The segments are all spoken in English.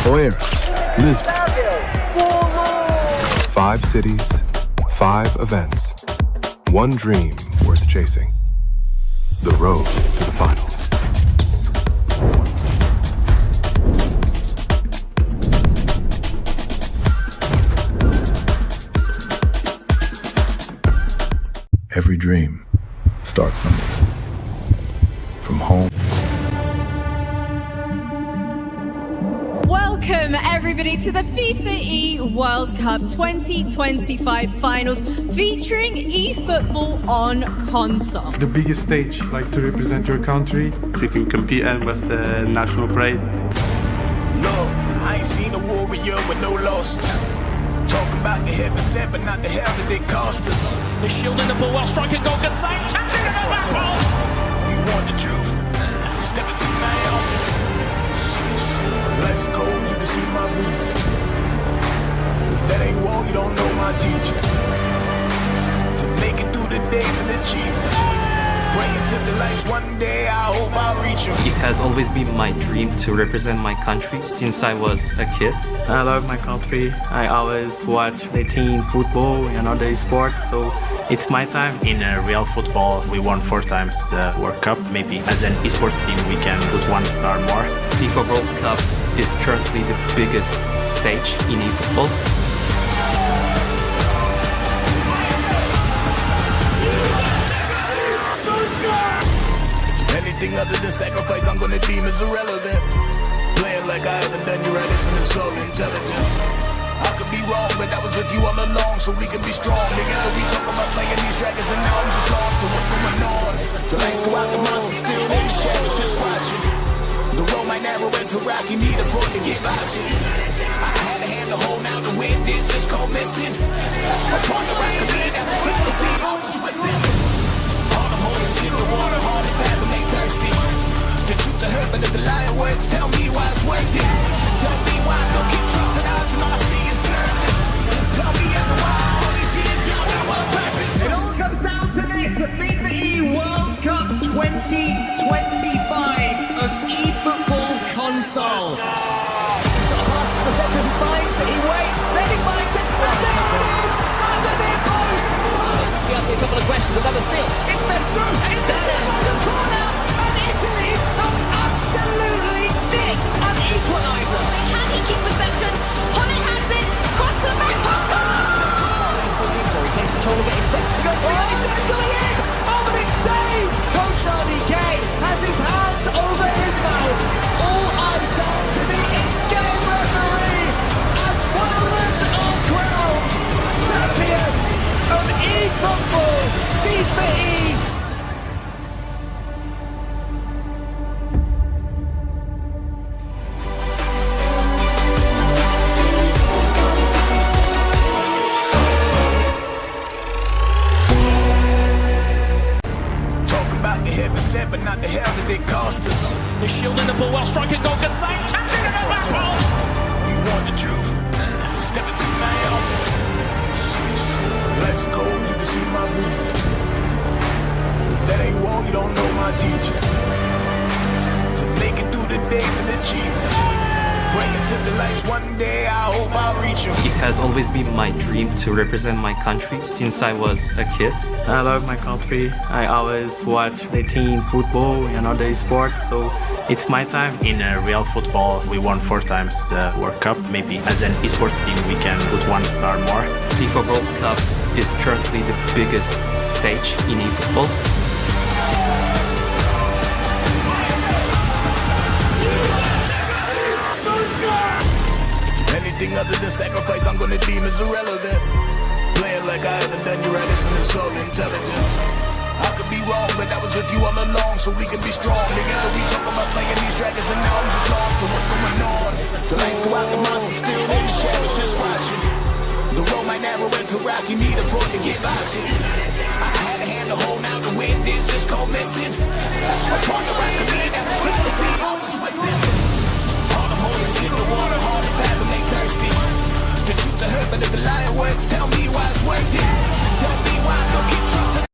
Oeiras, Lisbon. 5 cities, 5 events, 1 dream worth chasing. The road to the finals. Every dream starts somewhere. From home. Welcome everybody to the FIFAe World Cup 2025 finals featuring eFootball on console. It's the biggest stage, like to represent your country. You can compete in with the national pride. Look, I ain't seen a warrior with no losses. Talk about the heaven sent, but not the hell that it cost us. The shield in the ball while striking goal gets saved. Catching it at back goal. You want the truth? Step into my office. Life's cold, you can see my breathing. If that ain't war, you don't know my teaching. To make it through the days and achievement. Praying to the lights one day, I hope I'll reach them. It has always been my dream to represent my country since I was a kid. I love my country. I always watch the team football and other sports, so it's my time. In real football, we won 4 times the World Cup. Maybe as an esports team, we can put 1 star more. FIFAe World Cup is currently the biggest stage in eFootball. Anything other than sacrifice, I'm gonna deem as irrelevant. Playing like I haven't done you right, it's an insult to intelligence. I could be wrong, but I was with you all along, so we can be strong. Together we talk about slaying these dragons, and now I'm just lost to what's going on. The lights go out, the monsters still in the shadows, just watching. The road might narrow and for Rocky, need a fork to get options. I had a hand to hold, now the wind is just cold missing. Upon the rock, I lead out this fallacy, I was with them. All the horses in the water, hard to fathom, they thirsty. The truth to hurt, but if the lion works, tell me why it's worth it. Tell me why I look at trusting eyes and all I see is nervous. Tell me after why all these years, y'all know what purpose. It all comes down to this, the FIFAe World Cup 2025 of eFootball console. The veteran finds that he waits, then he finds it, and there it is! Right the near post! He asked me a couple of questions, another steal. It's been through, it's down in the corner, and Italy have absolutely nicked an equaliser. They had it, keep possession. Holland has it, cross the back, goal! He takes control of it instead. He goes for the shot coming in! Oh, but it's saved! Coach RDK has his hands over his mouth. All eyes down to the in-game referee as Poland are crowned champions of eFootball FIFAe. Heaven sent, but not the hell that it cost us. The shield in the ball while striking goal gets saved. Catching it at back goal. You want the truth? Step into my office. Life's cold, you can see my breathing. If that ain't war, you don't know my teaching. To make it through the days and achievement. Praying to the lights one day, I hope I'll reach them. It has always been my dream to represent my country since I was a kid. I love my country. I always watch the team football and other sports, so it's my time. In real football, we won 4 times the World Cup. Maybe as an esports team, we can put 1 star more. FIFAe World Cup is currently the biggest stage in eFootball. Anything other than sacrifice, I'm gonna deem as irrelevant. Playing like I haven't done you right, it's an insult to intelligence. I could be wrong, but I was with you all along, so we can be strong. Together we talk about slaying these dragons, and now I'm just lost to what's going on. The lights go out, the monsters still in the shadows, just watching. The road might narrow and for Rocky, need a fork to get options. I had a hand to hold, now the wind is just cold missing. Upon the rock, I lead out this fallacy, I was with them. All the horses in the water, hard to fathom, they thirsty. The truth to hurt, but if the lion works, tell me why it's worth it. Tell me why I don't get trusted.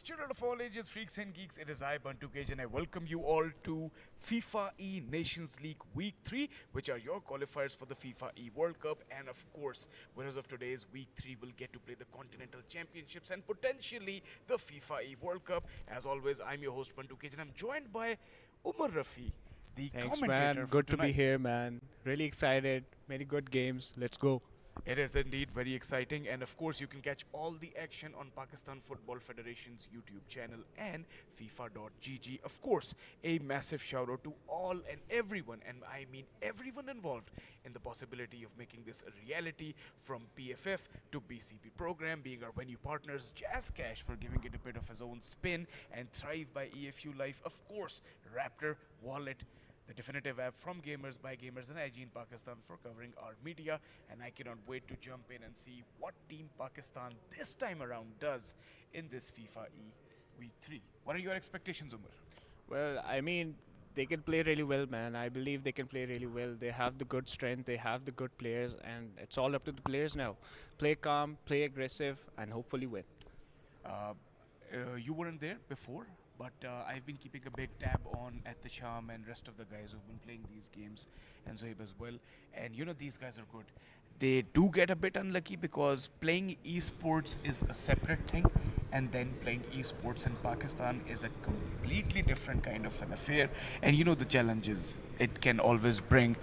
Student of all ages, freaks and geeks, it is I, Bantu Cage, and I welcome you all to FIFAe Nations League Week 3, which are your qualifiers for the FIFAe World Cup. And of course, winners of today's Week 3 will get to play the Continental Championships and potentially the FIFAe World Cup. As always, I'm your host, Bantu Cage, and I'm joined by Umar Rafi, the Thanks, commentator. man. For Good to tonight. be here, man. Really excited. Many good games. Let's go. It is indeed very exciting, and of course you can catch all the action on Pakistan Football Federation's YouTube channel and FIFA.gg. Of course, a massive shout out to all and everyone, and I mean everyone involved in the possibility of making this a reality, from PFF to BCP program, being our venue partners, Jazz Cash for giving it a bit of his own spin, and Thrive by EFU Life, of course, Raptor Wallet, the definitive app from gamers by gamers and IG in Pakistan, for covering our media. And I cannot wait to jump in and see what Team Pakistan this time around does in this FIFAe Week 3. What are your expectations, Umar? Well, I mean, they can play really well, man. I believe they can play really well. They have the good strength. They have the good players. And it's all up to the players now. Play calm, play aggressive, and hopefully win. You weren't there before, but I've been keeping a big tab on at the Sham and rest of the guys who've been playing these games, and Zoeb as well. And you know, these guys are good. They do get a bit unlucky because playing esports is a separate thing, and then playing esports in Pakistan is a completely different kind of an affair. And you know the challenges it can always bring.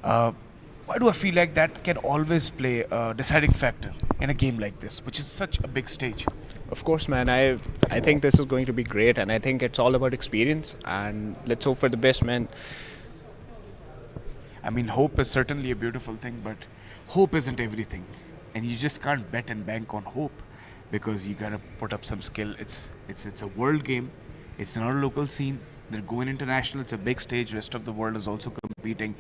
Why do I feel like that can always play a deciding factor in a game like this, which is such a big stage? Of course, man. I think this is going to be great, and I think it's all about experience. And let's hope for the best, man. I mean, hope is certainly a beautiful thing, but hope isn't everything. And you just can't bet and bank on hope, because you gotta put up some skill. It's a world game. It's not a local scene. They're going international. It's a big stage. Rest of the world is also competing.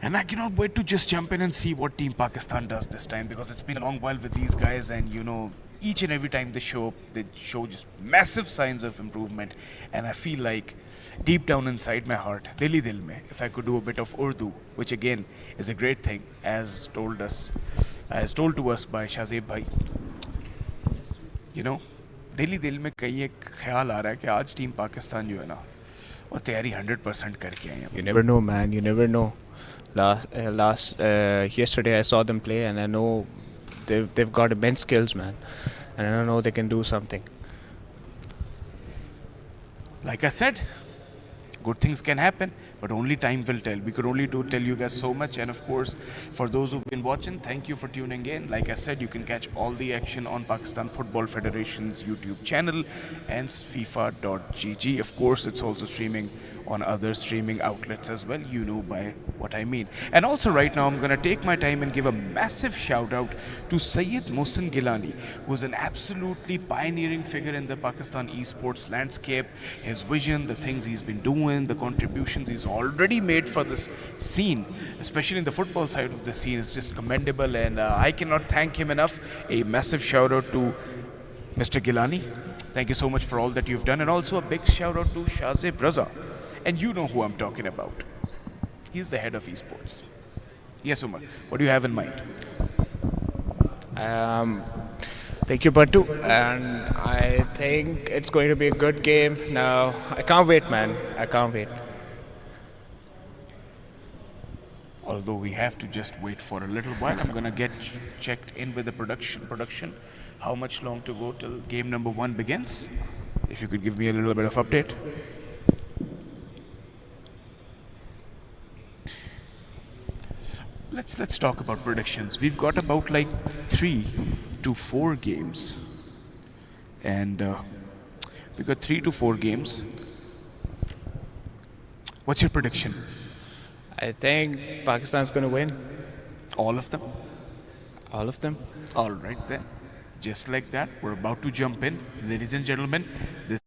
And I cannot wait to just jump in and see what Team Pakistan does this time, because it's been a long while with these guys, and you know, each and every time they show just massive signs of improvement. And I feel like deep down inside my heart, Dili Dil Mein, if I could do a bit of Urdu, which again is a great thing, as told to us by Shazeb Bhai. You know, Dili Dil Mein कहीं एक ख्याल आ रहा है कि आज team Pakistan जो है ना, वो तैयारी 100% करके आए हैं. You never know, man. You never know. Yesterday I saw them play, and I know they've got immense skills, man. And I know they can do something. Like I said, good things can happen, but only time will tell. We could only tell you guys so much. And of course, for those who've been watching, thank you for tuning in. Like I said, you can catch all the action on Pakistan Football Federation's YouTube channel and FIFA.gg. Of course, it's also streaming on other streaming outlets as well. You know by what I mean. And also right now, I'm gonna take my time and give a massive shout out to Syed Mohsin Gilani, who's an absolutely pioneering figure in the Pakistan esports landscape. His vision, the things he's been doing, the contributions he's already made for this scene, especially in the football side of the scene, is just commendable, and I cannot thank him enough. A massive shout out to Mr. Gilani. Thank you so much for all that you've done. And also a big shout out to Shazeb Raza. And you know who I'm talking about. He's the head of esports. Yes, Umar, what do you have in mind? Thank you, Bantu. And I think it's going to be a good game. Now, I can't wait, man. I can't wait. Although we have to just wait for a little while. I'm gonna get checked in with the production. How much long to go till game number 1 begins? If you could give me a little bit of update. Let's talk about predictions. We've got about like 3 to 4 games, and we've got 3 to 4 games. What's your prediction? I think Pakistan's going to win. All of them? All of them. All right then. Just like that, we're about to jump in, ladies and gentlemen. This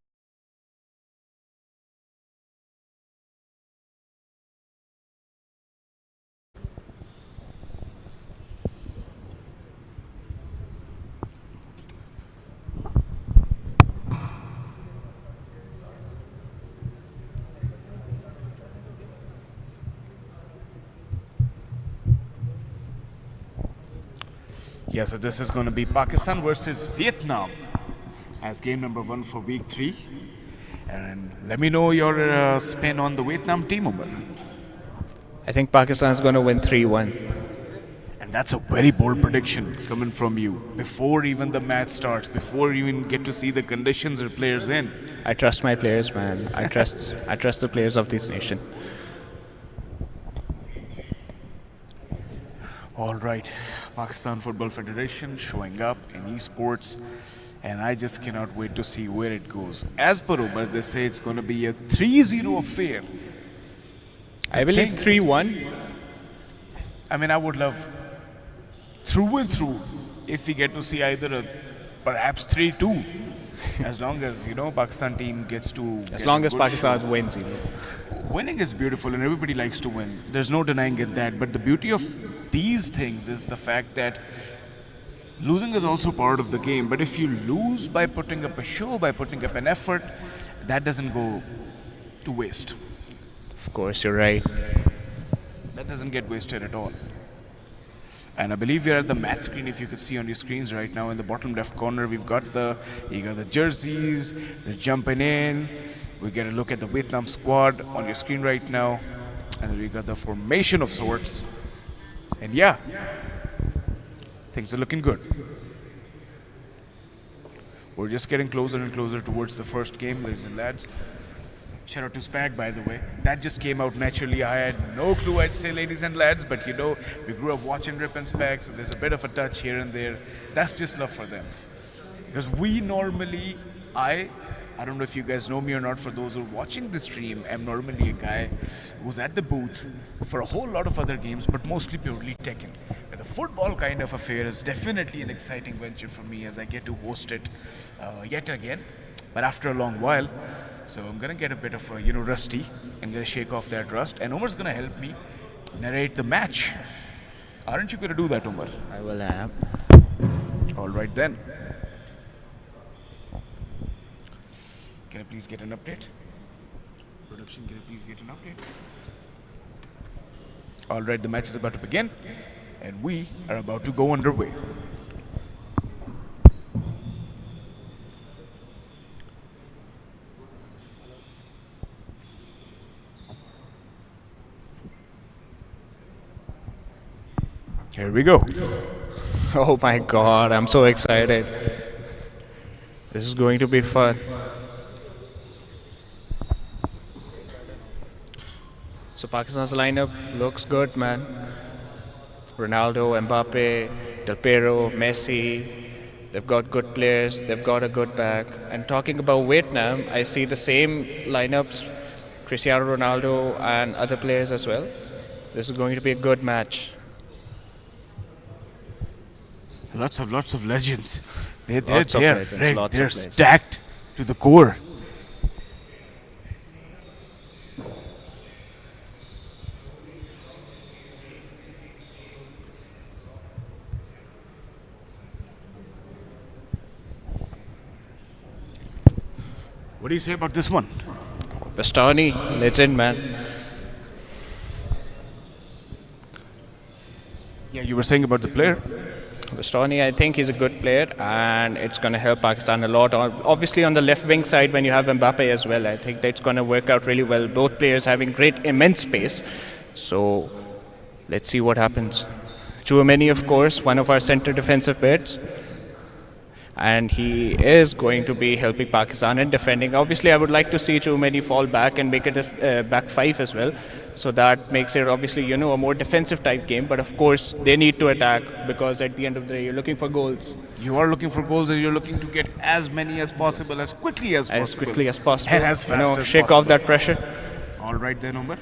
Yeah, so this is going to be Pakistan versus Vietnam. as game number 1 for week 3. And let me know your spin on the Vietnam team, Umar. I think Pakistan's going to win 3-1. And that's a very bold prediction coming from you. Before even the match starts, before you even get to see the conditions the players in. I trust my players, man. I trust the players of this nation. All right, Pakistan Football Federation showing up in esports, and I just cannot wait to see where it goes. As per Umar, they say it's going to be a 3-0 affair. I believe 3-1. I mean, I would love through and through if we get to see either a perhaps 3-2, as long as Pakistan team gets to. As long as Pakistan wins, Winning is beautiful and everybody likes to win. There's no denying it that. But the beauty of these things is the fact that losing is also part of the game. But if you lose by putting up a show, by putting up an effort, that doesn't go to waste. Of course, you're right. That doesn't get wasted at all. And I believe we are at the match screen. If you could see on your screens right now in the bottom left corner, you got the jerseys, they're jumping in. We get a look at the Vietnam squad on your screen right now. And then we got the formation of sorts. And yeah, things are looking good. We're just getting closer and closer towards the first game, ladies and lads. Shout out to Spag, by the way. That just came out naturally. I had no clue I'd say ladies and lads, but we grew up watching Rip and Spag, so there's a bit of a touch here and there. That's just love for them. Because we normally, I don't know if you guys know me or not, for those who are watching the stream, I'm normally a guy who's at the booth for a whole lot of other games, but mostly purely Tekken. And the football kind of affair is definitely an exciting venture for me as I get to host it yet again, but after a long while. So I'm going to get a bit of rusty. I'm going to shake off that rust. And Umar's going to help me narrate the match. Aren't you going to do that, Umar? I will have. All right then. Can I please get an update? Production, can I please get an update? All right, the match is about to begin. And we are about to go underway. Here we go. Oh my God, I'm so excited. This is going to be fun. So Pakistan's lineup looks good, man. Ronaldo, Mbappe, Del Piero, Messi. They've got good players. They've got a good back. And talking about Vietnam, I see the same lineups, Cristiano Ronaldo and other players as well. This is going to be a good match. Lots of legends. They're stacked to the core. What do you say about this one? Bastoni, legend, man. Yeah, you were saying about the player? Bastoni, I think he's a good player, and it's going to help Pakistan a lot. Obviously, on the left wing side, when you have Mbappe as well, I think that's going to work out really well. Both players having great, immense pace. So, let's see what happens. Chouameni, of course, one of our center defensive bets. And he is going to be helping Pakistan in defending. Obviously, I would like to see Chouameni fall back and make it a back five as well. So that makes it obviously, a more defensive type game. But of course, they need to attack because at the end of the day, you're looking for goals. You are looking for goals and you're looking to get as many as possible, as quickly as possible. As quickly as possible. And as fast as shake possible. off that pressure. All right then, Umar.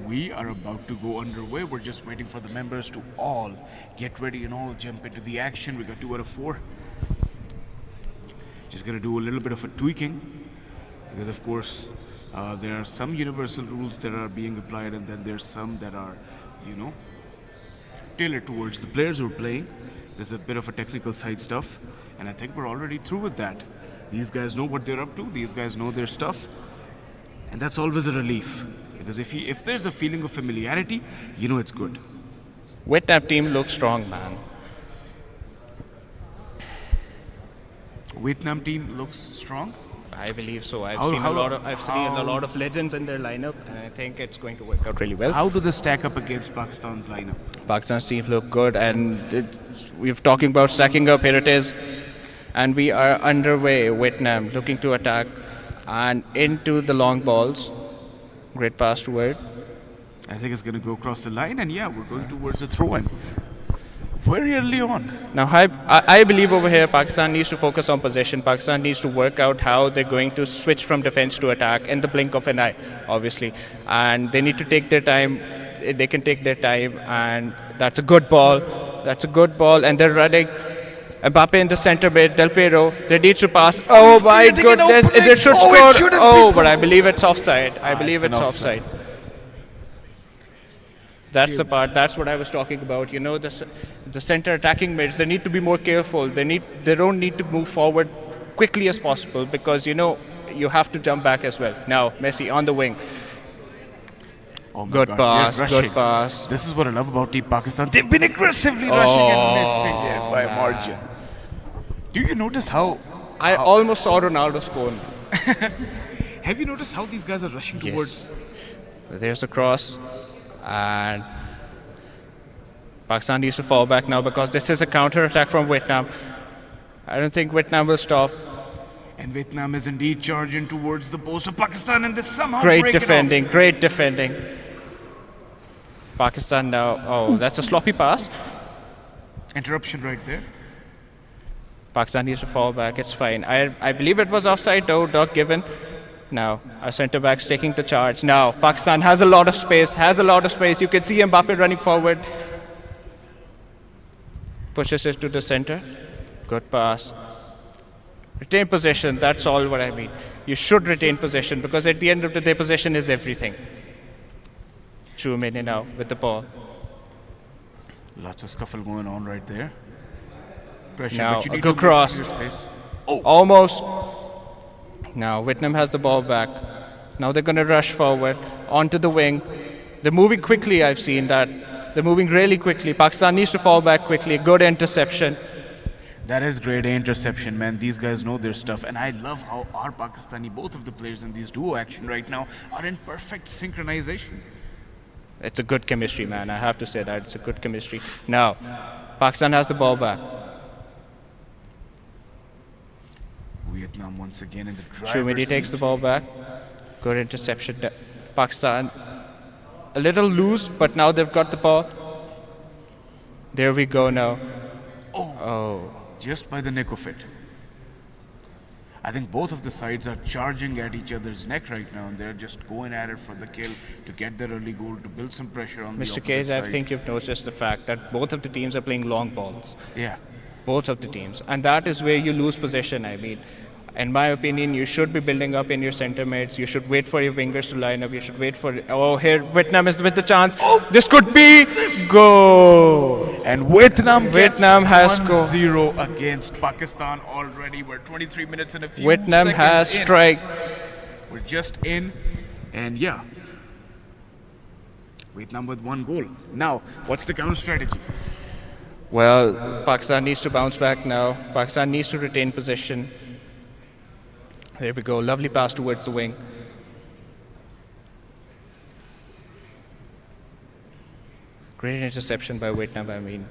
We are about to go underway. We're just waiting for the members to all get ready and all jump into the action. We got 2 out of 4. Just going to do a little bit of a tweaking because of course there are some universal rules that are being applied and then there's some that are tailored towards the players who are playing. There's a bit of a technical side stuff and I think we're already through with that. These guys know what they're up to, these guys know their stuff, and that's always a relief because if there's a feeling of familiarity, it's good. Vietnam team looks strong, man. Vietnam team looks strong. I believe so. I've seen a lot of legends in their lineup, and I think it's going to work out really well. How do they stack up against Pakistan's lineup? Pakistan's team look good, and we're talking about stacking up. Here it is, and we are underway. Vietnam looking to attack, and into the long balls. Great pass toward. I think it's going to go across the line, and yeah, we're going towards a throw-in. Very early on. Now, I believe over here, Pakistan needs to focus on possession. Pakistan needs to work out how they're going to switch from defense to attack in the blink of an eye, obviously. And they need to take their time. They can take their time, and that's a good ball. That's a good ball, and they're running. Mbappe in the center mid, Del Piero. They need to pass. Oh my goodness! They should score. Oh, but I believe it's offside. I believe it's offside. That's the part. That's what I was talking about. You know, the center attacking mids. They need to be more careful. They don't need to move forward quickly as possible because you know you have to jump back as well. Now Messi on the wing. Oh good pass. Good pass. This is what I love about Team Pakistan. They've been aggressively rushing and missing it by a margin. Do you notice how? I almost saw Ronaldo score. Have you noticed how these guys are rushing towards? Yes. There's a cross. And Pakistan needs to fall back now because this is a counter-attack from Vietnam. I don't think Vietnam will stop. And Vietnam is indeed charging towards the post of Pakistan, and this somehow great defending. Pakistan now. Oh, that's a sloppy pass. Interruption right there. Pakistan needs to fall back. It's fine. I believe it was offside though, not given. Now, our centre back's taking the charge. Now, Pakistan has a lot of space. You can see Mbappe running forward. Pushes it to the centre. Good pass. Retain possession. That's all what I mean. You should retain possession because at the end of the day, possession is everything. Chouameni now with the ball. Lots of scuffle going on right there. Pressure, now, but you need a good to cross. Space. Oh. Almost. Now Vietnam has the ball back. Now they're going to rush forward onto the wing. They're moving quickly. I've seen that. They're moving really quickly. Pakistan needs to fall back quickly. Good interception. That is great interception, man. These guys know their stuff. And I love how our Pakistani, both of the players in these duo action right now, are in perfect synchronization. It's a good chemistry, man. I have to say that. It's a good chemistry. Now, Pakistan has the ball back. Vietnam once again in the driver's Chouameni takes the ball back. Good interception. Pakistan a little loose, but now they've got the ball. There we go now. Oh. Just by the nick of it. I think both of the sides are charging at each other's neck right now, and they're just going at it for the kill to get their early goal, to build some pressure on the opposite Cage, side. I think you've noticed the fact that both of the teams are playing long balls. Yeah. Both of the teams. And that is where you lose possession, I mean. In my opinion, you should be building up in your centre mids. You should wait for your wingers to line up. You should wait for... Oh, here Vietnam is with the chance. Oh, this could be goal. And Vietnam has 1-0 against Pakistan already. We're 23 minutes and a few Vietnam seconds has in. strike. We're just in. And yeah. Vietnam with 1 goal. Now, what's the counter strategy? Well, Pakistan needs to bounce back now. Pakistan needs to retain possession. There we go. Lovely pass towards the wing. Great interception by Vietnam, I mean.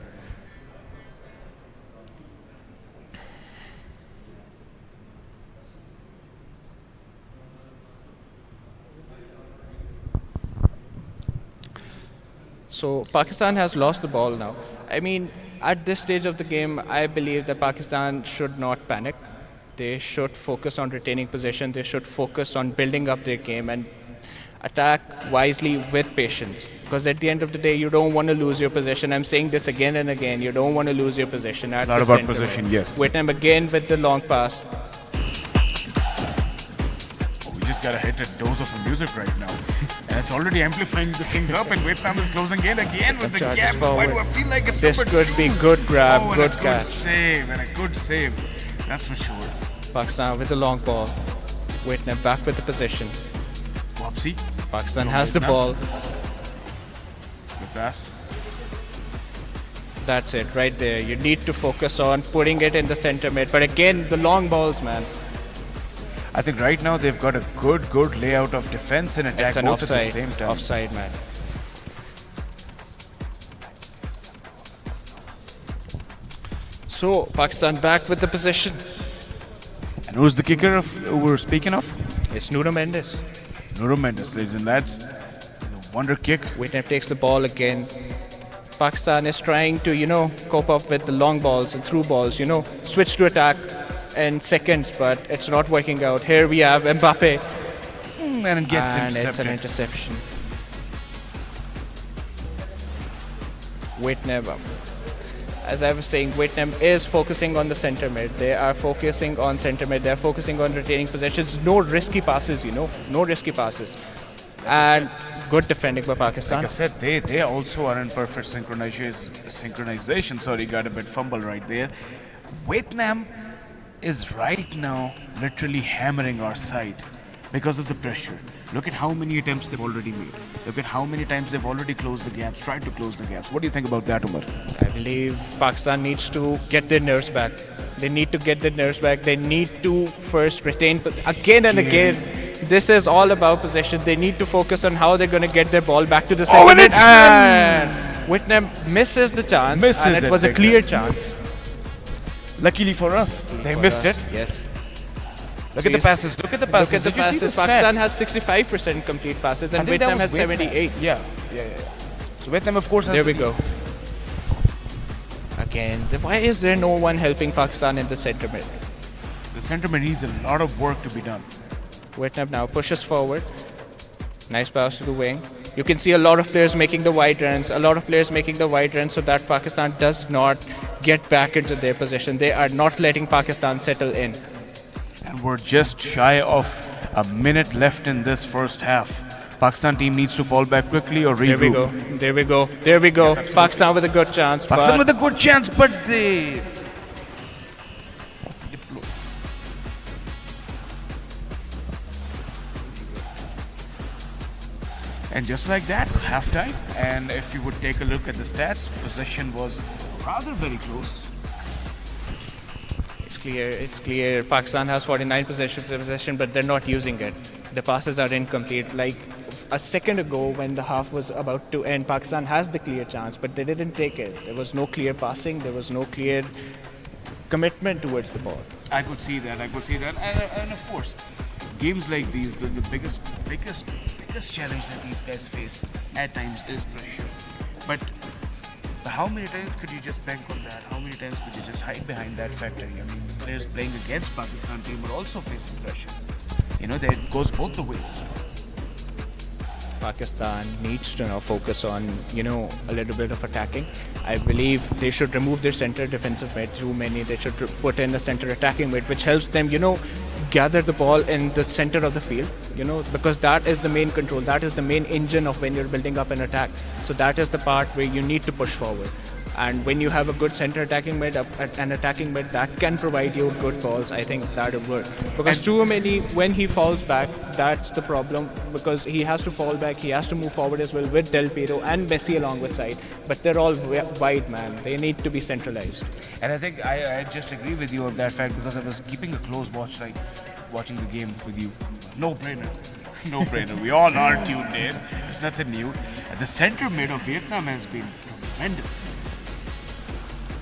So Pakistan has lost the ball now. I mean, at this stage of the game, I believe that Pakistan should not panic. They should focus on retaining possession. They should focus on building up their game and attack wisely with patience. Because at the end of the day, you don't want to lose your possession. I'm saying this again and again. You don't want to lose your possession at the center. Not about possession, yes. Vietnam again with the long pass. We just got to hit a dose of music right now. And it's already amplifying the things up, and Vietnam is closing in again with the gap. Why do I feel like it's this could be good grab, good catch. And a good save. That's for sure. Pakistan with the long ball. Vietnam back with the possession. Whoopsie. Pakistan has the ball. Good pass. That's it, right there. You need to focus on putting it in the center mid. But again, the long balls, man. I think right now they've got a good layout of defense and attack It's an both offside, at the same time. offside, man. So, Pakistan back with the possession. And who's the kicker who we're speaking of? It's Nuno Mendes. Nuno Mendes, ladies and lads. The wonder kick. Whitney takes the ball again. Pakistan is trying to, cope up with the long balls and through balls, switch to attack in seconds, but it's not working out. Here we have Mbappe. And it gets intercepted. It's an interception. Whitney. As I was saying, Vietnam is focusing on the center mid. They are focusing on center mid. They're focusing on retaining possessions. No risky passes, No risky passes. And good defending by Pakistan. Like I said, they also are in perfect synchronization. Sorry, got a bit fumble right there. Vietnam is right now literally hammering our side because of the pressure. Look at how many attempts they've already made. Look at how many times they've already closed the gaps, tried to close the gaps. What do you think about that, Umar? I believe Pakistan needs to get their nerves back. They need to get their nerves back. They need to first retain again and again. This is all about possession. They need to focus on how they're going to get their ball back to the second. And Vietnam misses the chance. And it was a clear chance. Luckily for us, they missed it. Yes. Look at the passes. Look at the passes. Look at the passes. Pakistan has 65% complete passes and Vietnam has 78. Yeah. So Vietnam, of course, has There we go. Again, why is there no one helping Pakistan in the center mid? The center mid needs a lot of work to be done. Vietnam now pushes forward. Nice pass to the wing. You can see a lot of players making the wide runs. So that Pakistan does not get back into their position. They are not letting Pakistan settle in. And we're just shy of a minute left in this first half. Pakistan team needs to fall back quickly or regroup. There we go. Yeah, Pakistan with a good chance. But they... And just like that, halftime. And if you would take a look at the stats, possession was rather very close. It's clear. Pakistan has 49% possession, but they're not using it. The passes are incomplete. Like a second ago, when the half was about to end, Pakistan has the clear chance, but they didn't take it. There was no clear passing. There was no clear commitment towards the ball. I could see that. And of course, games like these, the biggest challenge that these guys face at times is pressure. But how many times could you just bank on that? How many times could you just hide behind that factor? I mean, players playing against Pakistan team are also facing pressure. That goes both the ways. Pakistan needs to now focus on, a little bit of attacking. I believe they should remove their center defensive mid too many. They should put in a center attacking mid, which helps them, gather the ball in the center of the field, because that is the main control. That is the main engine of when you're building up an attack. So that is the part where you need to push forward. And when you have a good center attacking mid, an attacking mid that can provide you good balls, I think that will work. Because too many, when he falls back, that's the problem. Because he has to fall back, he has to move forward as well with Del Piero and Messi along with side. But they're all wide, man. They need to be centralized. And I think I just agree with you on that fact, because I was keeping a close watch, like watching the game with you. No brainer. We all are tuned in. It's nothing new. The center mid of Vietnam has been tremendous.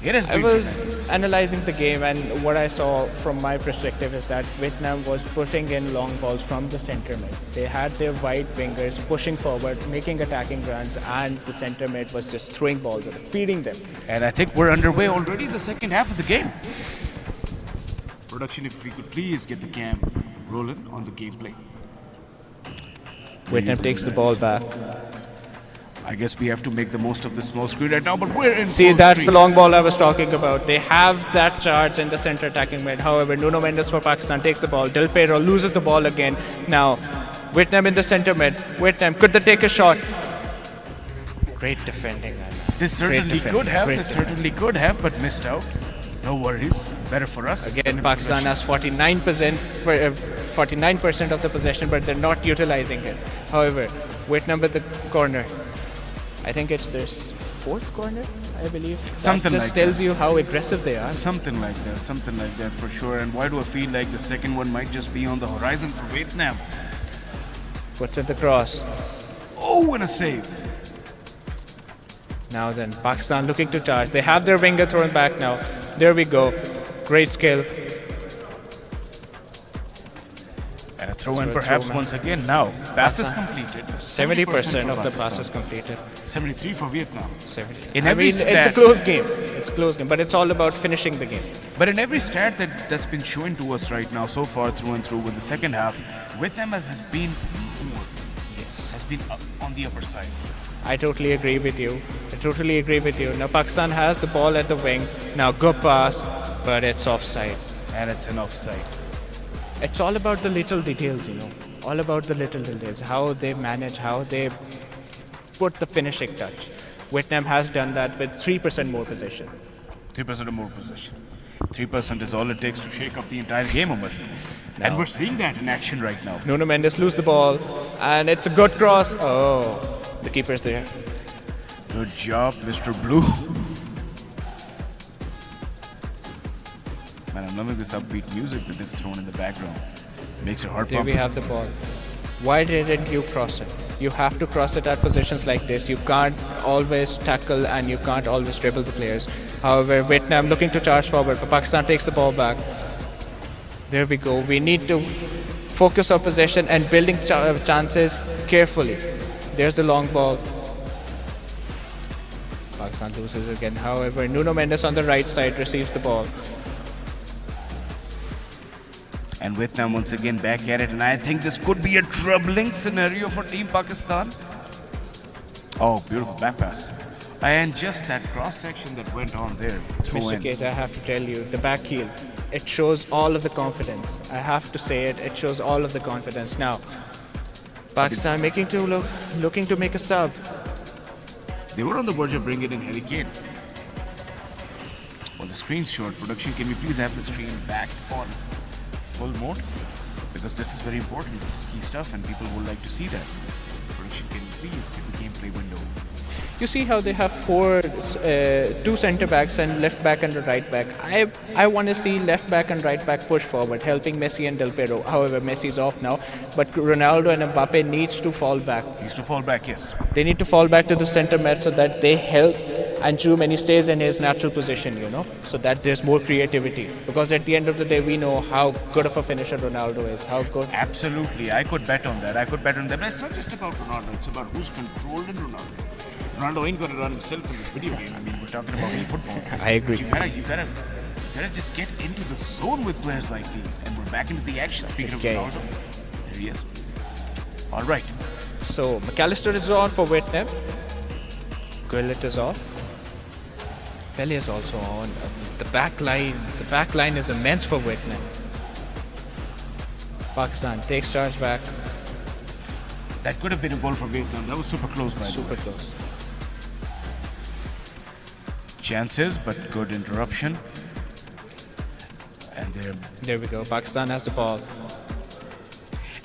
I was analyzing the game, and what I saw from my perspective is that Vietnam was putting in long balls from the center mid. They had their wide wingers pushing forward, making attacking runs, and the center mid was just throwing balls and feeding them. And I think we're underway already in the second half of the game. Production, if we could please get the cam rolling on the gameplay. Vietnam takes the ball back. I guess we have to make the most of the small screen right now, but we're in See, that's the long ball I was talking about. They have that charge in the center attacking mid. However, Nuno Mendes for Pakistan takes the ball. Del Piero loses the ball again. Now, Vietnam in the center mid. Vietnam, could they take a shot? Great defending. They certainly could have, but missed out. No worries. Better for us. Again, Pakistan has 49% of the possession, but they're not utilizing it. However, Vietnam with the corner. I think it's their fourth corner, I believe. Something that just like tells that. you how aggressive they are. Something like that for sure. And why do I feel like the second one might just be on the horizon for Vietnam? Puts in the cross. Oh, and a save. Now then, Pakistan looking to charge. They have their winger thrown back now. There we go. Great skill. And a throw in perhaps once again now. Passes completed. 70% of the Pakistan. passes completed. 73 for Vietnam. 70. In every stat, it's a close game. It's a close game, but it's all about finishing the game. But in every stat that's been shown to us right now so far through and through with the second half, Vietnam has been more. Yes. Has been on the upper side. I totally agree with you. Now Pakistan has the ball at the wing. Now good pass, but it's offside. And it's an offside. It's all about the little details, All about the little details. How they manage, how they put the finishing touch. Vietnam has done that with 3% more possession. 3% or more possession. 3% is all it takes to shake up the entire game, Umar. And we're seeing that in action right now. Nuno Mendes lose the ball, and it's a good cross. Oh, the keeper's there. Good job, Mr. Blue. Man, I'm loving this upbeat music that they've thrown in the background. Makes your heart There pump. we have the ball. Why didn't you cross it? You have to cross it at positions like this. You can't always tackle and you can't always dribble the players. However, Vietnam looking to charge forward, but Pakistan takes the ball back. There we go. We need to focus our possession and building chances carefully. There's the long ball. Pakistan loses again. However, Nuno Mendes on the right side receives the ball. And Vietnam once again back at it, and I think this could be a troubling scenario for Team Pakistan. Oh, beautiful back pass. And just that cross section that went on there. Mr. Cage, I have to tell you, the back heel, it shows all of the confidence. I have to say it, it shows all of the confidence. Now, Pakistan looking to make a sub. They were on the verge of bringing in Harry Kane. Well, the screen's short. Production, can we please have the screen back on full mode? Because this is very important. This is key stuff and people would like to see that. Production, can you please get the gameplay window? You see how they have two centre backs and left back and a right back. I want to see left back and right back push forward, helping Messi and Del Piero. However, Messi's off now, but Ronaldo and Mbappe needs to fall back. Needs to fall back, yes. They need to fall back to the centre mid so that they help and Tchouaméni stays in his natural position, so that there's more creativity. Because at the end of the day, we know how good of a finisher Ronaldo is. How good. Absolutely, I could bet on that. But it's not just about Ronaldo. It's about who's controlled in Ronaldo. Ronaldo ain't going to run himself in this video game. I mean, we're talking about eFootball. I agree. You gotta just get into the zone with players like these, and we're back into the action. Speaking of Ronaldo, there he is. All right. So McAllister is on for Vietnam. Gullit is off. Pele is also on. The back line is immense for Vietnam. Pakistan takes charge back. That could have been a goal for Vietnam. That was super close, by the way. Super close. Chances, but good interruption. And there we go. Pakistan has the ball.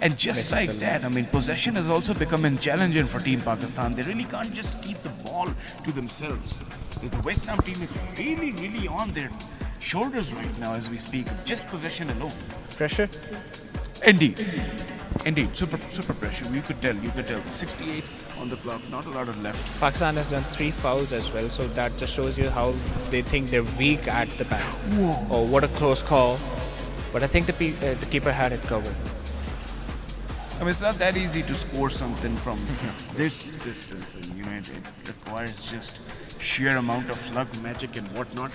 And just like that, I mean, possession has also become a challenge for Team Pakistan. They really can't just keep the ball to themselves. The Vietnam team is really, really on their shoulders right now as we speak. Just possession alone. Pressure? Indeed. Super pressure. You could tell. 68 on the clock. Not a lot of left. Pakistan has done 3 fouls as well, so that just shows you how they think they're weak at the back. Whoa. Oh, what a close call. But I think the keeper had it covered. I mean, it's not that easy to score something from this distance. It requires just sheer amount of luck, magic, and whatnot.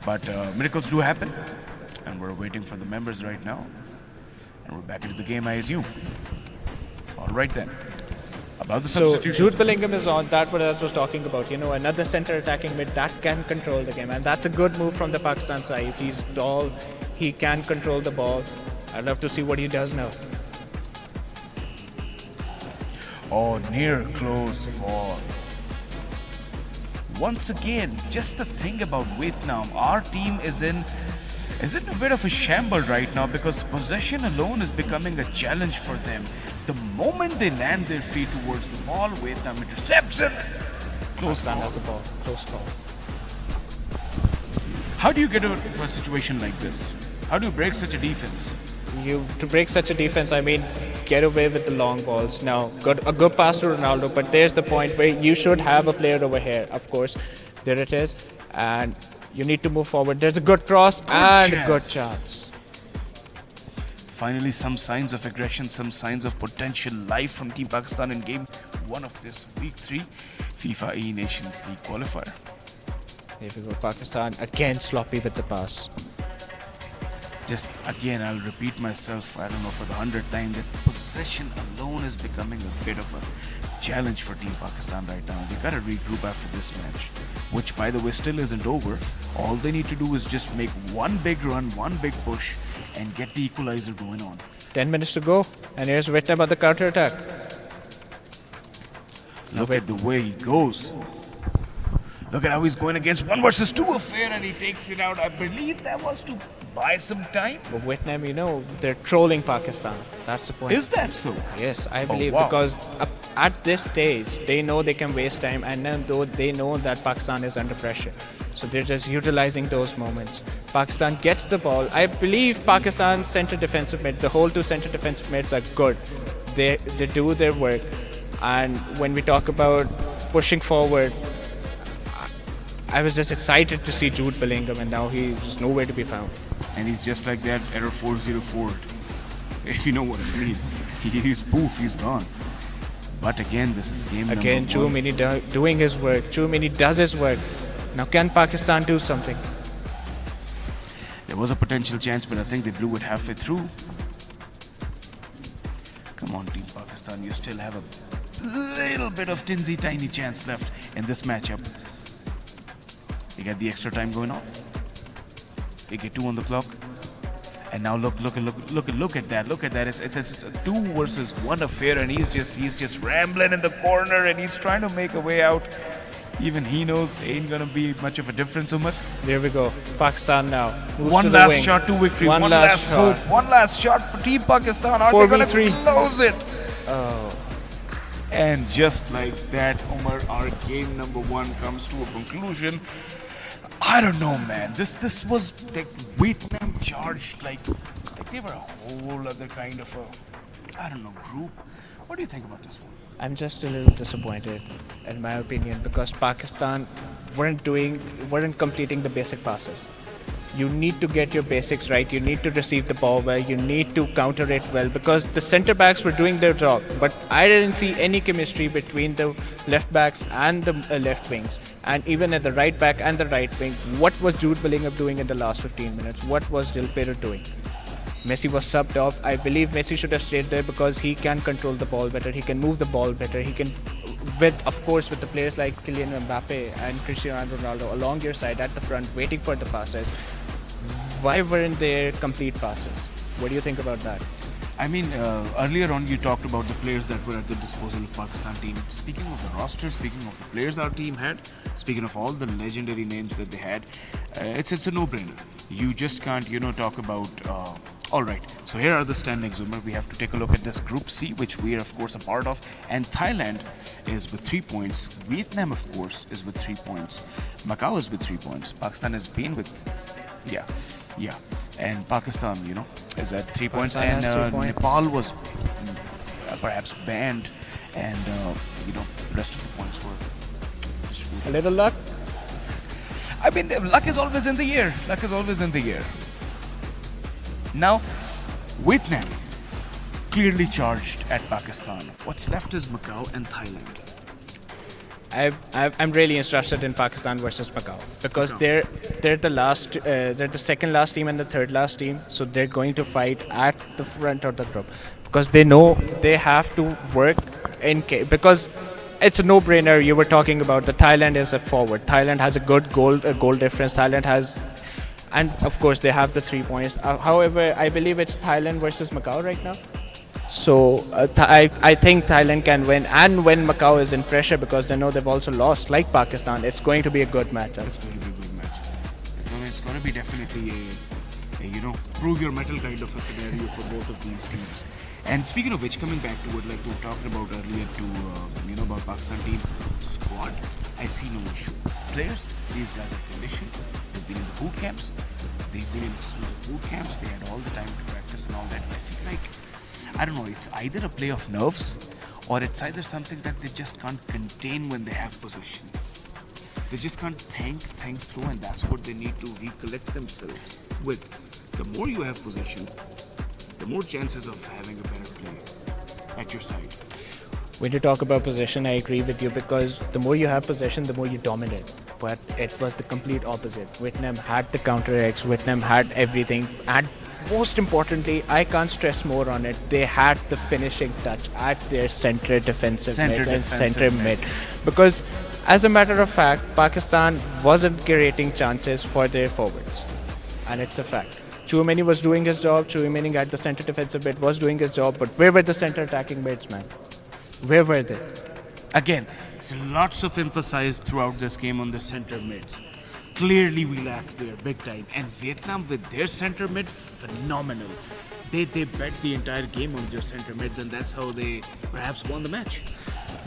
But miracles do happen, and we're waiting for the members right now. And we're back into the game, I assume. All right then. About the substitution. So Jude Bellingham is on. That's what I was talking about. Another center attacking mid that can control the game, and that's a good move from the Pakistan side. He's tall. He can control the ball. I'd love to see what he does now. Oh, near close fall. Once again, just the thing about Vietnam, our team is in a bit of a shamble right now because possession alone is becoming a challenge for them. The moment they land their feet towards the ball, Vietnam intercepts it. Close Pakistan call. has the ball. Close call. How do you get out of a situation like this? How do you break such a defense? To break such a defense, I mean, get away with the long balls. Now, got a good pass to Ronaldo, but there's the point where you should have a player over here. Of course, there it is, and you need to move forward. There's a good cross and a good chance. Finally, some signs of aggression, some signs of potential life from Team Pakistan in game 1 of this week 3 FIFAe Nations League qualifier. Here we go, Pakistan again sloppy with the pass. Just again, I'll repeat myself, I don't know for the 100th time, that possession alone is becoming a bit of a challenge for Team Pakistan right now. They gotta regroup after this match, which by the way still isn't over. All they need to do is just make one big run, one big push, and get the equalizer going on. 10 minutes to go, and here's Vietnam at the counter-attack. Look at the way he goes. Look at how he's going against 1 versus 2 affair, and he takes it out. I believe that was to buy some time. But Vietnam, you know, they're trolling Pakistan. That's the point. Is that so? Yes, I believe, wow. because at this stage, they know they can waste time, and then though they know that Pakistan is under pressure. So they're just utilizing those moments. Pakistan gets the ball. I believe Pakistan's center defensive mid, the whole 2 center defensive mids are good. They do their work. And when we talk about pushing forward, I was just excited to see Jude Bellingham, and now he's nowhere to be found. And he's just like that error 404. If you know what I mean. He's poof, he's gone. But again, this is game again, number 1. Chouamini doing his work. Chouamini does his work. Now can Pakistan do something? There was a potential chance, but I think they blew it halfway through. Come on, Team Pakistan, you still have a little bit of tinsy tiny chance left in this matchup. They get the extra time going on. They get 2 on the clock. And now look at that. Look at that. It's a 2 versus 1 affair, and he's just rambling in the corner, and he's trying to make a way out. Even he knows ain't gonna be much of a difference, Umar. There we go. Pakistan now. One last shot to victory. One last hope. One last shot for Team Pakistan. Are they gonna close it? Oh. And just like that, Umar, our game number 1 comes to a conclusion. I don't know, man. This was like Vietnam charged like they were a whole other kind of a group. What do you think about this one? I'm just a little disappointed, in my opinion, because Pakistan weren't completing the basic passes. You need to get your basics right. You need to receive the ball well. You need to counter it well, because the centre backs were doing their job, but I didn't see any chemistry between the left backs and the left wings, and even at the right back and the right wing. What was Jude Bellingham doing in the last 15 minutes? What was Del Piero doing? Messi was subbed off. I believe Messi should have stayed there because he can control the ball better. He can move the ball better. He can, with the players like Kylian Mbappe and Cristiano Ronaldo along your side at the front, waiting for the passes. Why weren't there complete passes? What do you think about that? I mean, earlier on you talked about the players that were at the disposal of Pakistan team. Speaking of the roster, speaking of the players our team had, speaking of all the legendary names that they had, it's a no-brainer. You just can't, talk about... all right, so here are the standings, Umar. We have to take a look at this Group C, which we are, of course, a part of. And Thailand is with 3 points. Vietnam, of course, is with 3 points. Macau is with 3 points. Pakistan has been with... Yeah. And Pakistan, is at 3 points. And 3 points. Nepal was perhaps banned. And, the rest of the points were distributed. A little luck? I mean, luck is always in the air. Luck is always in the air. Now, Vietnam clearly charged at Pakistan. What's left is Macau and Thailand. I'm really interested in Pakistan versus Macau, because they're the second last team and the third last team, so they're going to fight at the front of the group, because they know they have to work because it's a no-brainer. You were talking about the Thailand is a forward. Thailand has a good goal difference. Thailand has, and of course they have the 3 points. However, I believe it's Thailand versus Macau right now. So I think Thailand can win, and when Macau is in pressure, because they know they've also lost, like Pakistan, it's going to be a good matchup. It's going to be a good match. It's going to be definitely a prove your mettle kind of a scenario for both of these teams. And speaking of which, coming back to what like we were talking about earlier, about Pakistan team squad. I see no issue. Players, these guys are conditioned. They've been in the boot camps. They've been in exclusive boot camps. They had all the time to practice and all that. I feel like, I don't know, it's either a play of nerves or it's either something that they just can't contain when they have possession. They just can't think things through, and that's what they need to recollect themselves with. The more you have possession, the more chances of having a better play at your side. When you talk about possession, I agree with you, because the more you have possession, the more you dominate. But it was the complete opposite. Vietnam had the counter-X, Vietnam had everything, and most importantly, I can't stress more on it, they had the finishing touch at their center defensive mid and center mid. Because as a matter of fact, Pakistan wasn't creating chances for their forwards. And it's a fact. Chouameni was doing his job, Chouameni at the center defensive mid was doing his job, but where were the center attacking mids, man? Where were they? Again, there's lots of emphasis throughout this game on the center mids. Clearly we lacked there big time, and Vietnam with their center mid, phenomenal. They bet the entire game on their center mids, and that's how they perhaps won the match.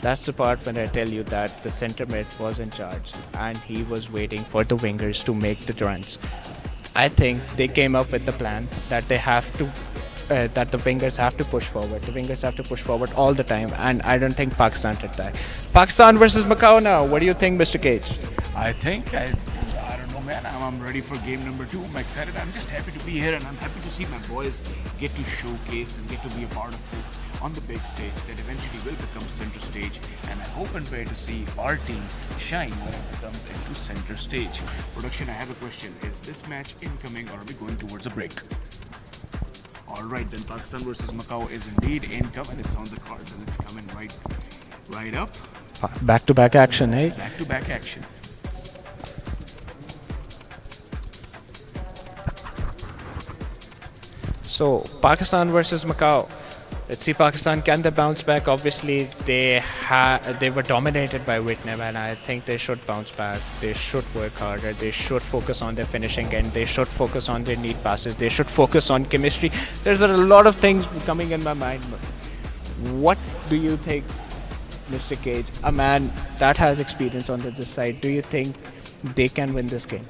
That's the part when I tell you that the center mid was in charge and he was waiting for the wingers to make the runs. I think they came up with the plan that they have to that the wingers have to push forward. The wingers have to push forward all the time, and I don't think Pakistan did that. Pakistan versus Macau now. What do you think, Mr. Cage? I think, I don't know, man. I'm ready for game number 2. I'm excited. I'm just happy to be here, and I'm happy to see my boys get to showcase and get to be a part of this on the big stage that eventually will become center stage. And I hope and pray to see our team shine when it comes into center stage. Production, I have a question. Is this match incoming, or are we going towards a break? Alright, then Pakistan versus Macau is indeed incoming. It's on the cards and it's coming right up. Back-to-back action, eh? Back-to-back action. So, Pakistan versus Macau. Let's see, Pakistan, can they bounce back? Obviously, they were dominated by Vietnam, and I think they should bounce back. They should work harder. They should focus on their finishing end. They should focus on their neat passes. They should focus on chemistry. There's a lot of things coming in my mind. What do you think, Mr. Cage, a man that has experience on this side, do you think they can win this game?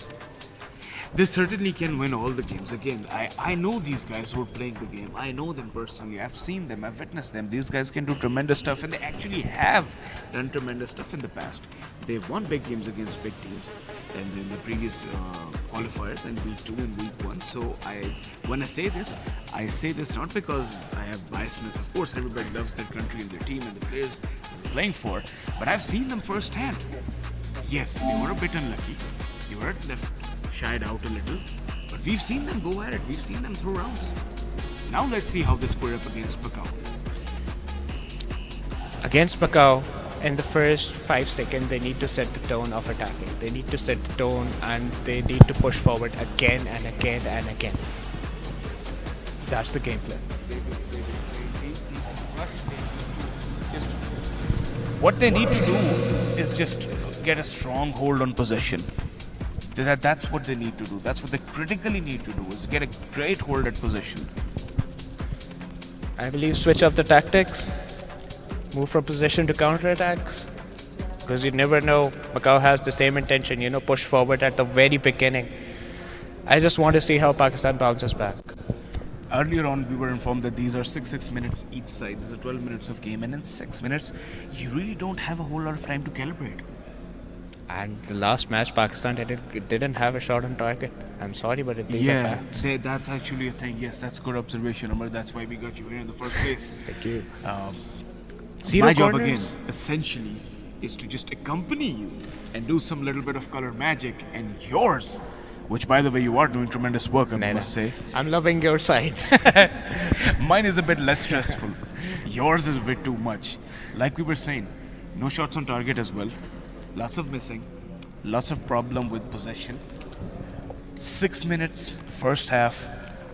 They certainly can win all the games. Again, I know these guys who are playing the game. I know them personally. I've seen them. I've witnessed them. These guys can do tremendous stuff, and they actually have done tremendous stuff in the past. They've won big games against big teams, and in the previous qualifiers in week 2 and week 1. So when I say this not because I have biasness. Of course, everybody loves their country and their team and the players they're playing for, but I've seen them firsthand. Yes, they were a bit unlucky. They were shied out a little, but we've seen them go at it. We've seen them throw rounds. Now let's see how they square up against Macau. Against Macau, in the first 5 seconds, they need to set the tone of attacking. They need to set the tone, and they need to push forward again and again and again. That's the game plan. What they need to do is just get a strong hold on possession. That's what they need to do. That's what they critically need to do, is get a great hold at possession. I believe switch up the tactics, move from possession to counter-attacks, because you never know. Macau has the same intention, push forward at the very beginning. I just want to see how Pakistan bounces back. Earlier on, we were informed that these are 6 minutes each side. These are 12 minutes of game, and in 6 minutes, you really don't have a whole lot of time to calibrate. And the last match, Pakistan didn't have a shot on target. I'm sorry, but these are facts. That's actually a thing. Yes, that's good observation, Amar. That's why we got you here in the first place. Thank you. My job again, essentially, is to just accompany you and do some little bit of color magic. And yours, which by the way, you are doing tremendous work, I must say. I'm loving your side. Mine is a bit less stressful. Yours is a bit too much. Like we were saying, no shots on target as well. Lots of missing, lots of problem with possession. 6 minutes, first half.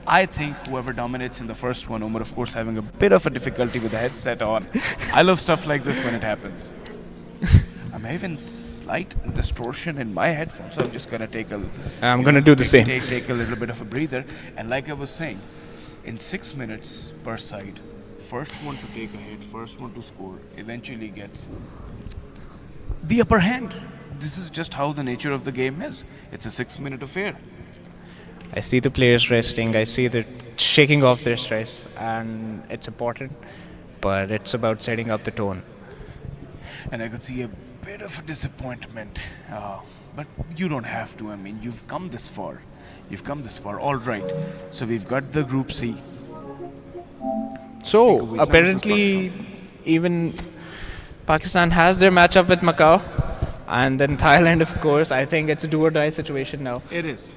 I think whoever dominates in the first one, Umar, of course, having a bit of a difficulty with the headset on. I love stuff like this when it happens. I'm having slight distortion in my headphones, so I'm just gonna take a. I'm gonna do the same. Take a little bit of a breather, and like I was saying, in 6 minutes per side, first one to take a hit, first one to score, eventually gets the upper hand. this is just how the nature of the game is. It's a 6-minute affair. I see the players resting. I see the shaking off their stress, and it's important. But it's about setting up the tone. And I could see a bit of a disappointment. But you don't have to. I mean, you've come this far. You've come this far. All right. So we've got the Group C. So apparently, even Pakistan has their matchup with Macau, and then Thailand, of course. I think it's a do or die situation now. It is.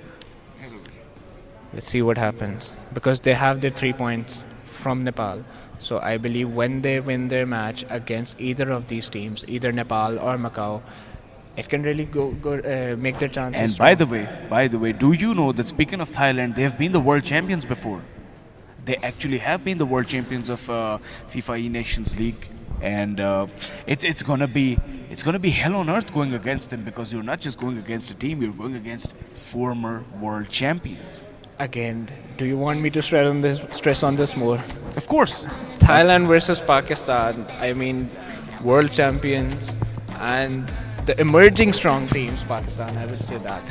Let's see what happens, because they have their 3 points from Nepal. So I believe when they win their match against either of these teams, either Nepal or Macau, it can really make their chances. And strong. by the way, do you know that speaking of Thailand, they have been the world champions before? They actually have been the world champions of FIFAe Nations League, and it's gonna be hell on earth going against them, because you're not just going against a team, you're going against former world champions. Again, do you want me to stress on this more? Of course. Thailand versus Pakistan. I mean, world champions and the emerging strong teams, Pakistan, I would say that.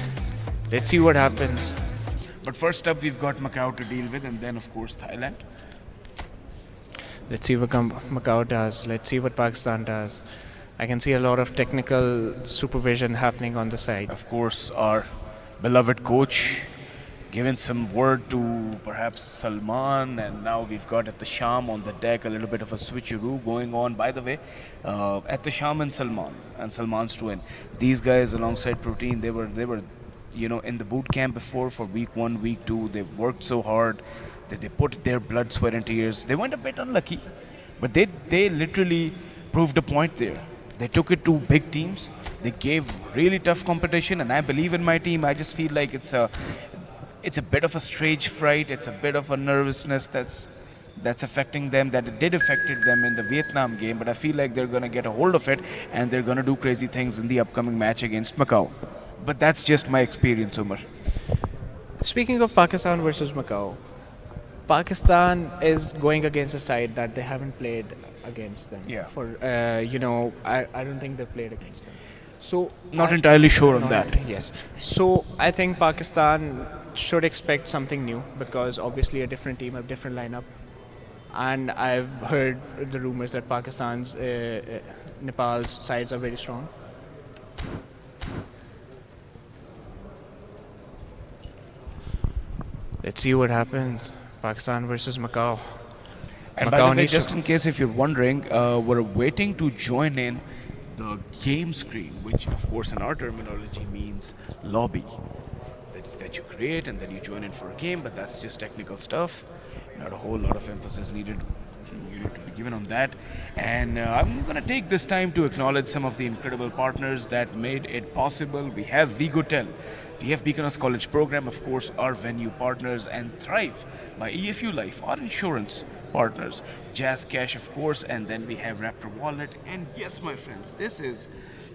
Let's see what happens. But first up, we've got Macau to deal with, and then, of course, Thailand. Let's see what Macau does. Let's see what Pakistan does. I can see a lot of technical supervision happening on the side. Of course, our beloved coach given some word to perhaps Salman, and now we've got at the Sham on the deck, a little bit of a switcheroo going on. By the way, at the Sham and Salman's twin, these guys alongside Protein, they were in the boot camp before for week 1, week 2. They worked so hard that they put their blood, sweat and tears. They went a bit unlucky, but they literally proved a point there. They took it to big teams. They gave really tough competition, and I believe in my team. I just feel like it's a bit of a stage fright. It's a bit of a nervousness that's affecting them, that it did affected them in the Vietnam game, but I feel like they're going to get a hold of it and they're going to do crazy things in the upcoming match against Macau. But that's just my experience, Umar. Speaking of Pakistan versus Macau, Pakistan is going against a side that they haven't played against them. Yeah. For I don't think they've played against them. So not entirely sure on that. Yes. So I think Pakistan should expect something new, because obviously a different team, a different lineup, and I've heard the rumors that Pakistan's Nepal's sides are very strong. Let's see what happens. Pakistan versus Macau. And by the way, just in case if you're wondering, we're waiting to join in the game screen, which of course in our terminology means lobby. That you create and then you join in for a game, but that's just technical stuff. Not a whole lot of emphasis needed to be given on that. And I'm going to take this time to acknowledge some of the incredible partners that made it possible. We have Vigotel, VF Beaconus College Program, of course, our venue partners, and Thrive by EFU Life, our insurance partners. Jazz Cash, of course, and then we have Raptor Wallet. And yes, my friends, this is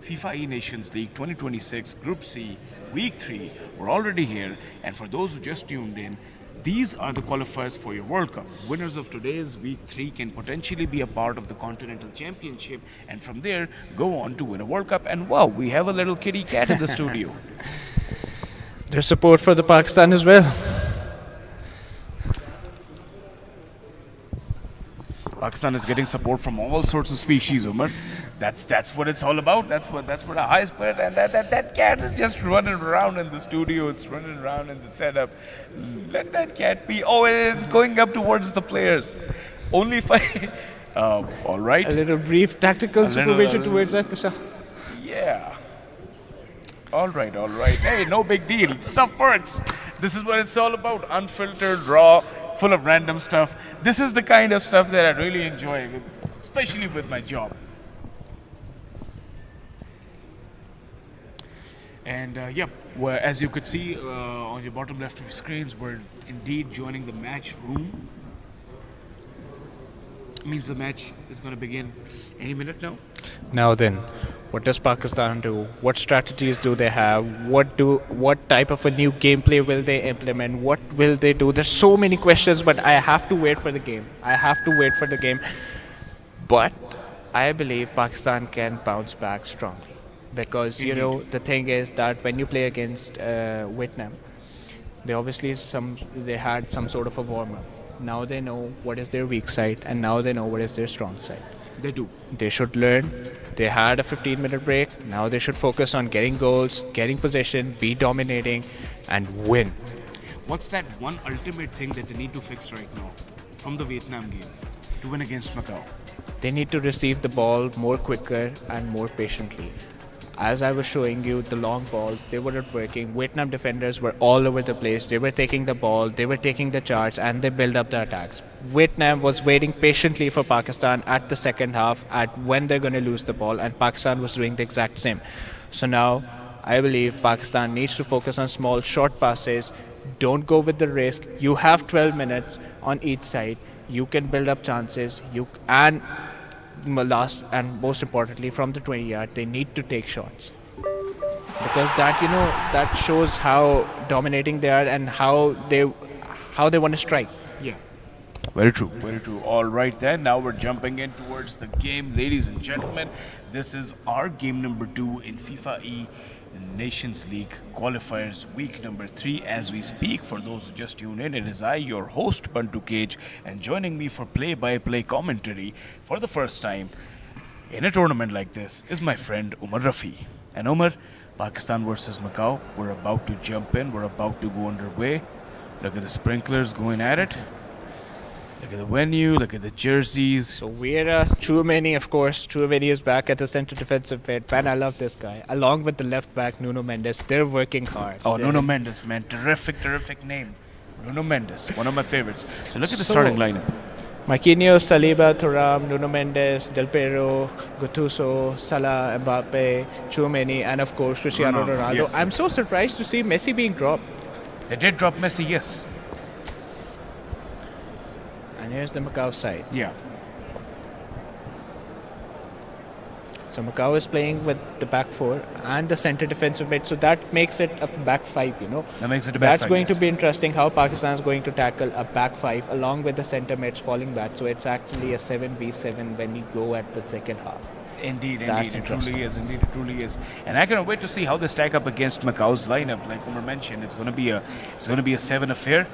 FIFAe Nations League 2026 Group C, Week 3. We're already here, and for those who just tuned in, these are the qualifiers for your World Cup. Winners of today's Week 3 can potentially be a part of the Continental Championship, and from there, go on to win a World Cup. And wow, we have a little kitty cat in the studio. There's support for the Pakistan as well. Pakistan is getting support from all sorts of species, Umar. That's what it's all about. That's what the high spirit, and that cat is just running around in the studio. It's running around in the setup. Let that cat be. Oh, it's going up towards the players. Only if I. All right. A little brief tactical supervision towards us. Yeah. All right. Hey, no big deal. Stuff works. This is what it's all about. Unfiltered, raw, full of random stuff. This is the kind of stuff that I really enjoy, especially with my job. And well, as you could see on your bottom left of your screens, we're indeed joining the match room. It means the match is going to begin any minute now. Now then, what does Pakistan do? What strategies do they have? What type of a new gameplay will they implement? What will they do? There's so many questions, but I have to wait for the game. But I believe Pakistan can bounce back strongly. because you know the thing is that when you play against Vietnam, they had some sort of a warm up. Now they know what is their weak side, and now they know what is their strong side. They do. They should learn. They had a 15-minute break. Now they should focus on getting goals, getting possession, be dominating, and win. What's that one ultimate thing that they need to fix right now from the Vietnam game to win against Macau? They need to receive the ball more quicker and more patiently. As I was showing you, the long balls, they weren't working. Vietnam defenders were all over the place. They were taking the ball, they were taking the charge, and they built up the attacks. Vietnam was waiting patiently for Pakistan at the second half at when they're going to lose the ball, and Pakistan was doing the exact same. So now, I believe Pakistan needs to focus on small, short passes. Don't go with the risk. You have 12 minutes on each side. You can build up chances. And last and most importantly, from the 20-yard, they need to take shots, because that shows how dominating they are and how they want to strike. Yeah, very true, very true. All right then, now we're jumping in towards the game, ladies and gentlemen. This is our game number 2 in FIFAe Nations League qualifiers, week number 3 as we speak. For those who just tuned in, it is I, your host Bantu Cage, and joining me for play-by-play commentary for the first time in a tournament like this is my friend Umar Rafi. And Umar, Pakistan versus Macau, we're about to jump in, we're about to go underway. Look at the sprinklers going at it. Look at the venue, look at the jerseys. So Vieira, Chouameni, of course. Chouameni is back at the centre defensive mid. Man, I love this guy. Along with the left back, Nuno Mendes. They're working hard. Oh, Nuno Mendes, man. Terrific name. Nuno Mendes, one of my favorites. So look at the starting lineup. Marquinhos, Saliba, Thuram, Nuno Mendes, Del Piero, Gattuso, Salah, Mbappe, Chouameni, and of course Cristiano Ronaldo. Yes. I'm so surprised to see Messi being dropped. They did drop Messi, yes. And here's the Macau side. Yeah. So Macau is playing with the back 4 and the centre defensive mid. So that makes it a back 5, you know. That makes it a back 5. That's going to be interesting how Pakistan is going to tackle a back 5 along with the centre mids falling back. So it's actually a 7v7 when you go at the second half. Indeed, it truly is. And I cannot wait to see how they stack up against Macau's lineup. Like Umar mentioned, it's going to be a 7 affair.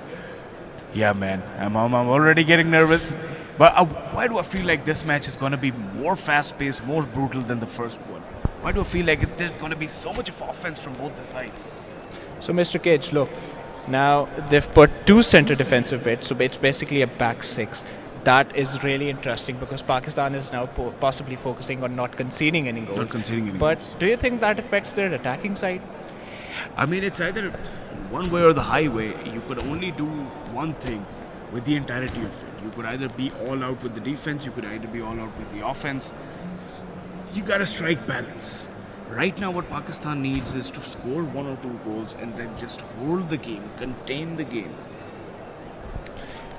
Yeah, man, I'm already getting nervous. But why do I feel like this match is going to be more fast-paced, more brutal than the first one? Why do I feel like there's going to be so much of offense from both the sides? So, Mr. Cage, look, now they've put 2 centre defensive mids, so it's basically a back 6. That is really interesting because Pakistan is now possibly focusing on not conceding any goals. But do you think that affects their attacking side? I mean, it's either one way or the highway. You could only do one thing with the entirety of it. You could either be all out with the defense, you could either be all out with the offense. You gotta strike balance. Right now what Pakistan needs is to score 1 or 2 goals and then just hold the game, contain the game.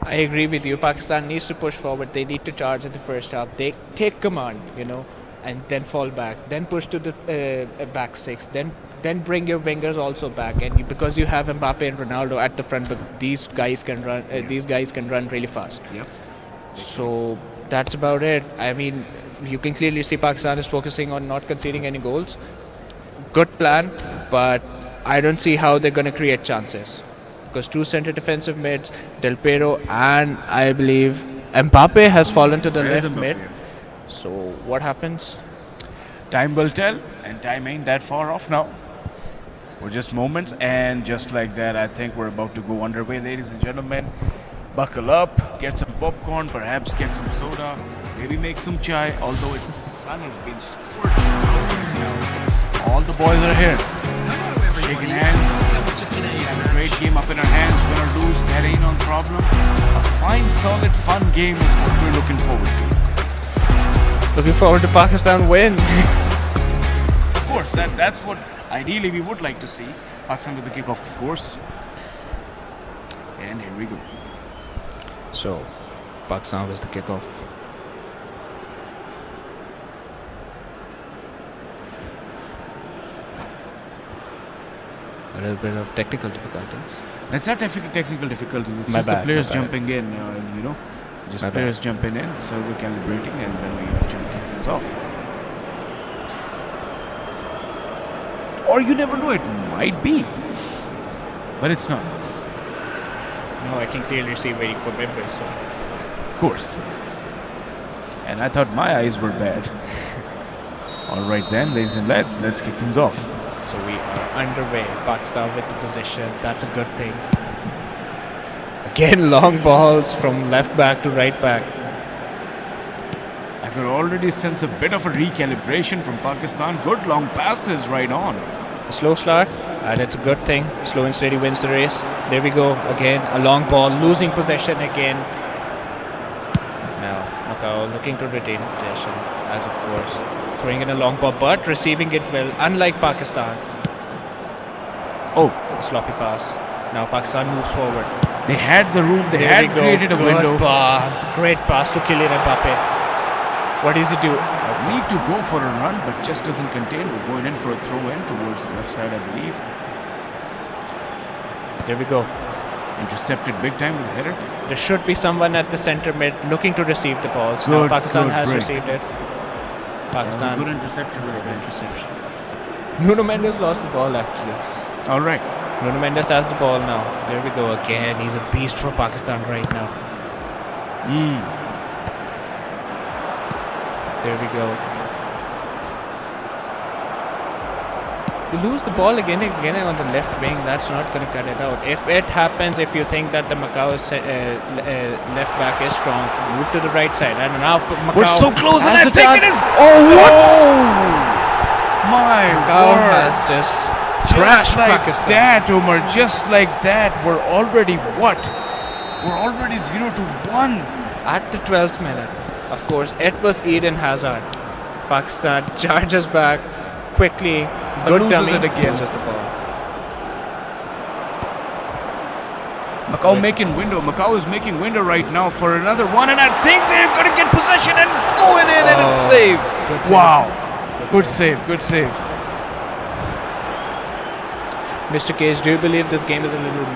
I agree with you. Pakistan needs to push forward. They need to charge at the first half. They take command, you know, and then fall back. Then push to the back 6. Then bring your wingers also back, and because you have Mbappe and Ronaldo at the front, but these guys can run. These guys can run really fast. Yep. So that's about it. I mean, you can clearly see Pakistan is focusing on not conceding any goals. Good plan, but I don't see how they're going to create chances because 2 centre defensive mids, Del Piero, and I believe Mbappe has fallen to the left mid. So what happens? Time will tell, and time ain't that far off now. We're just moments, and just like that, I think we're about to go underway, ladies and gentlemen. Buckle up, get some popcorn, perhaps get some soda, maybe make some chai, although the sun has been scorching right now. All the boys are here, shaking hands. We have a great game up in our hands, win or lose, that ain't no problem. A fine, solid, fun game is what we're looking forward to. Looking forward to Pakistan win. Of course, that's what ideally we would like to see. Pakistan with the kickoff, of course. And here we go. So, Pakistan was the kickoff. A little bit of technical difficulties. It's not technical difficulties. It's just the players jumping in, you know. Just players jumping in, server calibrating, and then we eventually kick things off. Or you never know, it might be. But it's not. No, I can clearly see where for members. So. Of course. And I thought my eyes were bad. Alright then, ladies and lads, let's kick things off. So we are underway. Pakistan with the possession. That's a good thing. Again, long balls from left back to right back. I could already sense a bit of a recalibration from Pakistan. Good long passes right on. A slow start, and it's a good thing. Slow and steady wins the race. There we go. Again, a long ball, losing possession again. Now, Macau looking to retain possession, as of course throwing in a long ball, but receiving it well, unlike Pakistan. Oh, a sloppy pass. Now Pakistan moves forward. They had the room, they had created a window. Pass. Great pass to Kylian Mbappe. What does he do? Need to go for a run, but just doesn't contain. We're going in for a throw-in towards the left side, I believe. There we go. Intercepted big time with a header. There should be someone at the center mid looking to receive the ball. So now Pakistan has received it. Pakistan. Good interception. Interception. Nuno Mendes lost the ball actually. All right. Nuno Mendes has the ball now. There we go again. He's a beast for Pakistan right now. There we go. You lose the ball again on the left wing. That's not going to cut it out. If it happens, if you think that the Macau's left back is strong, move to the right side. And now Macau. We're so close, and I think it is. My Macau has just trashed Pakistan. That, Umar, just like that. We're already what? We're already 0-1 at the 12th minute. Of course, it was Eden Hazard. Pakistan charges back quickly. Good dummy. Loses it again. Loses the ball. Macau making window. Macau is making window right now for another one, and I think they're going to get possession and going in, and it's saved. Wow. Good save. Good save. Mr. Cage, do you believe this game is a little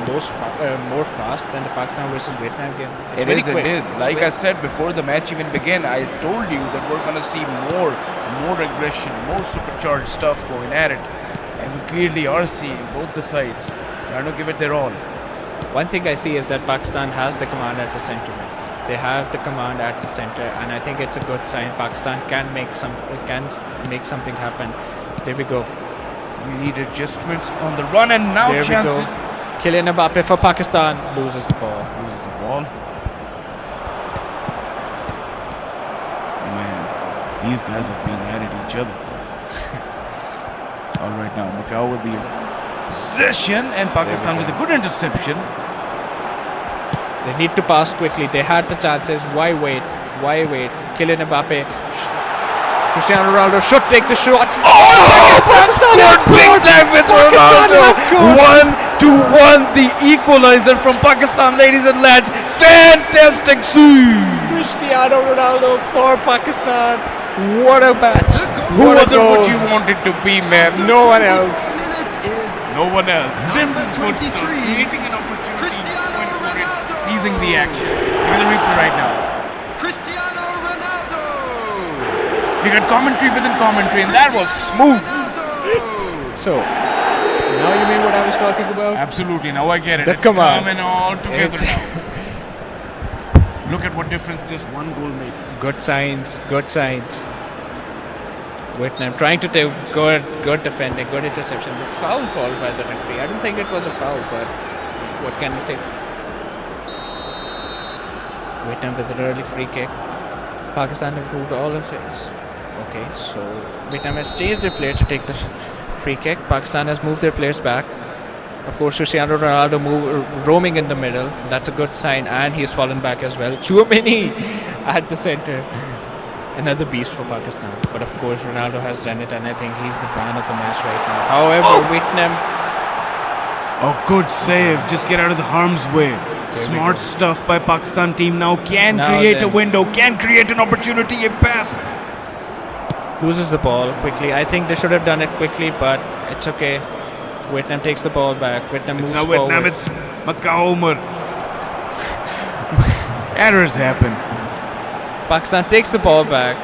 more fast than the Pakistan versus Vietnam game? It's it very is quick. indeed. Like I said before the match even began, I told you that we're going to see more aggression, more supercharged stuff going at it. And we clearly are seeing both the sides trying to give it their all. One thing I see is that Pakistan has the command at the center. They have the command at the center, and I think it's a good sign. Pakistan can make something happen. There we go. We need adjustments on the run, and now there chances. We go. Kylian Mbappe for Pakistan loses the ball. Man, these guys have been at it each other. All right, now Macau with the possession, and Pakistan with a good interception. They need to pass quickly. They had the chances. Why wait? Why wait? Kylian Mbappe. Cristiano Ronaldo should take the shot. Pakistan scored big time with Ronaldo. 1-1, the equalizer from Pakistan, ladies and lads. Fantastic save. Cristiano Ronaldo for Pakistan. What a match. Who other would you want it to be, man? No one else. No one else. This is good stuff. Creating an opportunity, going for it, seizing the action. Look at the replay right now. We got commentary within commentary, and that was smooth. So, now you mean what I was talking about? Absolutely, now I get it. It's coming all together now. Look at what difference just one goal makes. Good signs, good signs. Vietnam trying to take good defending, good interception. The foul called by the referee. I don't think it was a foul, but what can we say? Vietnam with an early free kick. Pakistan improved all of it. Okay, so Vietnam has changed their player to take the free kick. Pakistan has moved their players back. Of course, Cristiano Ronaldo roaming in the middle. That's a good sign, and he's fallen back as well. Chouameni at the center. Another beast for Pakistan. But of course, Ronaldo has done it, and I think he's the man of the match right now. However, Vietnam. Oh, good save. Just get out of the harm's way. Smart stuff by Pakistan team now. Can create a window, can create an opportunity, a pass. Loses the ball quickly. I think they should have done it quickly, but it's okay. Vietnam takes the ball back. Vietnam moves forward. Vietnam, it's Macau. Errors happen. Pakistan takes the ball back.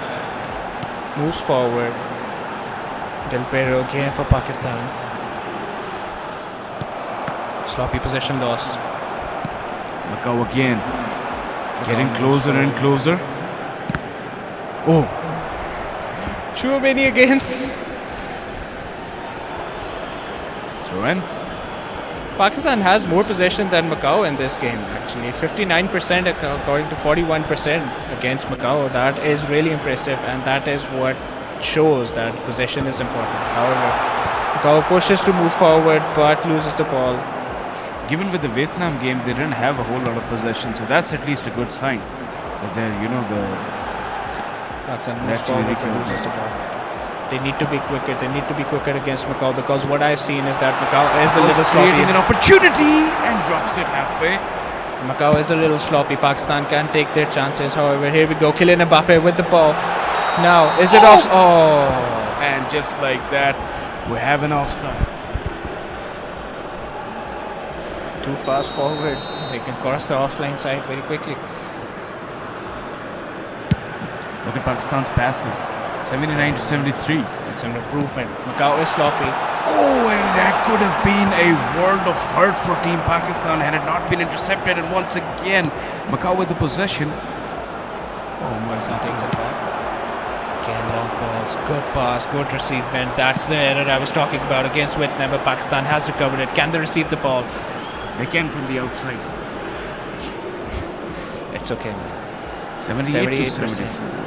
Moves forward. Del Piero again for Pakistan. Sloppy possession loss. Macau again. Getting closer and closer. Oh. Chouameni again. Throw in. Pakistan has more possession than Macau in this game, actually. 59% according to 41% against Macau. That is really impressive, and that is what shows that possession is important. However, Macau pushes to move forward but loses the ball. Given with the Vietnam game, they didn't have a whole lot of possession, so that's at least a good sign. But they're, Pakistan moves forward but loses the ball. They need to be quicker. They need to be quicker against Macau, because what I've seen is that Macau is a little sloppy. Creating an opportunity and drops it halfway. Macau is a little sloppy. Pakistan can take their chances. However, here we go. Kylian Mbappe with the ball. Now, is it off? Oh! And just like that, we have an offside. Too fast forwards. They can cross the offline side very quickly. Look at Pakistan's passes. 79 to 73. It's an improvement. Macau is sloppy. Oh, and that could have been a world of hurt for Team Pakistan had it not been intercepted. And once again, Macau with the possession. Oh, Pakistan takes it back. Again, long balls. Good pass, good receivement. That's the error I was talking about against Vietnam, but Pakistan has recovered it. Can they receive the ball? They can from the outside. It's okay. 78 to 74.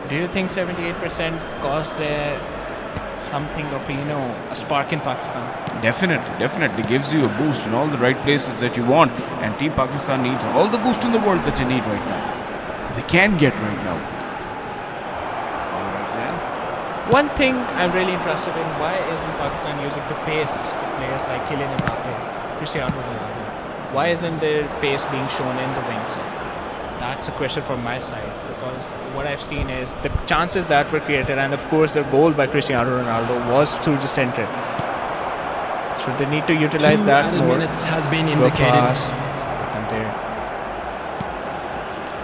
Do you think 78% caused something of a spark in Pakistan? Definitely gives you a boost in all the right places that you want, and Team Pakistan needs all the boost in the world that you need right now. They can get right now. All right then. One thing I'm really interested in: why isn't Pakistan using the pace players like Kylian Mbappe, Cristiano Ronaldo? Why isn't their pace being shown in the wings? That's a question from my side, because what I've seen is the chances that were created, and of course the goal by Cristiano Ronaldo was through the center. So they need to utilize that more. 2 minutes has been Good indicated. pass. And there.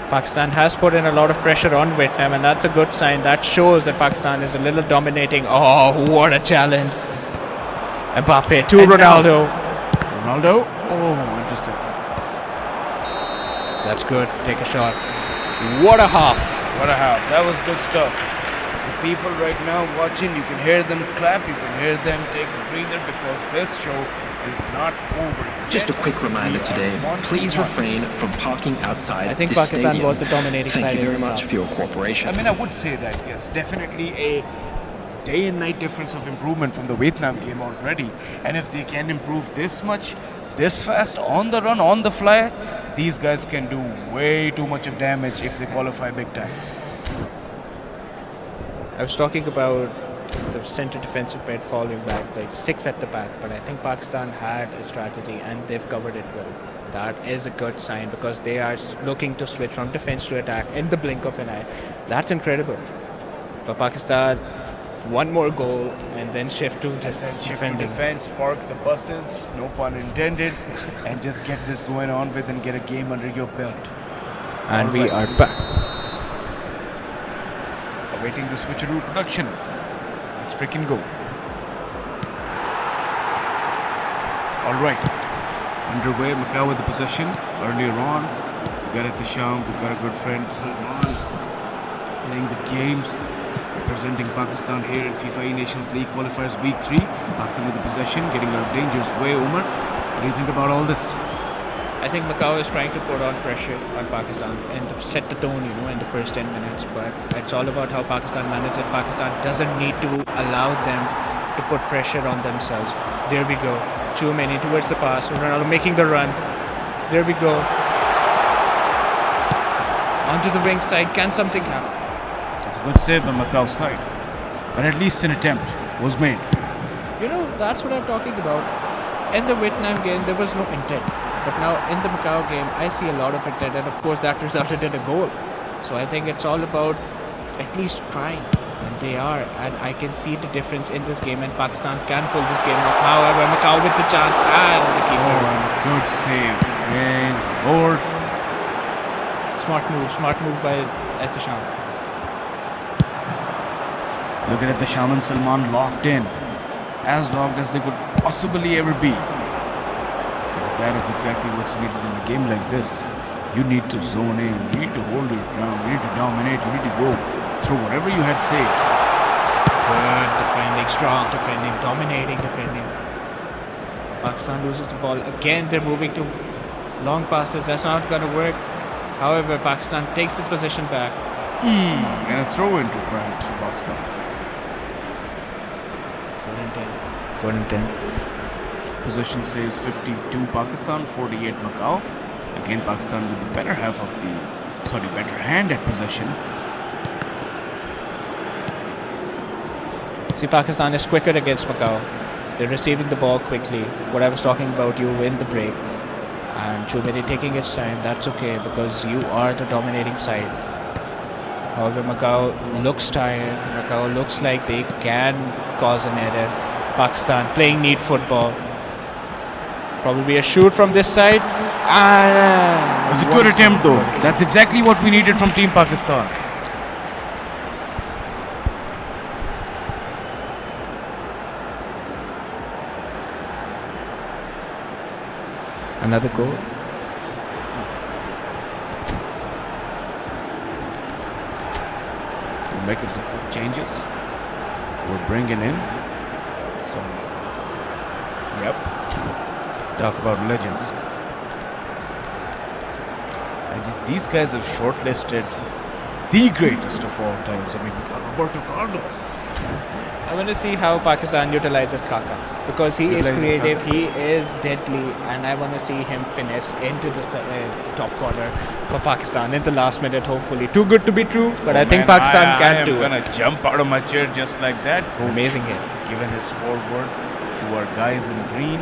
Pakistan has put in a lot of pressure on Vietnam, and that's a good sign. That shows that Pakistan is a little dominating. Oh, what a challenge. Mbappe to Ronaldo. Ronaldo. Oh, intercept. That's good. Take a shot. What a half. What a half. That was good stuff. The people right now watching, you can hear them clap, you can hear them take a breather, because this show is not over. Just a quick reminder today, please refrain from parking outside. I think this Pakistan stadium. was the dominating side. Thank you in very this much half. for your cooperation. I mean, I would say that, yes, definitely a day and night difference of improvement from the Vietnam game already. And if they can improve this much, this fast, on the run, on the fly, these guys can do way too much of damage if they qualify big time. I was talking about the center defensive pair falling back, like 6 at the back, but I think Pakistan had a strategy and they've covered it well. That is a good sign, because they are looking to switch from defense to attack in the blink of an eye. That's incredible. But Pakistan, one more goal and then shift to defense, park the buses, no pun intended, and just get this going on with and get a game under your belt. And we are back. Awaiting the switcheroo production. Let's freaking go. All right. Underway, Macau with the possession. Earlier on, we got at the Sham, we got a good friend, Salman, playing the games, representing Pakistan here in FIFAe Nations League qualifiers week 3. Pakistan with the possession, getting out of danger's way. Umar, what do you think about all this? I think Macau is trying to put on pressure on Pakistan and to set the tone, in the first 10 minutes. But it's all about how Pakistan manages it. Pakistan doesn't need to allow them to put pressure on themselves. There we go. Chouameni towards the pass. Ronaldo making the run. There we go. Onto the wing side. Can something happen? It's a good save on Macau's side. But at least an attempt was made. That's what I'm talking about. In the Vietnam game, there was no intent. But now in the Macau game, I see a lot of intent, and of course that resulted in a goal. So I think it's all about at least trying, and they are. And I can see the difference in this game, and Pakistan can pull this game off. However, Macau with the chance and the keeper. Oh, good save. And Lord. Smart move by Etisham. Look at the Sham and Salman locked in. as dogged as they could possibly ever be. Because that is exactly what's needed in a game like this. You need to zone in, you need to hold it down, you need to dominate, you need to go through whatever you had saved. Good defending, strong defending, dominating defending. Pakistan loses the ball. Again, they're moving to long passes. That's not going to work. However, Pakistan takes the possession back. And a throw into perhaps for Pakistan. Good intent. Position says 52 Pakistan, 48 Macau. Again, Pakistan with the better half of better hand at possession. See, Pakistan is quicker against Macau. They're receiving the ball quickly. What I was talking about, you win the break. And Chumeri taking its time, that's okay because you are the dominating side. However, Macau looks tired. Macau looks like they can cause an error. Pakistan playing neat football. Probably a shoot from this side. And it was a good attempt though. That's exactly what we needed from Team Pakistan. Another goal. We're making some quick changes. We're bringing in some. Yep. Talk about legends. And these guys have shortlisted the greatest of all times. I mean, Roberto Carlos. I want to see how Pakistan utilizes Kaka because he is creative, he is deadly, and I want to see him finesse into the top corner for Pakistan in the last minute, hopefully. Too good to be true, but I think Pakistan can do it. I'm going to jump out of my chair just like that. Coach, amazing hit. Given his forward to our guys in green.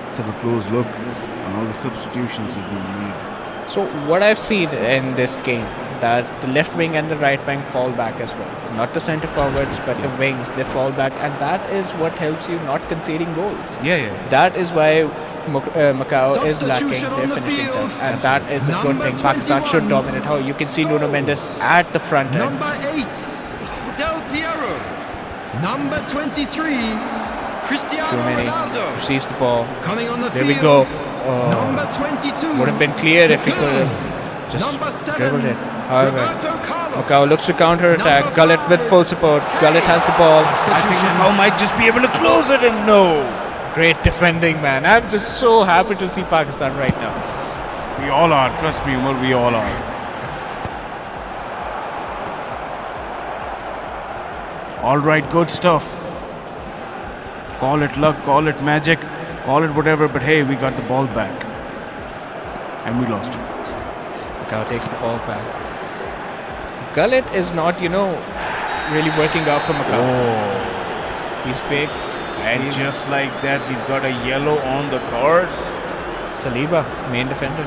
Let's have a close look on all the substitutions that we made. So what I've seen in this game, that the left wing and the right wing fall back as well. Not the centre forwards, but the wings, they fall back, and that is what helps you not conceding goals. That is why Macau is lacking their finishing touch, and that is a good thing. Pakistan should dominate. How you can see Nuno Mendes at the front end. Number 8, Del Piero. Number 23, Cristiano Ronaldo. Receives the ball. Coming on the there field, we go. Number 22. Would have been clear if he could have just dribbled it. However, Macau looks to counter-attack. Gullit with full support. Gullit has the ball. I think Macau might just be able to close it, and no. Great defending, man. I'm just so happy to see Pakistan right now. We all are. Trust me, Umar, we all are. All right, good stuff. Call it luck, call it magic, call it whatever, but hey, we got the ball back. And we lost it. Macau takes the ball back. Gullit is not, really working out for Macau. Oh. He's big. And just like that, we've got a yellow on the cards. Saliba, main defender.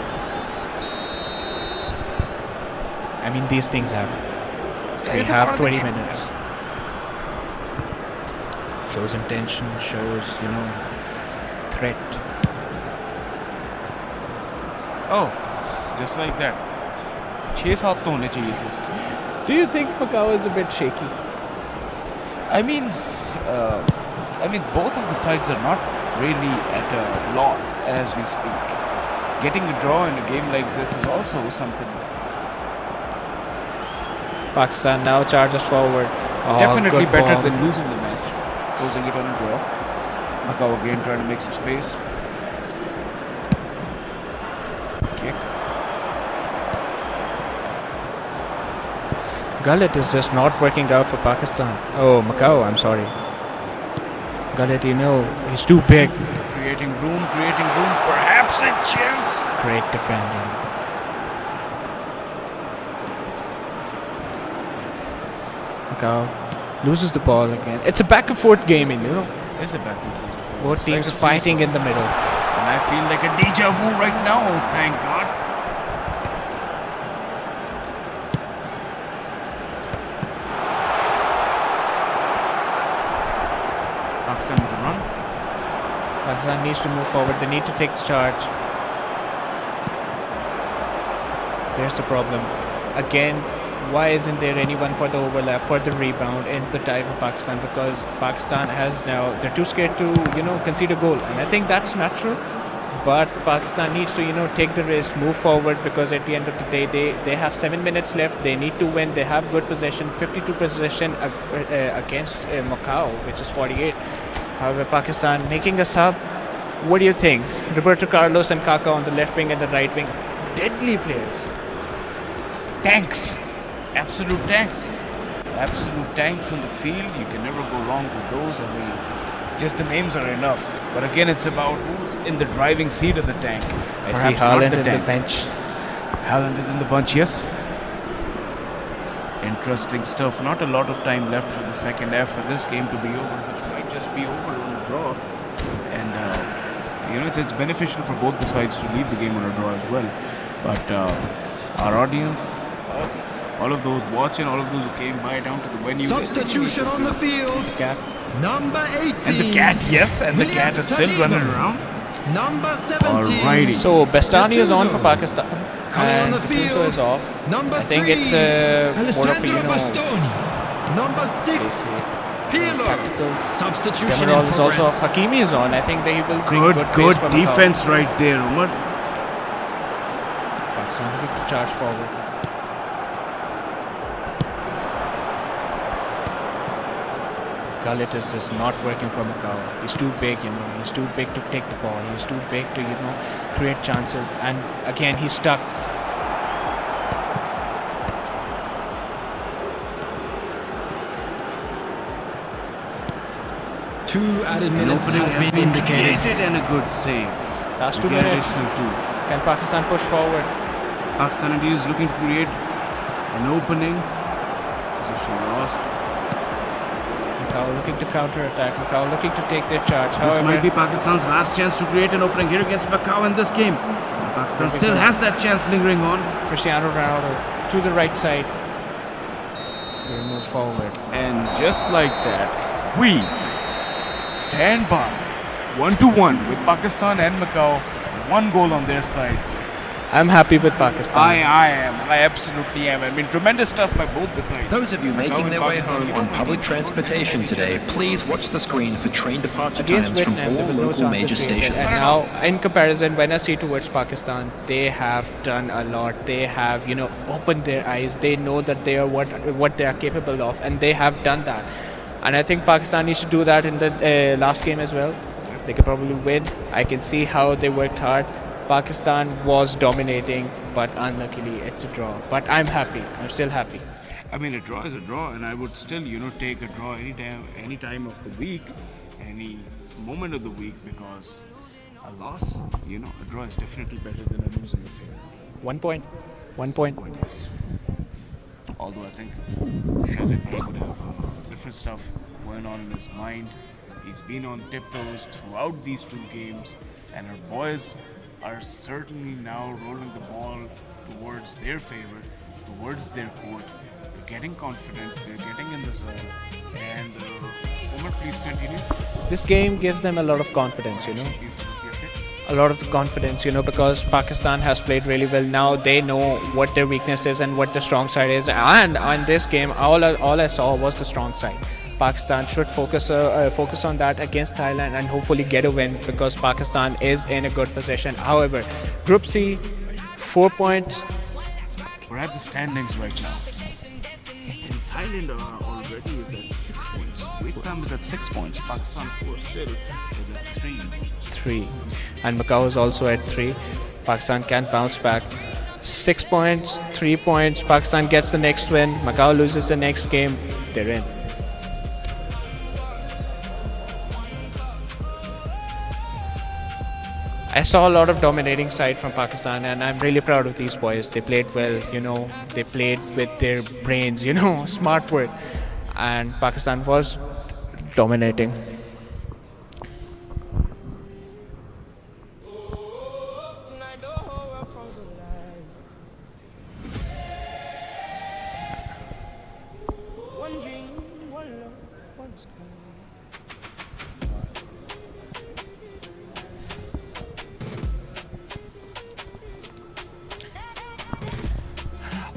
I mean, these things happen. We have 20 minutes. Shows intention, shows, threat. Oh, just like that. 6-7 तो होने चाहिए थे इसके. Do you think Macau is a bit shaky? I mean, both of the sides are not really at a loss as we speak. Getting a draw in a game like this is also something. Pakistan now charges forward. Definitely better than losing the match. Closing it on a draw. Macau again trying to make some space. Kick. Gullit is just not working out for Pakistan. Oh, Macau, I'm sorry. Gullit, he's too big. Creating room, perhaps a chance. Great defending. Macau loses the ball again. It's a back and forth game, It's a back and forth. Both teams fighting in the middle. And I feel like a deja vu right now, thank God. Pakistan with the run. Pakistan needs to move forward. They need to take the charge. There's the problem. Again, why isn't there anyone for the overlap, for the rebound in the tie for Pakistan? Because Pakistan has now, they're too scared to, concede a goal. And I think that's natural. But Pakistan needs to, take the risk, move forward, because at the end of the day, they have 7 minutes left. They need to win. They have good possession, 52 possession against Macau, which is 48. However, Pakistan making a sub. What do you think? Roberto Carlos and Kaka on the left wing and the right wing. Deadly players. Tanks. Absolute tanks. Absolute tanks on the field. You can never go wrong with those. I mean, just the names are enough. But again, it's about who's in the driving seat of the tank. I see Haaland in the bench. Haaland is in the bunch, yes. Interesting stuff. Not a lot of time left for the second half for this game to be over, which might just be over on a draw. And, it's beneficial for both the sides to leave the game on a draw as well. But our audience, us, all of those watching, all of those who came by down to the venue. Substitution on the field. Cat. Number 18. And the cat, yes, and the cat is still running around. Number 17. Alrighty. So Bastani is on for Pakistan. Coming And on the field. Gattuso is off. Number I think 3. it's more of a, Bastoni. Number 6. Pirlo. tactical. Substitution Demirol in is also off. progress. Hakimi is on. I think they will bring Good pace for Macau. defense right there, Umar. Pakistan looking to charge forward. Gullit is just not working for Macau. He's too big, He's too big to take the ball. He's too big to, create chances. And again, he's stuck. Two added minutes has been indicated. And a good save. Last 2 minutes. Can Pakistan push forward? Pakistan indeed is looking to create an opening. Position lost. Macau looking to counter-attack. Macau looking to take their charge. This However, might be Pakistan's last chance to create an opening here against Macau in this game. Pakistan still has that chance lingering on. Cristiano Ronaldo to the right side. They move forward. And just like that, we stand by 1-1 with Pakistan and Macau. 1 goal on their sides. I'm happy with Pakistan. I am. I absolutely am. I mean, tremendous stuff by both the sides. Those of you making their way home on public transportation today, please watch the screen for train departure Against times from Vietnam, there all was no local chances major created. stations. And now, in comparison, when I see towards Pakistan, they have done a lot. They have, opened their eyes. They know that they are what they are capable of, and they have done that. And I think Pakistan needs to do that in the last game as well. They could probably win. I can see how they worked hard. Pakistan was dominating, but unluckily it's a draw. But I'm happy. I'm still happy. I mean, a draw is a draw, and I would still, take a draw any time of the week, any moment of the week, because a loss, a draw is definitely better than a losing affair. 1 point. 1 point. Yes. Although I think Shahid would have different stuff going on in his mind. He's been on tiptoes throughout these 2 games, and our boys are certainly now rolling the ball towards their favor, towards their court. They're getting confident, they're getting in the zone. And Umar, please continue. This game gives them a lot of confidence, A lot of the confidence, because Pakistan has played really well. Now they know what their weakness is and what the strong side is. And on this game, all I saw was the strong side. Pakistan should focus on that against Thailand and hopefully get a win, because Pakistan is in a good position. However, Group C, 4 points. We're at the standings right now. And Thailand already is at 6 points. Vietnam is at 6 points. Pakistan, of course, still is at 3. And Macau is also at 3. Pakistan can bounce back. 6 points, 3 points. Pakistan gets the next win. Macau loses the next game. They're in. I saw a lot of dominating side from Pakistan, and I'm really proud of these boys. They played well, they played with their brains, smart work. And Pakistan was dominating.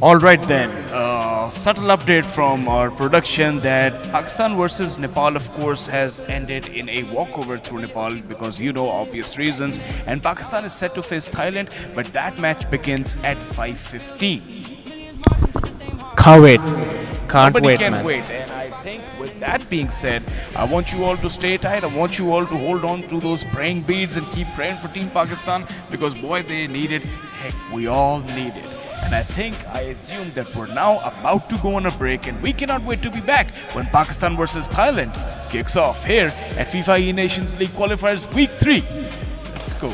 All right then, subtle update from our production that Pakistan versus Nepal, of course, has ended in a walkover through Nepal because obvious reasons, and Pakistan is set to face Thailand, but that match begins at 5:15. Can't wait. Nobody can man. wait. And I think with that being said, I want you all to stay tight. I want you all to hold on to those praying beads and keep praying for Team Pakistan because boy, they need it. Heck, we all need it. And I assume that we're now about to go on a break and we cannot wait to be back when Pakistan versus Thailand kicks off here at FIFAe Nations League Qualifiers Week 3. Let's go.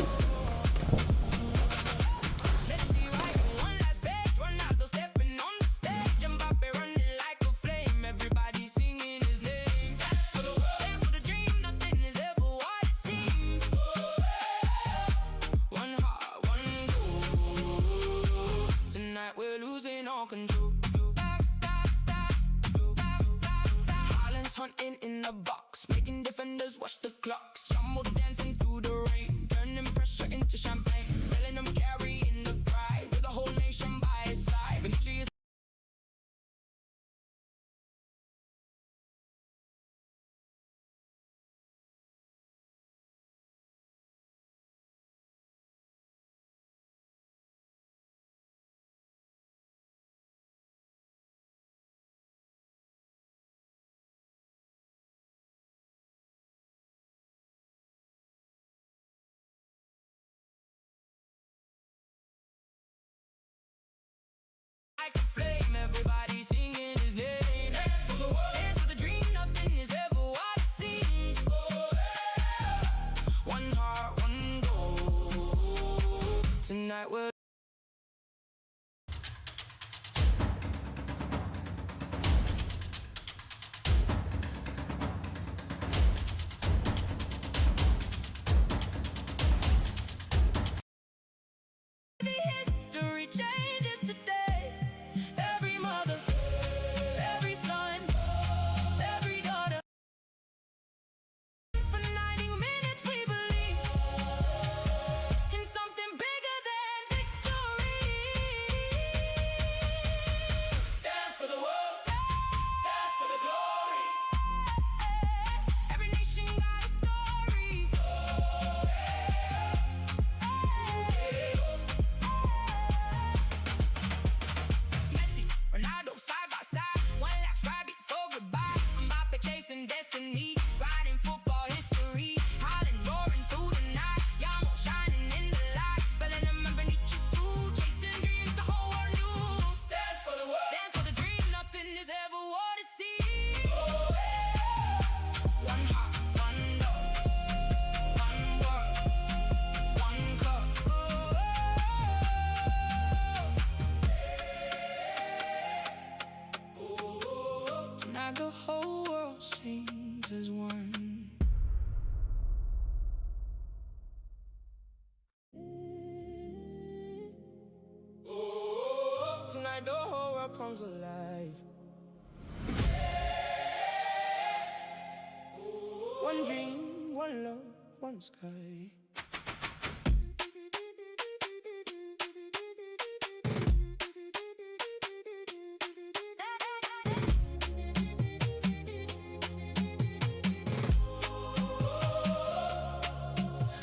Hunting in a box, making defenders watch the clocks. Jumbo dancing through the rain, turning pressure into champagne, telling them carrying the pride with the whole nation by his side. Victory is like a flame, everybody singing his name. Dance for the world, dance for the dream, nothing is ever what it seems. One heart, one goal. Tonight we're history changes today. Every mother, every son, every daughter. For 90 minutes we believe in something bigger than victory. Dance for the world, dance for the glory. Every nation got a story. Messi, Ronaldo side by side, one last stride before goodbye. Mbappe chasing destiny, riding football history. Holland roaring through the night, Yamo shining in the light, spelling them underneath his two, chasing dreams the whole world knew. Dance for the world, dance for the dream, nothing is ever what it seems. One heart, one love, one world, one cup. Tonight the whole world sings as one. Tonight the whole world comes alive. One dream, one love, one sky.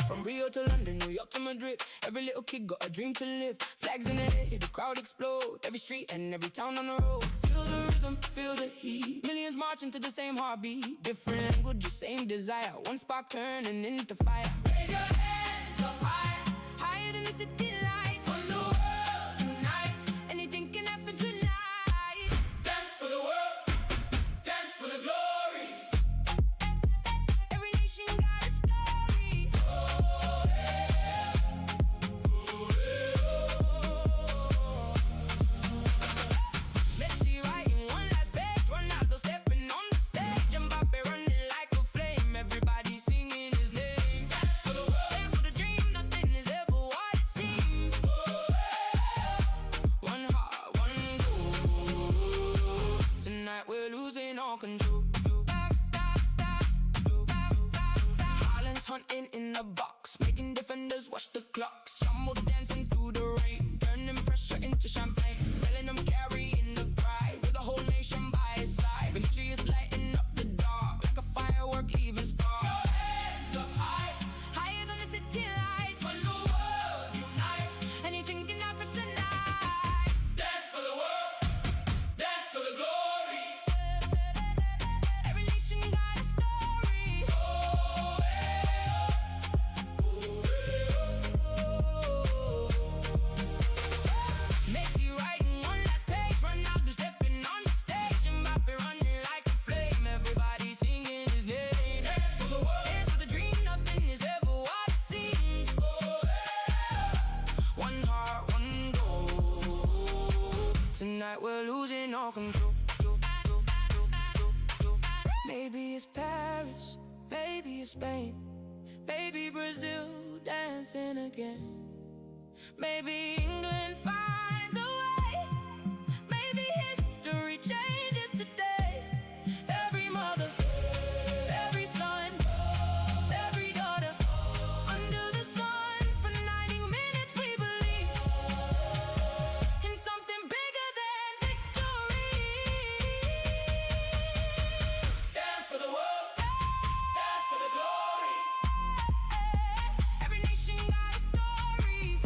From Rio to London, New York to Madrid, every little kid got a dream to live. Flags in the air, the crowd explode. Every street and every town on the road. Feel the rhythm, feel the heat. Millions marching to the same heartbeat. Different languages, same desire. One spark turning into fire. Raise your hands up high, higher than the city lights. When the world unites, anything can happen tonight. Dance for the world, dance for the glory. Every nation got a story. Messi writing one last page, Ronaldo stepping on the stage, Mbappe running like a flame, everybody singing his name. Dance for the world, dance for the dream, nothing is ever what it seems. One heart, one goal. Tonight we're losing all control. Holland's hunting in a box, making defenders watch the clocks. Jumbo dancing through the rain, turning pressure into champagne, telling them carrying the pride with the control. Maybe it's Paris, maybe it's Spain, maybe Brazil dancing again. Maybe England finds a way, maybe history changes today. Every mother, every son, every daughter, under the sun, for 90 minutes we believe in something bigger than victory. Dance for the world, dance for the glory. Every nation got a story.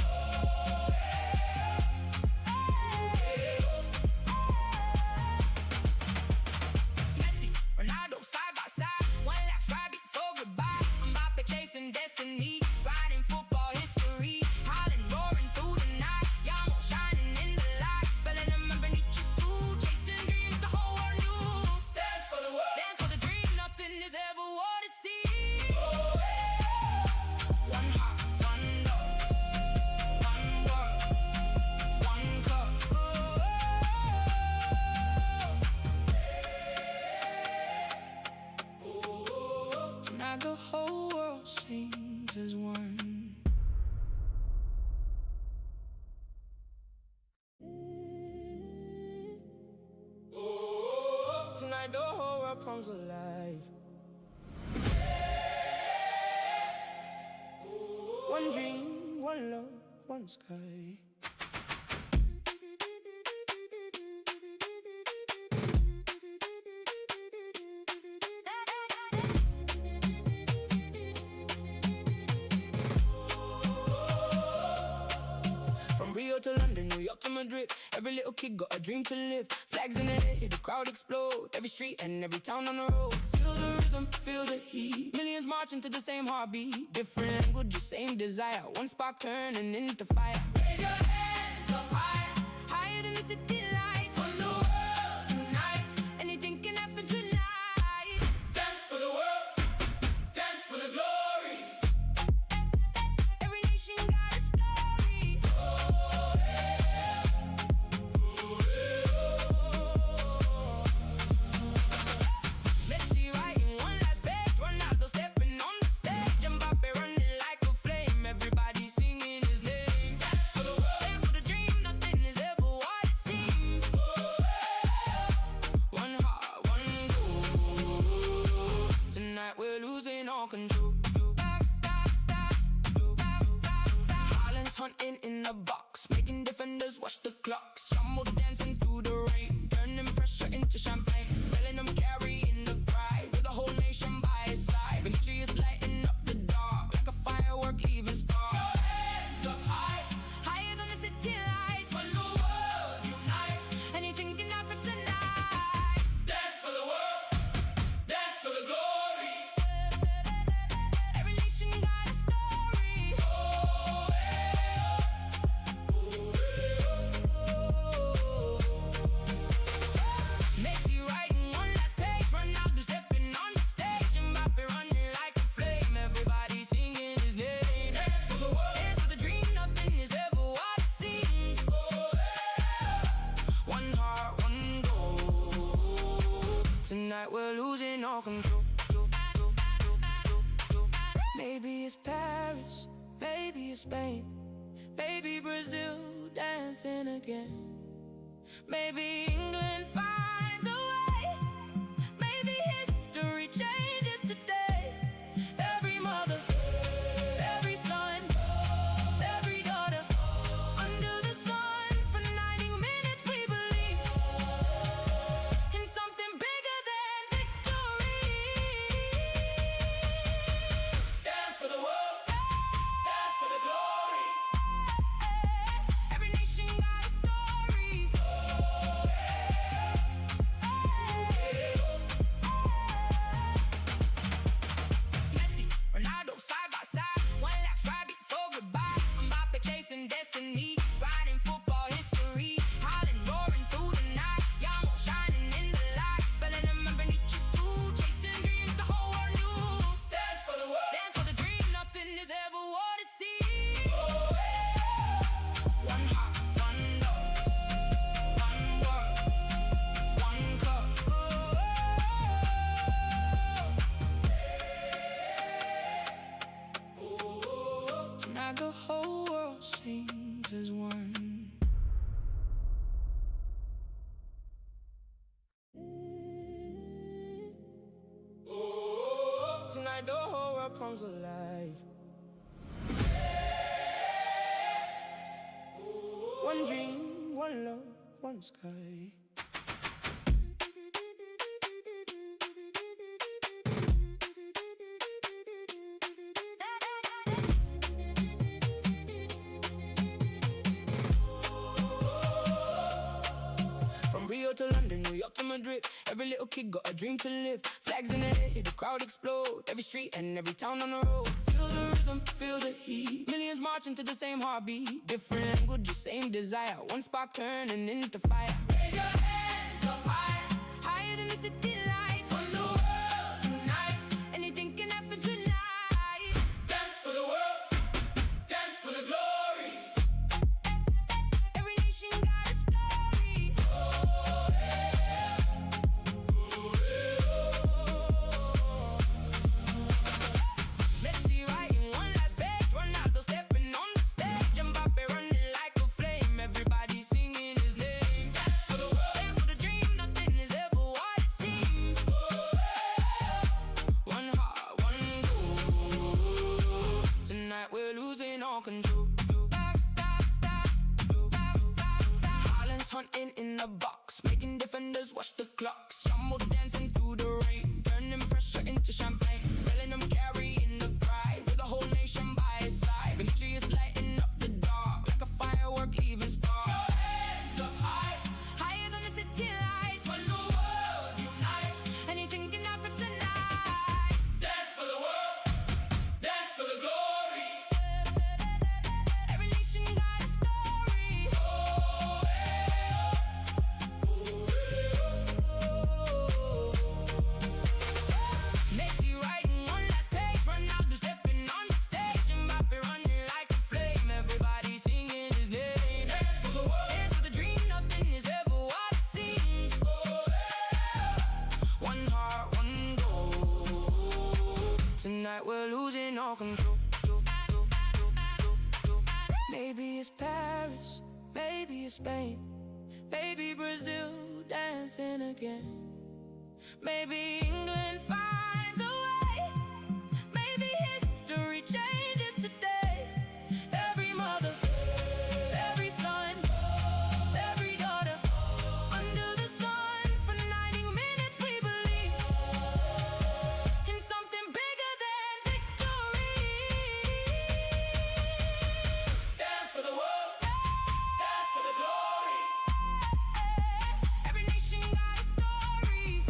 Messi, Ronaldo side by side, one last ride before goodbye. Mbappe chasing destiny, riding football history. Holland roaring through the night, Yamo shining in the light, spelling them beneath his tool, chasing dreams the whole world knew. Dance for the world, Dance for the dream, nothing is ever what it seems. One heart, one love, one world, one cup. Tonight the whole world sings as one. Tonight the whole world comes alive. One dream, one love, one sky. From Rio to London, New York to Madrid, every little kid got a dream to live. Flags in the air, the crowd explode, every street and every town on the road. Feel the rhythm, feel the heat, millions marching to the same heartbeat. Different languages, same desire, one spark turning into fire. raise your hands up high. Higher than the city lights, when the world unites, anything can happen tonight. Dance for the world, dance for the glory. Every nation got a story. Messi writing one last page, Ronaldo stepping on the stage, Mbappe running like a flame, everybody singing his name. Dance for the world, Dance for the dream, nothing is ever what it seems. One heart, one goal. Tonight we're losing all control. Holland's hunting in the box, making defenders watch the clocks. Jumbo dancing through the rain, turning pressure into champagne. Bellingham carrying the pride, with the whole nation by his side. Vinicius lighting up the dark, like a firework leaving stars. hands up high. Higher than the city lights, When the world unites, anything can happen tonight. dance for the world, dance for the glory. Every nation got a story. Messi writing one last page, Ronaldo stepping on the stage, Mbappe running like a flame, everybody singing his name. Dance for the world, Dance for the dream, nothing is ever what it seems. One heart, one goal. Tonight we're losing all control. Maybe it's Paris, maybe it's Spain, maybe Brazil dancing again. Maybe England finds a way, maybe history changes today. Every mother, every son, every daughter, under the sun, for 90 minutes we believe in something bigger than victory. dance for the world, dance for the glory. Every nation got a story. Tonight the whole world comes alive. One dream, one love, one sky. Rio to London, New York to Madrid. Every little kid got a dream to live. Flags in the air, the crowd explode. Every street and every town on the road. Feel the rhythm, feel the heat. Millions marching to the same heartbeat. Different languages, same desire. One spark turning into fire. Raise your hands up high, higher than the city lights. When the world unites, anything can happen tonight. Dance for the world, dance for the glory. Every nation got a story. Control. Harlan's hunting in a box, making defenders watch the clocks. Jumbo dancing through the rain, turning pressure into champagne. Bellingham carrying the pride, with the whole nation by his side. Victory is lighting up the dark, like a firework leaving spark. Your hands up high, higher than the city lights. When the world unites, anything can happen tonight. Dance for the world, dance for the glory. Tonight we're losing all control. Maybe it's Paris, maybe it's Spain, maybe Brazil dancing again. Maybe England finds a way, maybe history changes today. Every mother, every son, every daughter, under the sun, for 90 minutes we believe in something bigger than victory. Dance for the world, dance for the glory. Every nation got a story.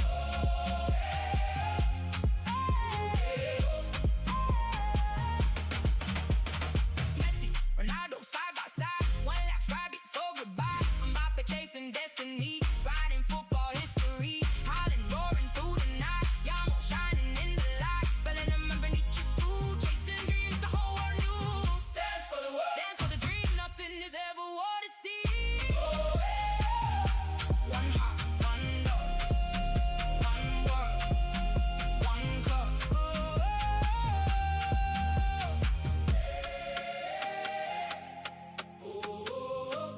Messi, Ronaldo side by side, one last ride before goodbye. Mbappe chasing destiny, writing football history. Holland roaring through the night, Yamo shining in the lights. Bellingham and Benitez too, chasing dreams the whole world knew. Dance for the world, dance for the dream, nothing is ever what it seems. One heart, one love, one world, one club.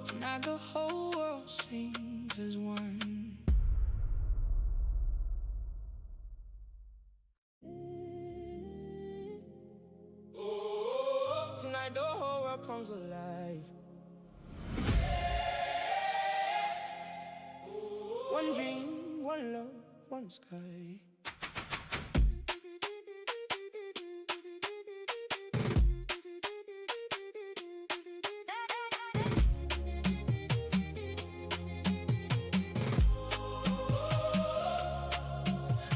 Tonight the whole world sings as one. Tonight the whole world comes alive. One dream, one love, one sky.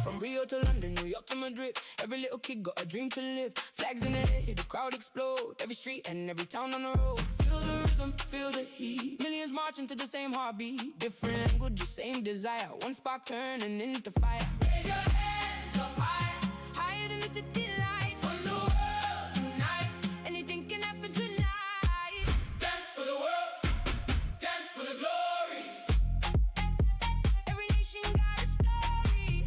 From Rio to London, New York to Madrid. Every little kid got a dream to live. Flags in the air, the crowd explode. Every street and every town on the road. Feel the rhythm, feel the heat. Millions marching to the same heartbeat. Different languages, same desire. One spark turning into fire. Raise your hands up high, higher than the city lights. When the world unites, anything can happen tonight. Dance for the world, dance for the glory. Every nation got a story.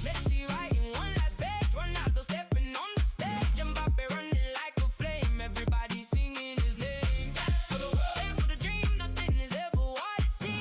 Messi writing one last page, Ronaldo stepping on the stage. Mbappe running like a flame, everybody singing his name. Dance for the world, dance for the dream, nothing is ever what it seems.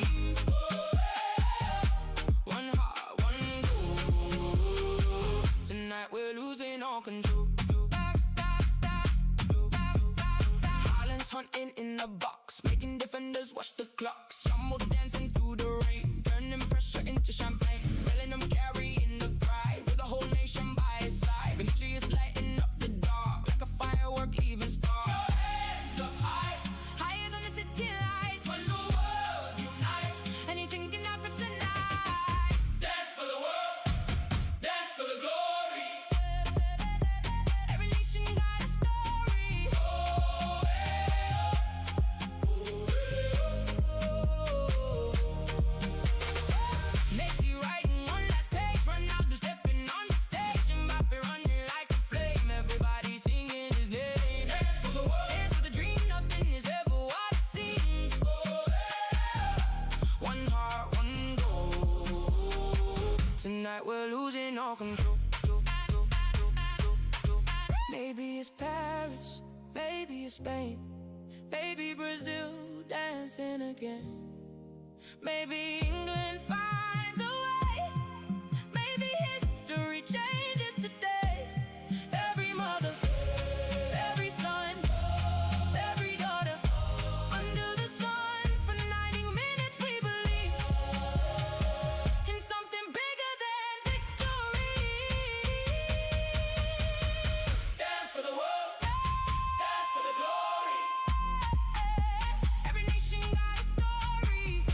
hunting in a box, making defenders watch the clocks. Jumbo dancing through the rain, turning pressure into champagne. Bellingham carrying the pride, with the whole nation by his side. Vinicius lighting up the dark, like a firework leaving stars. Your hands up high, higher than the city lights. When the world unites, anything can happen tonight. Dance for the world, dance for the glory. Every nation got a story. Oh, hey, oh. Ooh, hey, oh. Messi writing one last page, Ronaldo stepping on the stage, Mbappe running like a flame, everybody singing his name. Dance for the world, dance for the dream, nothing is ever what it seems. Oh, yeah. One heart, one goal. Tonight we're losing all control. Maybe it's Paris, maybe it's Spain, maybe Brazil dancing again. Maybe England finds a way, maybe history changes today. Every mother, every son, every daughter, under the sun, for 90 minutes we believe in something bigger than victory. Dance for the world, dance for the glory. Every nation got a story.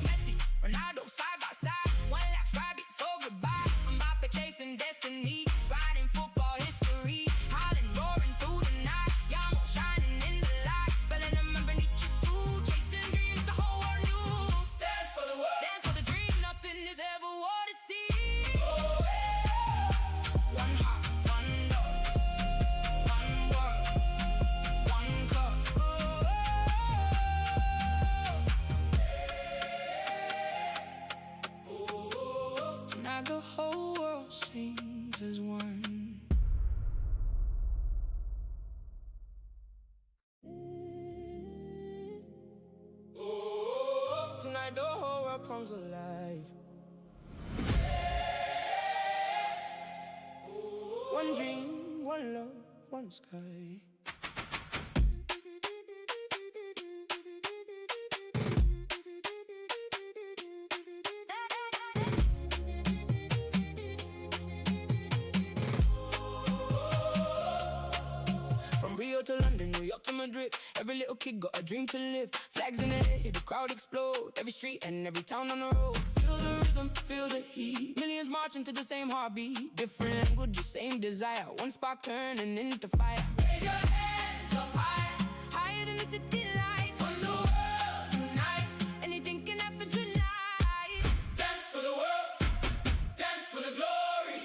Messi, Ronaldo side by side, one last ride before goodbye. Mbappe chasing destiny, riding football history. Haaland roaring through the night, Yamo shining in the lights. Bellingham and Vinicius too, chasing dreams the whole world knew. Dance for the world, dance for the dream, nothing is ever what it seems. One heart, one love, one world, one cup. Tonight the whole world sings as one. Tonight the whole world comes alive. One dream, one love, one sky. From Rio to London, New York to Madrid, every little kid got a dream to live. Flags in the air, the crowd explode, every street and every town on the road. Feel the rhythm, feel the heat, millions marching to the same heartbeat. Different languages, same desire, one spark turning into fire. Raise your hands up high, higher than the city lights. When the world unites, anything can happen tonight. Dance for the world, dance for the glory.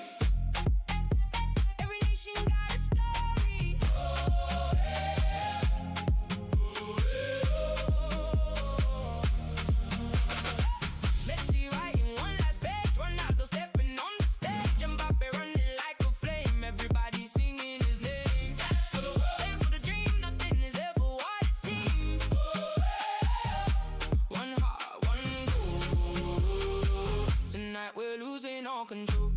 Every nation got a story. Oh, yeah. Ooh, yeah. Messi writing one last page, Ronaldo stepping on the stage, Mbappe running like a flame, everybody singing his name. Dance for the world, dance for the dream, nothing is ever what it seems. Oh, yeah. One heart, one goal. Tonight we're losing all control.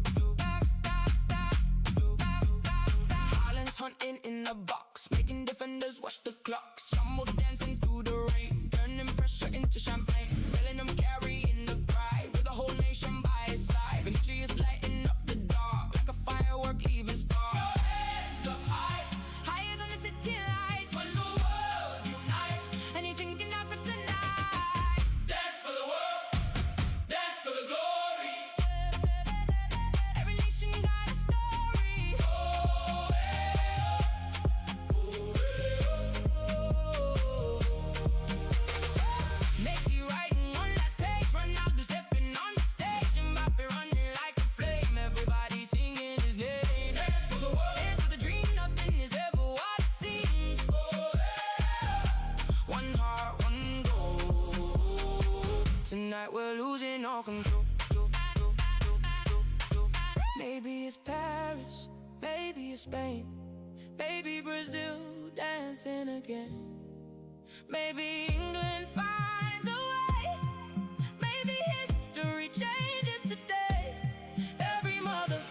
Haaland's hunting in a box, making defenders watch the clocks. Jumbo dancing through the rain, turning pressure into champagne. Bellingham carrying the pride, with the whole nation by his side. Vinicius lighting up the dark, like a firework leaving stars. Your hands up high, higher than the city lights. When the world unites, anything can happen tonight. Dance for the world, dance for the glory. Every nation got a story. Oh, yeah. Ooh, yeah. Messi writing one last page, Ronaldo stepping on the stage, Mbappe running like a flame, everybody singing his name. Dance for the world, dance for the dream, nothing is ever what it seems. Oh, yeah. One heart, one goal. Tonight we're losing all control. Maybe it's Paris, maybe it's Spain, maybe Brazil dancing again. Maybe England finds a way, maybe history changes today. Every mother,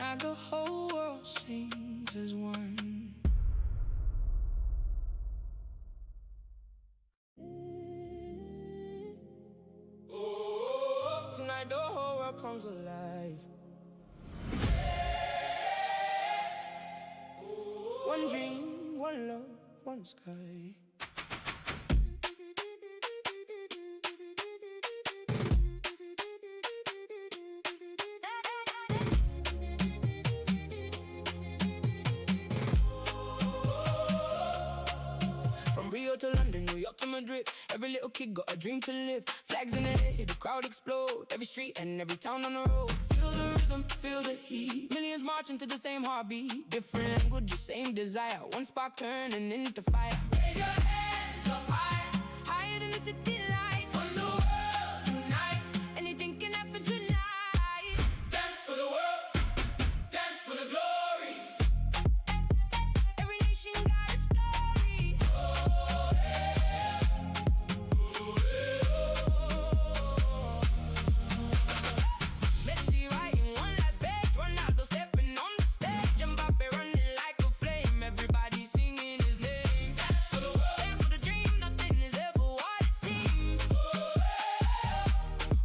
Tonight the whole world sings as one. Tonight the whole world comes alive. One dream, one love, one sky. From Rio to London, New York to Madrid, every little kid got a dream to live. Flags in the air, the crowd explode. Every street and every town on the road. Feel the rhythm, feel the heat. Millions marching to the same heartbeat. Different languages, same desire. One spark turning into fire. Raise your hands up high, higher than the city lights. When the world unites, anything can happen tonight. Dance for the world, dance for the glory. Every nation got a story. Messi writing one last page, Ronaldo stepping on the stage, Mbappe running like a flame, everybody singing his name. Dance for the world, dance for the dream, nothing is ever what it seems.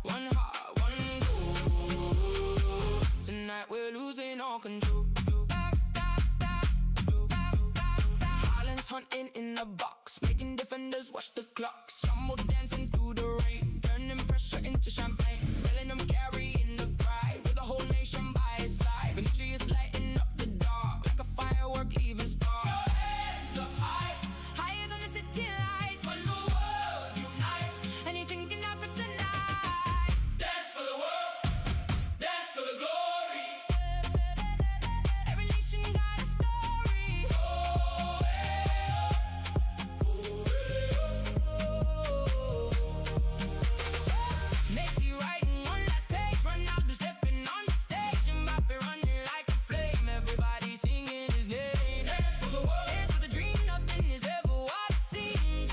One heart, one goal. Tonight we're losing all control. Haaland's hunting in the box, making defenders watch the clocks. Jumbo dancing through the rain, turning pressure into champagne. Bellingham carrying the pride, with the whole nation by his side. Vinicius lighting up the dark, like a firework leaving stars. Your hands up high, higher than the city lights. When the world unites, anything can happen tonight. Dance for the world, dance for the glory. Every nation got a story. Messi writing one last page, Ronaldo stepping on the stage, Mbappe running like a flame, everybody singing his name. Dance for the world, dance for the dream, nothing is ever what it seems.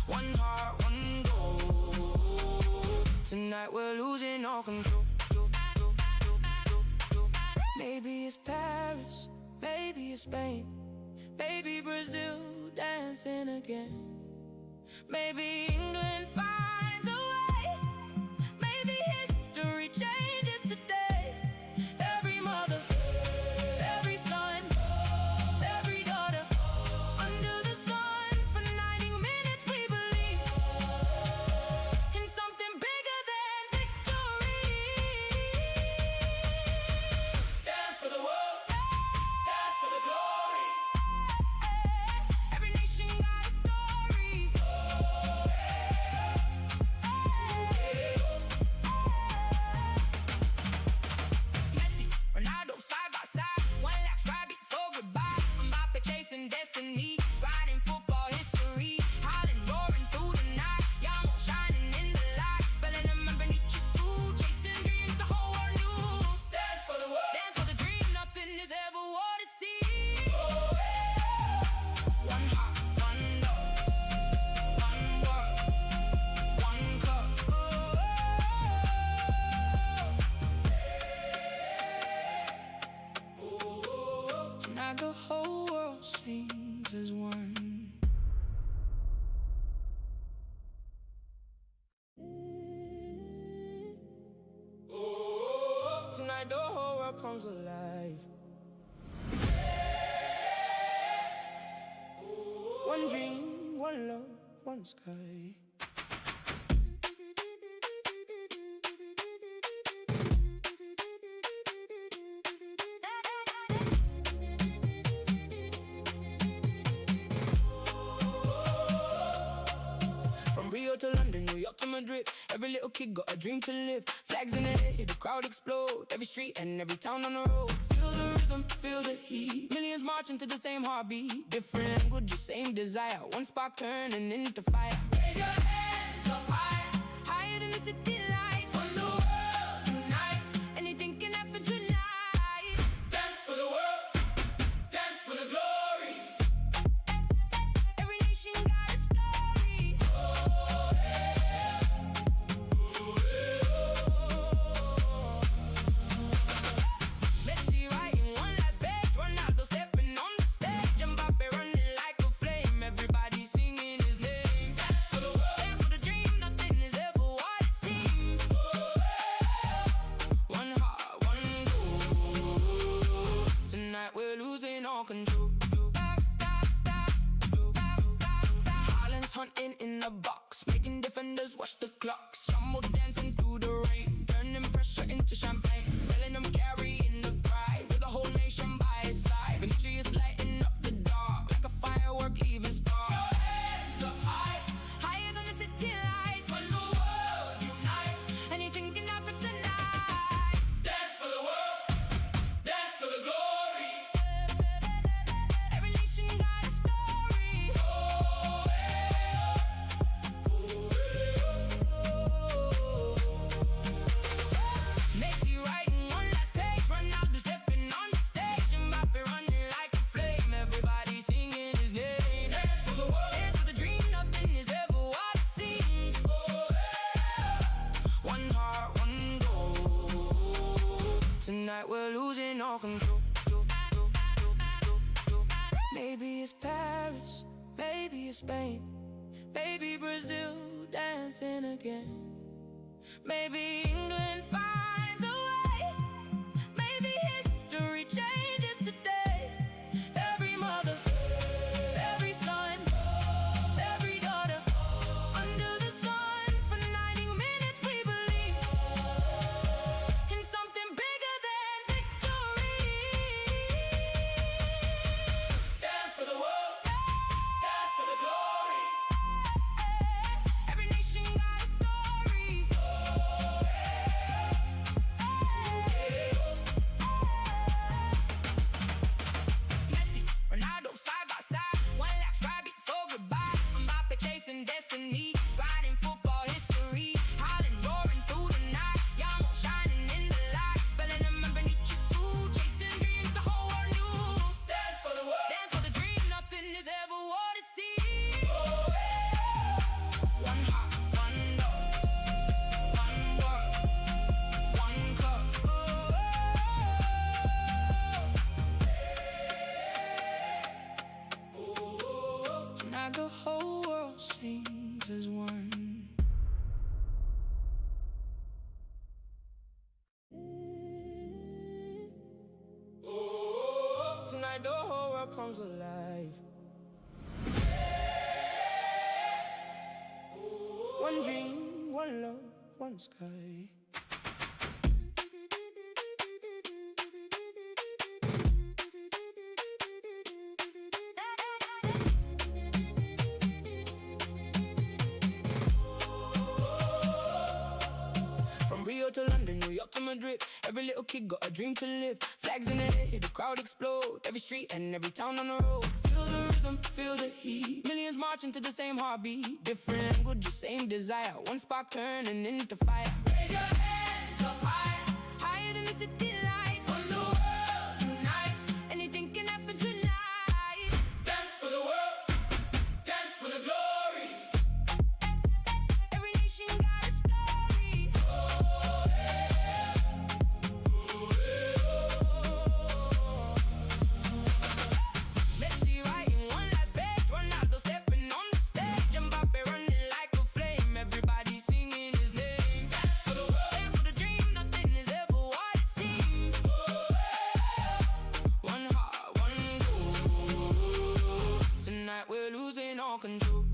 One heart, one goal. Tonight we're losing all control. Maybe it's Paris, maybe it's Spain, maybe Brazil dancing again. Maybe England finds a way, maybe history changes today. Every mother, every son, every daughter, under the sun, for 90 minutes we believe in something bigger than victory. Dance for the world, dance for the glory. Every nation got a story. Messi, Ronaldo side by side, one lap stride before goodbye. Mbappe chasing destiny, writing football history. Haaland roaring through the night, Yamo shining in the light. Bellingham and Vinicius too, chasing dreams the whole world knew. Dance for the world, dance for the dream, nothing is ever what it seems. One heart, one love, one world, one cup. Tonight the whole world sings as one. Tonight the whole world comes alive. One dream, one love, one sky. From Rio to London, New York to Madrid, every little kid got a dream to live. Flags in the air, the crowd explode. Every street and every town on the road. Feel the rhythm, feel the heat. Millions marching to the same heartbeat. Different languages, same desire. One spark turning into fire. Raise your hands up high, higher than the city lights. When the world unites, anything can happen tonight. Dance for the world, dance for the glory. Every nation got a story. all control. Haaland's hunting in the box, making defenders watch the clocks. Jumbo dancing through the rain, turning pressure into champagne. Bellingham carrying the pride, with the whole nation by his side. Vinicius lighting up the dark, like a firework leaving spark. Your hands up high, higher than the city lights. When the world unites, anything can happen tonight. Dance for the world, dance for the glory. Every nation got a story. Messi writing one last page, Ronaldo stepping on the stage, Mbappe running like a flame, everybody singing his name. Dance for the world, dance for the dream, nothing is ever what it seems. One heart, one goal. Tonight we're losing all control. Maybe it's Paris, maybe it's Spain, maybe Brazil dancing again. Maybe England finds a way, maybe history changes today. Every mother, every son, every daughter, under the sun, for 90 minutes we believe in something bigger than victory. Dance for the world, dance for the glory. Every nation got a story. Messi, Ronaldo side by side, one last ride before goodbye. Mbappe chasing destiny, writing football history. Haaland roaring through the night, Yamo shining in the lights. Bellingham and Vinicius too, chasing dreams the whole world knew. Dance for the world, dance for the dream, nothing is ever what it seems. One heart, one goal, one world, one cup. Tonight the whole world sings as one. Tonight the whole world comes alive. One dream, one love, one sky. From Rio to London, New York to Madrid, every little kid got a dream to live. Flags in the air, the crowd explode, every street and every town on the road. Feel the rhythm, feel the heat, millions marching to the same heartbeat. Different languages, same desire, one spark turning into fire. Raise your hands up high, higher than the city lights. When the world unites, anything can happen tonight. Dance for the world, dance for the glory. Every nation got a story. Messi writing one last page, Ronaldo stepping on the stage, Mbappe running like a flame, everybody singing his name. Dance for the world, dance for the dream, nothing is ever what it seems. One heart, one goal. Tonight we're losing all control.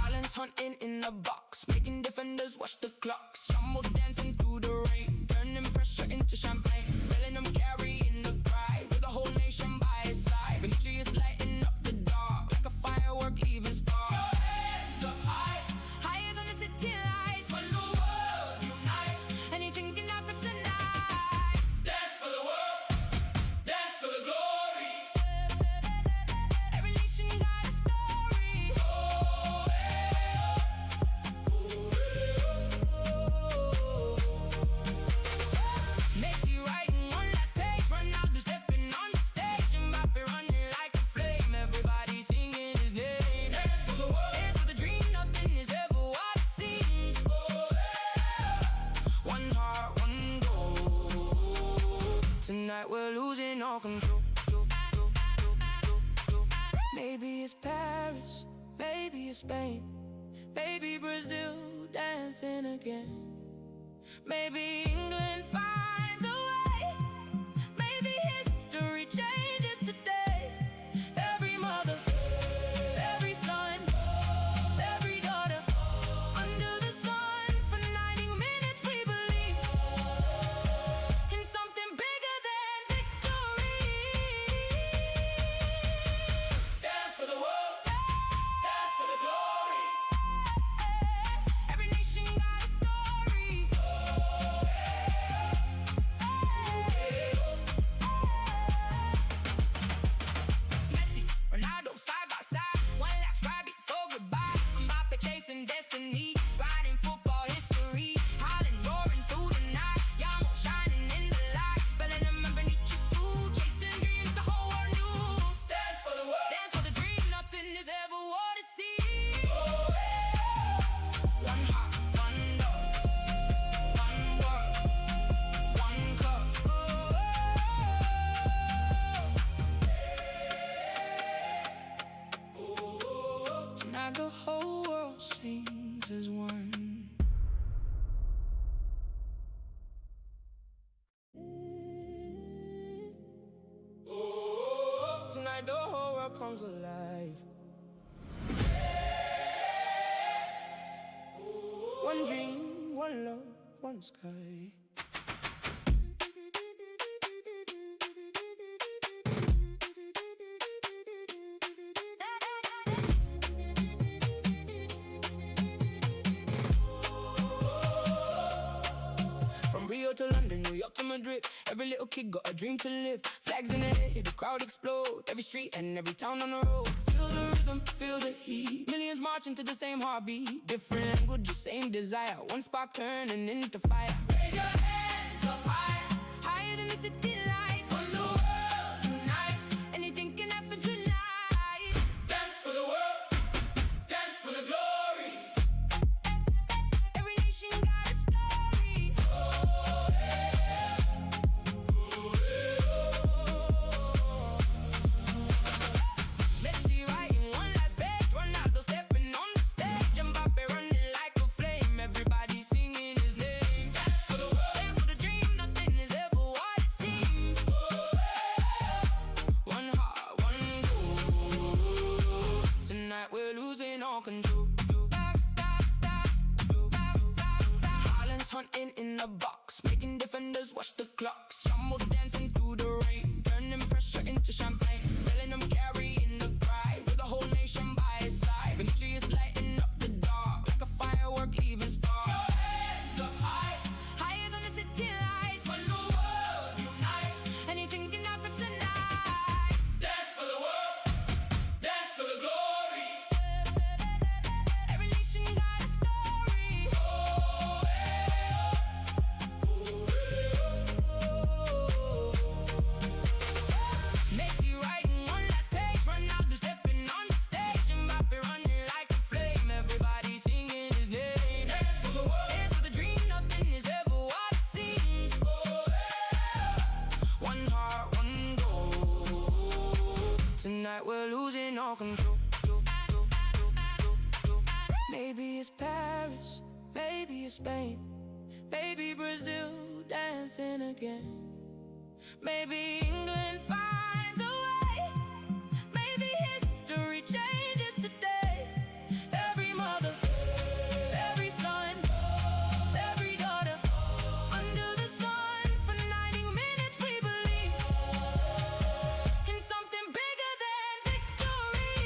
Haaland's hunting in the box, making defenders watch the clocks. Jumbo dancing through the rain, turning pressure into champagne. Bellingham carrying the pride, with the whole nation by his side. Vinicius lighting up the dark, like a firework leaving spark. Your hands up high, higher than the city lights. When the world unites, anything can happen tonight. Dance for the world, dance for the glory. Every nation got a story. Messi writing one last page, Ronaldo stepping on the stage, Mbappe running like a flame, everybody singing his name. Dance for the world, dance for the dream, nothing is ever what it seems. One heart, one goal. Tonight we're losing all control. Maybe it's Paris, maybe it's Spain, maybe Brazil dancing again. Maybe England finds a way, Tonight the whole world comes alive. One dream, one love, one sky. Rio to London, New York to Madrid. Every little kid got a dream to live. Flags in the air, the crowd explode. Every street and every town on the road. Feel the rhythm, feel the heat. Millions marching to the same heartbeat. Different language, same desire. One spark turning into fire. Raise your hands up high, higher than the city lights. When the world unites, anything can happen tonight. Dance for the world, dance for the glory. Every nation got a story. Hunting in a box, making defenders watch the clocks. Jumbo dancing through the rain, turning pressure into champagne. Telling them carrying the pride, with the whole nation by his side. Victory is lighting up the dark, like a firework leaving stars. Your hands up high, higher than the city lights. When the world unites, anything can happen tonight. Dance for the world, dance for the glory. Every nation got a story. Tonight we're losing all control. Maybe it's Paris, maybe it's Spain, maybe Brazil dancing again. Maybe England finds a way, maybe history changes today. Every mother, every son, every daughter, under the sun, for 90 minutes we believe in something bigger than victory.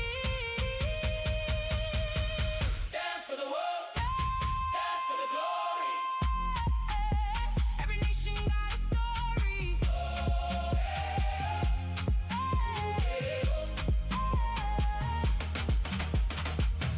Dance for the world, dance for the glory. Every nation got a story.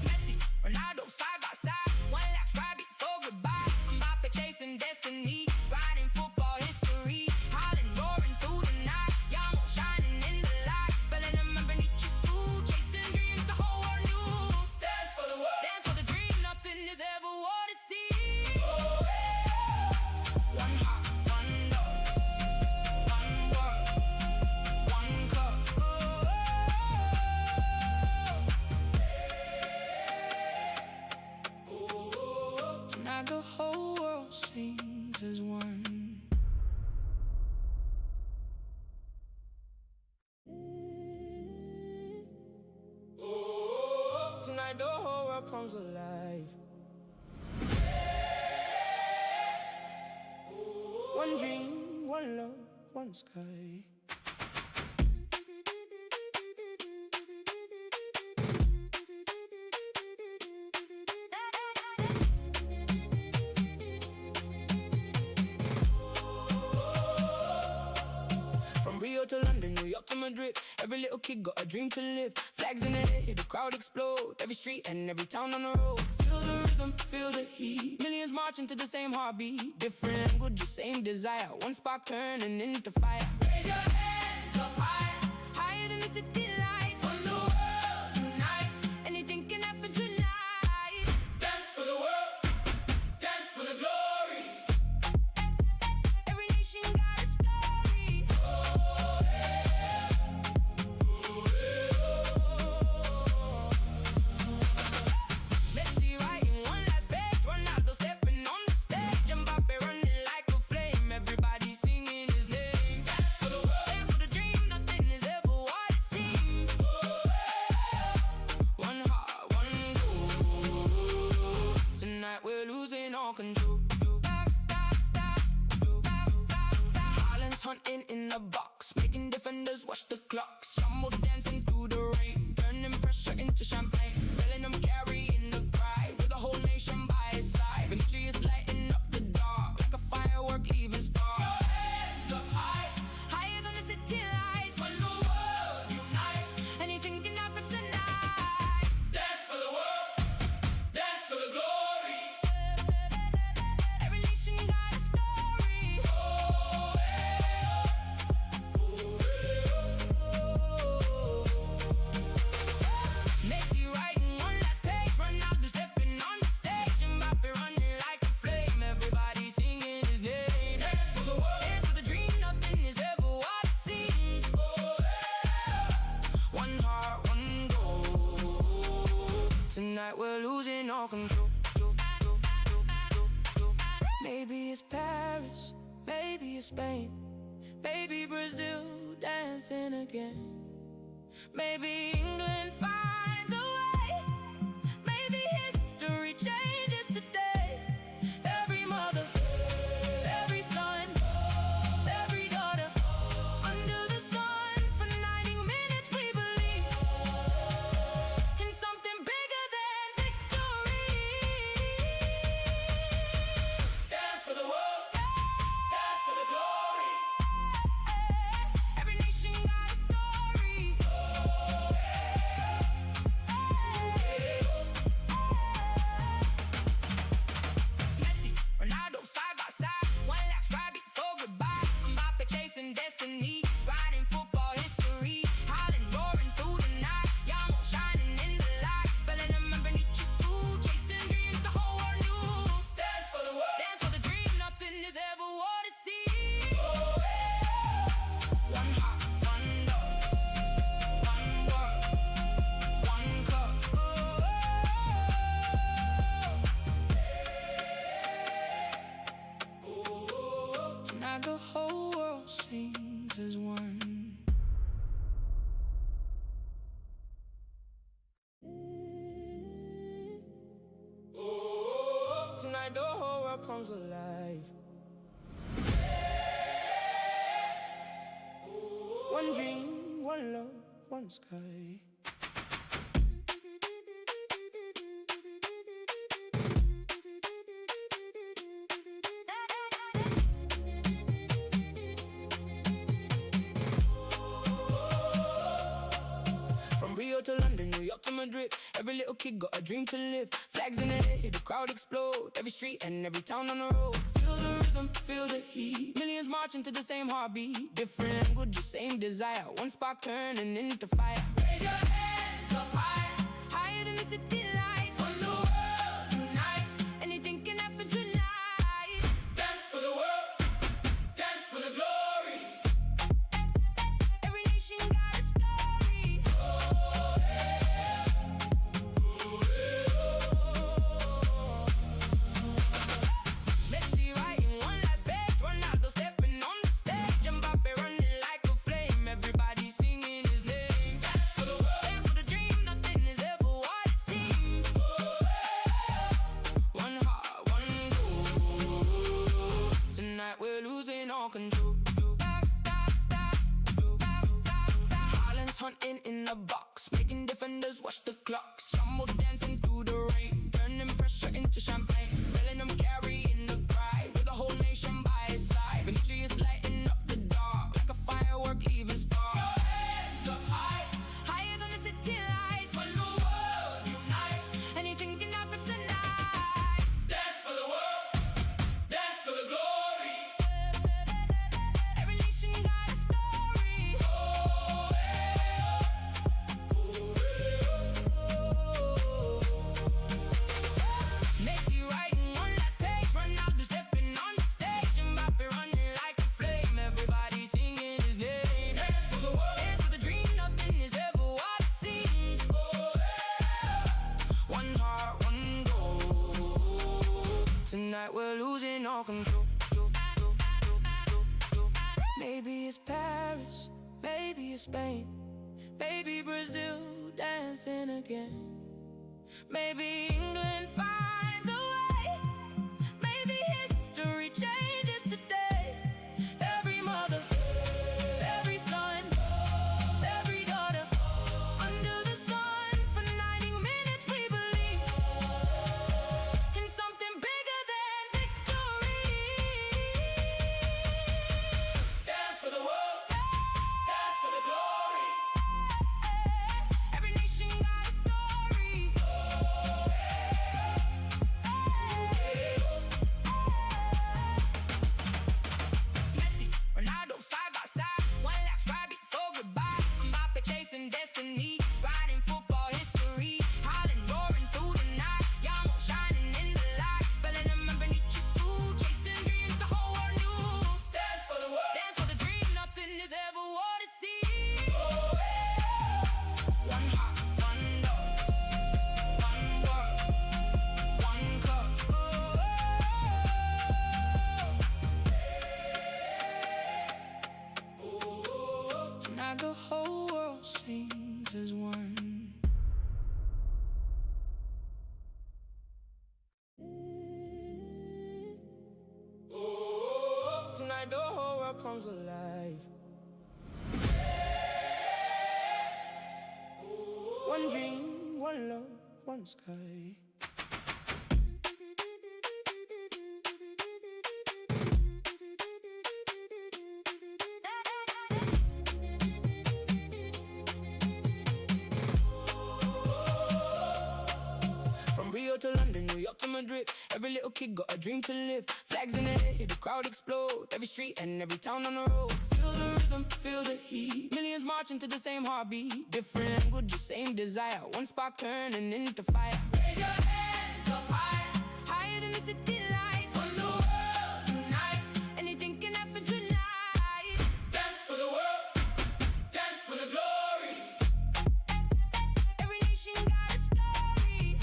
Messi, Ronaldo, side by side. One last ride before goodbye. Mbappe chasing destiny, writing football history. Haaland roaring through the night. Yamo shining in the light. Spelling them underneath his tool. Chasing dreams the whole world knew. Dance for the world, dance for the dream. Nothing is ever what it seems. One heart, one love, one world, one cup. Tonight the whole world sings as one. Tonight the whole world comes alive. One dream, one love, one sky. From Rio to London, New York to Madrid. Every little kid got a dream to live. Flags in the air, the crowd explode. Every street and every town on the road. Feel the rhythm, feel the heat. Millions marching to the same heartbeat. Different language, same desire. One spark turning into fire. Raise your hands up high, higher than the city lights. When the world unites, anything can happen tonight. Dance for the world, dance for the glory. Every nation got a story. Messi writing one last page. Ronaldo stepping on the stage. Mbappe running like a flame. Everybody singing his name. Dance for the world, dance for the dream. Nothing is ever what it seems. all control. Haaland's hunting in the box, making defenders watch the clocks. Jumbo dancing through the rain, turning pressure into champagne. Bellingham carrying the pride, with the whole nation by his side. Vinicius lighting up the dark, like a firework leaving stars. Your hands up high, higher than the city lights. When the world unites, anything can happen tonight. Dance for the world, dance for the glory. Every nation got a story. Oh, yeah. Oh, yeah. Messi writing one last page, Ronaldo stepping on the stage, Mbappe running like a flame, everybody singing his name. Dance for the world, dance for the dream, nothing is ever what it seems. Oh, yeah. One heart, one goal. Tonight we're losing all control. Maybe it's Paris, maybe it's Spain, maybe Brazil dancing again. Maybe England finds a way, maybe history changes today. Every mother, every son, every daughter, under the sun, for 90 minutes we believe in something bigger than victory. Dance for the world, dance for the glory. Every nation got a story. Messi, Ronaldo side by side, one lap stride before goodbye. Mbappe chasing destiny, writing football history. Haaland roaring through the night, Yamo shining in the lights. Bellingham and Vinicius too, chasing dreams the whole world knew. Dance for the world, dance for the dream, nothing is ever what it seems. One heart, one love, one world, one cup. Tonight the whole world sings as one. Tonight the whole world comes alive. One dream, one love, one sky. From Rio to London, New York to Madrid, every little kid got a dream to live. Flags in the air, the crowd explode. Every street and every town on the road. Feel the rhythm, feel the heat. Millions marching to the same heartbeat. Different language, the same desire. One spark turning into fire. Raise your hands up high, higher than the city lights. When the world unites, anything can happen tonight. Dance for the world, dance for the glory. Every nation got a story. Oh, yeah. Oh, yeah. Messi writing one last page, Ronaldo stepping on the stage, Mbappe running like a flame, everybody singing his name. Dance for the world, dance for the dream, nothing is ever what it seems. Oh, yeah. One heart, one goal. Tonight we're losing all control. Haaland's hunting in the box, making defenders watch the clocks. Jumbo dancing through the rain, turning pressure into champagne. Bellingham carrying the pride, with the whole nation by his side. Vinicius lighting up the dark, like a firework leaving stars. Your hands up high, higher than the city lights. When the world unites, anything can happen tonight. Dance for the world, dance for the glory. Every nation got a story. Oh, yeah. Oh, yeah. Messi writing one last page, Ronaldo stepping on the stage, Mbappe running like a flame, everybody singing his name. Dance for the world, dance for the dream, nothing is ever what it seems. Oh, yeah. One heart, one goal. Tonight we're losing all control. Maybe it's Paris, maybe it's Spain, maybe Brazil dancing again. Maybe England finds a way, Tonight the whole world sings as one. Tonight the whole world comes alive. One dream, one love, one sky. From Rio to London, New York to Madrid, every little kid got a dream to live. Flags in the air, the crowd explode, every street and every town on the road. Feel the rhythm, feel the heat, millions marching to the same heartbeat. Different languages, same desire, one spark turning into fire. Raise your hands up high, higher than the city lights. When the world unites, anything can happen tonight. Dance for the world, dance for the glory. Every nation got a story.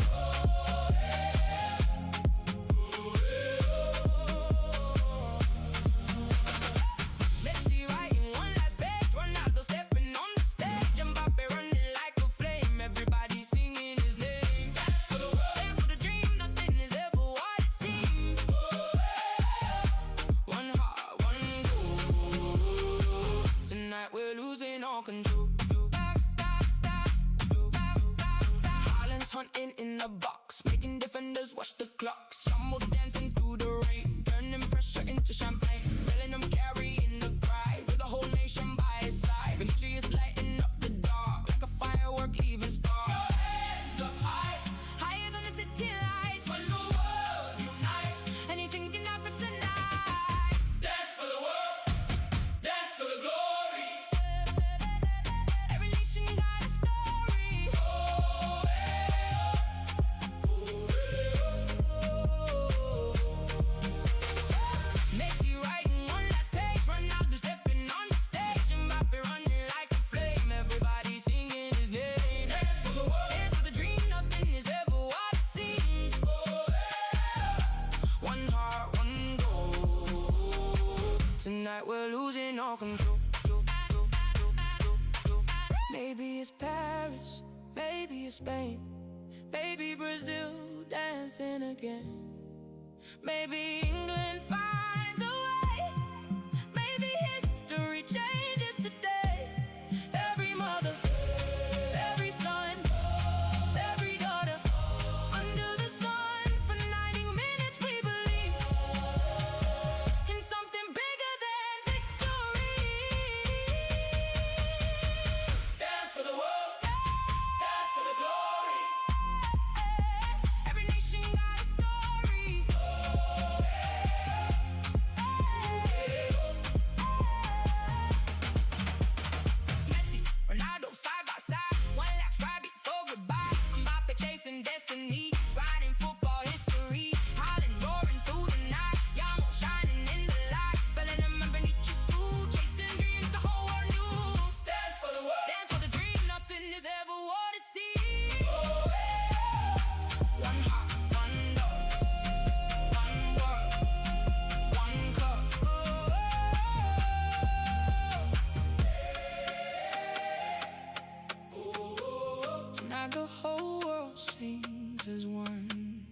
Messi writing one last page, Ronaldo stepping on the stage, Mbappe running like a flame, everybody singing his name. Dance for the world, dance for the dream, nothing is ever what it seems. One heart, one goal. Tonight we're losing all control. Haaland's hunting in the box, making defenders watch the clocks. Jumbo dancing through the rain, turning pressure into champagne. Bellingham carrying the pride, with the whole nation by his side. Vinicius lighting up the dark, like a firework leaving stars. Your hands up high, higher than the city lights. When the world unites, anything can happen tonight. Dance for the world, dance for the glory. Every nation got a story. Messi writing one last page, Ronaldo stepping on the stage, Mbappe running like a flame, everybody singing his name. Dance for the world, dance for the dream, nothing is ever what it seems. One heart, one goal. Tonight we're losing all control. Maybe it's Paris, maybe it's Spain, maybe Brazil dancing again. Maybe England finds a way, maybe history changes today. Every mother, every son, every daughter, under the sun, for 90 minutes we believe in something bigger than victory. Dance for the world, dance for the glory. Every nation got a story. Messi, Ronaldo side by side, one last ride before goodbye. Mbappe chasing destiny, writing football history. Haaland roaring through the night, Yamo shining in the lights. Bellingham and Vinicius too, chasing dreams the whole world knew. Dance for the world, dance for the dream, nothing is ever what it seems. One heart, one love, one world, one cup. Tonight the whole world sings as one.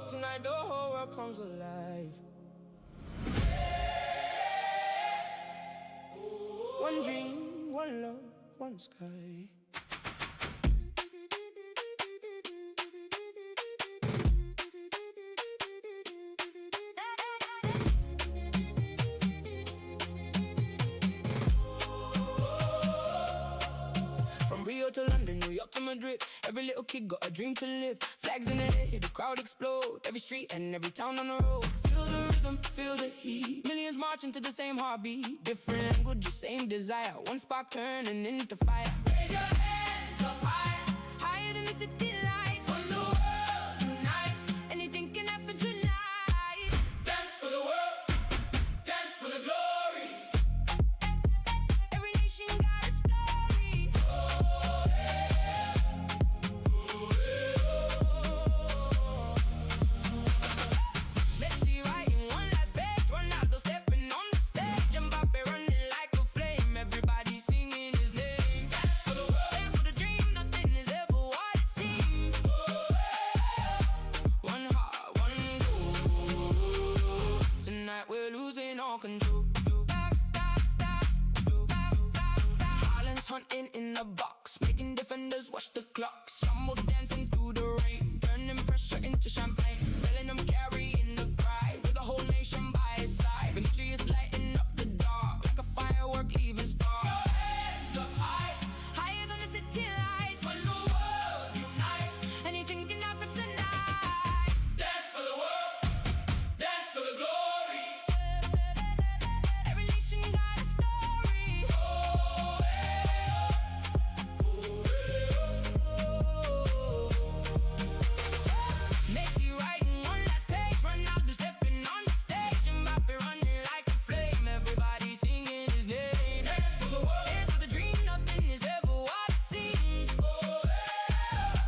Tonight the whole world comes alive. One dream, one love, one sky. From Rio to London, New York to Madrid, every little kid got a dream to live. Flags in the air, the crowd explode, every street and every town on the road. Feel the rhythm, feel the heat, millions marching to the same heartbeat. Different languages, same desire, one spark turning into fire. Raise your hands up high, higher than the city lights. When the world unites, anything can happen tonight. Dance for the world, dance for the glory. Every nation got a story. clocks. Jumbo dancing through the rain, turning pressure into champagne. Bellingham carrying the pride, with the whole nation by his side. Victory is lighting up the dark, like a firework leaving stars. Your hands up high, higher than the city lights. When the world unites, anything can happen tonight. Dance for the world, dance for the glory. Every nation got a story. Oh, hey, oh, hey, oh. Messi writing one last page, Ronaldo stepping on the stage, Mbappe running like a flame, everybody singing his name. Dance for the world, dance for the dream, nothing is ever what it seems. Oh, yeah.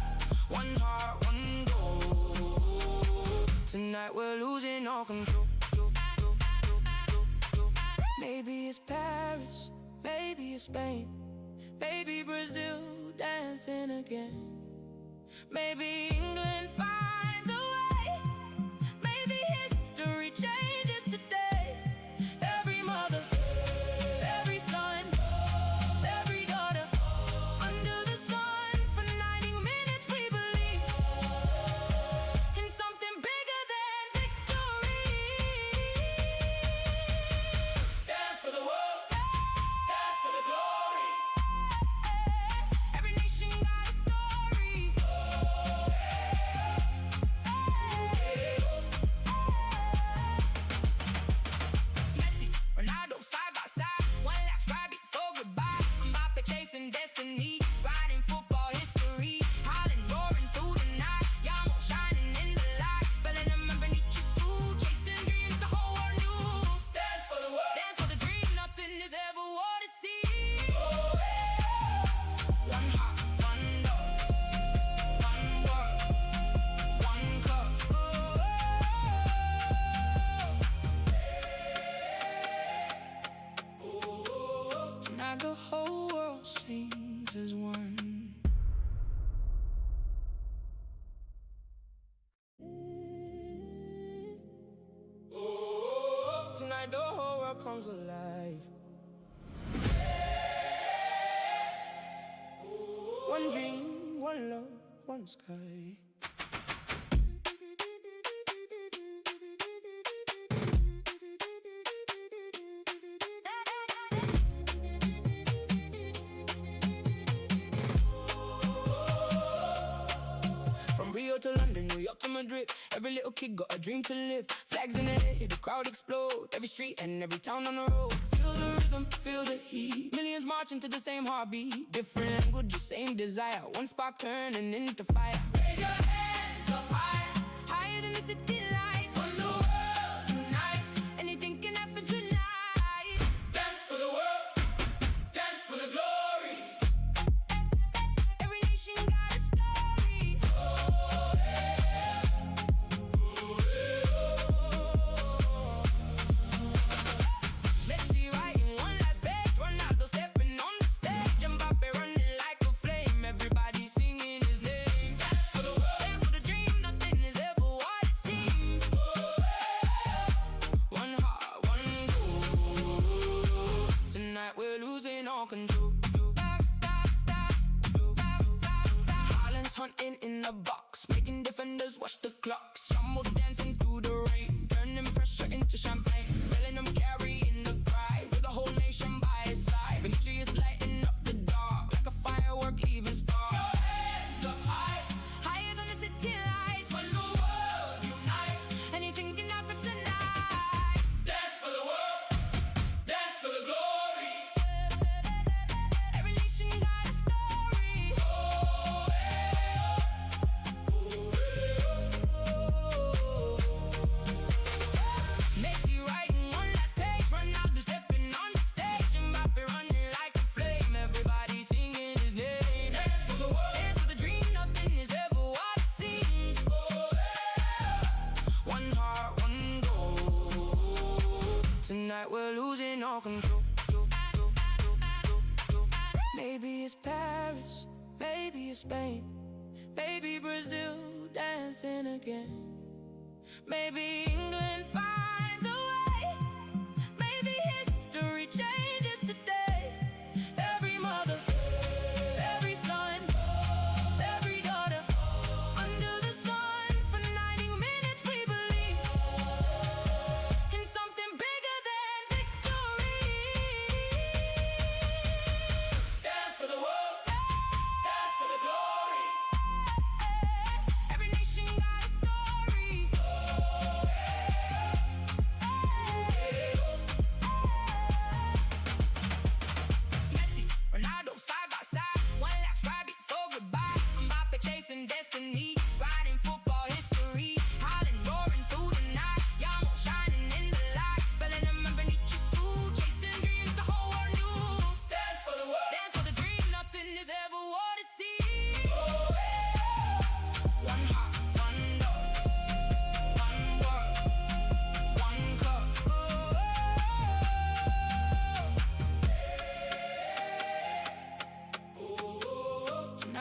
One heart, one goal. Tonight we're losing all control. Maybe it's Paris, maybe it's Spain, maybe Brazil dancing again. Maybe England finds a way, maybe history changes today. Every mother, every son, every daughter, under the sun, for 90 minutes we believe in something bigger than victory. Dance for the world, dance for the glory. Every nation got a story. Messi, Ronaldo side by side, one lap stride before goodbye. Mbappe chasing destiny, writing football history. Haaland roaring through the night, Yamo shining in the lights. Bellingham and Vinicius too, chasing dreams the whole world knew. Dance for the world, dance for the dream, nothing is ever what it seems. One heart, one love, one world, one cup. Tonight the whole world sings as one. Tonight the whole world comes alive. One dream, one love, one sky. From Rio to London, New York to Madrid, every little kid got a dream to live. Flags in the air, the crowd explode, every street and every town on the road. Feel the rhythm, feel the heat, millions marching to the same heartbeat. Different languages, same desire, one spark turning into fire. Raise your hands up high, higher than the city lights. When the world unites, anything can happen tonight. Dance for the world, dance for the glory. Every nation got a story. Oh, yeah. Oh, yeah. Messi writing one last page, Ronaldo stepping on the stage, Mbappe running like a flame, everybody singing his name. Dance for the world, dance for the dream, nothing is ever what it seems. Oh, yeah. One heart, one goal. Tonight we're losing all control. Haaland's hunting in the box, making defenders watch the clocks. Jumbo dancing through the rain, turning pressure into champagne. Bellingham carrying the pride, with the whole nation by his side. Victory is lighting up the dark, like a firework leaving stars. Your hands up high, higher than the city lights. When the world unites, anything can happen tonight. Dance for the world, dance for the glory. Every nation got a story. Oh, yeah. Oh, yeah. Messi writing one last page, Ronaldo stepping on the stage, Mbappe running like a flame, everybody singing his name. Dance for the world, dance for the dream, nothing is ever what it seems. Oh, yeah. One heart, one goal. Tonight we're losing all control. Maybe it's Paris, maybe it's Spain, maybe Brazil dancing again. Maybe England finds a way, maybe history changes today. Every mother, every son,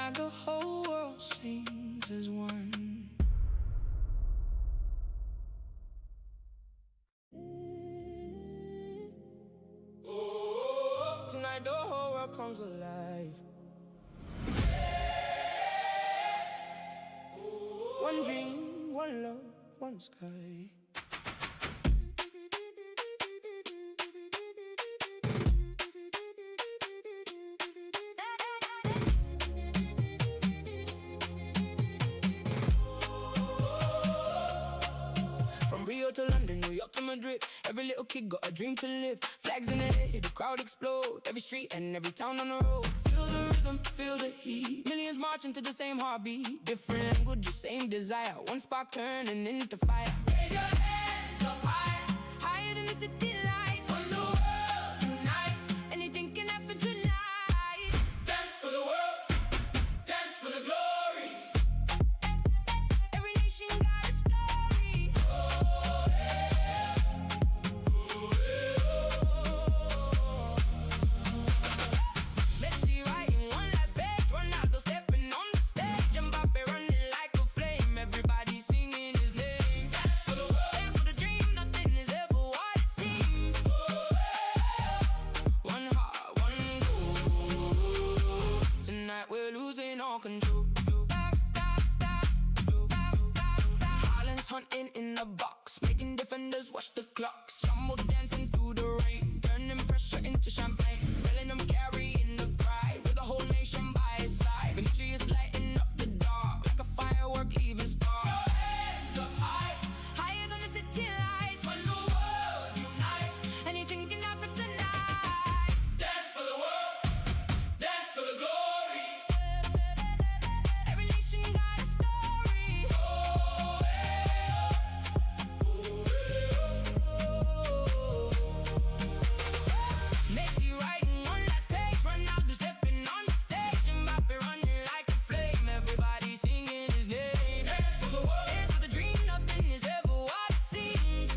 Tonight the whole world sings as one. Tonight the whole world comes alive. One dream, one love, one sky. From Rio to London, New York to Madrid, every little kid got a dream to live. Flags in the air, the crowd explode. Every street and every town on the road. Feel the rhythm, feel the heat. Millions marching to the same heartbeat. Different languages, same desire. One spark turning into fire. Raise your hands up high, higher than the city lights. When the world unites, anything can happen tonight. Dance for the world, dance for the glory. Every nation got a story. Messi writing one last page, Ronaldo stepping on the stage, Mbappe running like a flame, everybody singing his name. Dance for the world, dance for the dream, nothing is ever what it seems. One heart, one goal. Tonight we're losing all control. Haaland's hunting in the box, making defenders watch the clocks. Jumbo dancing through the rain, turning pressure into champagne. Bellingham carrying the pride, with the whole nation by his side. Victory is lighting up the dark, like a firework leaving stars. Your hands up high, higher than the city lights. When the world unites, anything can happen tonight. Dance for the world, dance for the glory. Every nation got a story. Messi writing one last page, Ronaldo stepping on the stage, Mbappe running like a flame, everybody singing his name. Dance for the world, dance for the dream, nothing is ever what it seems.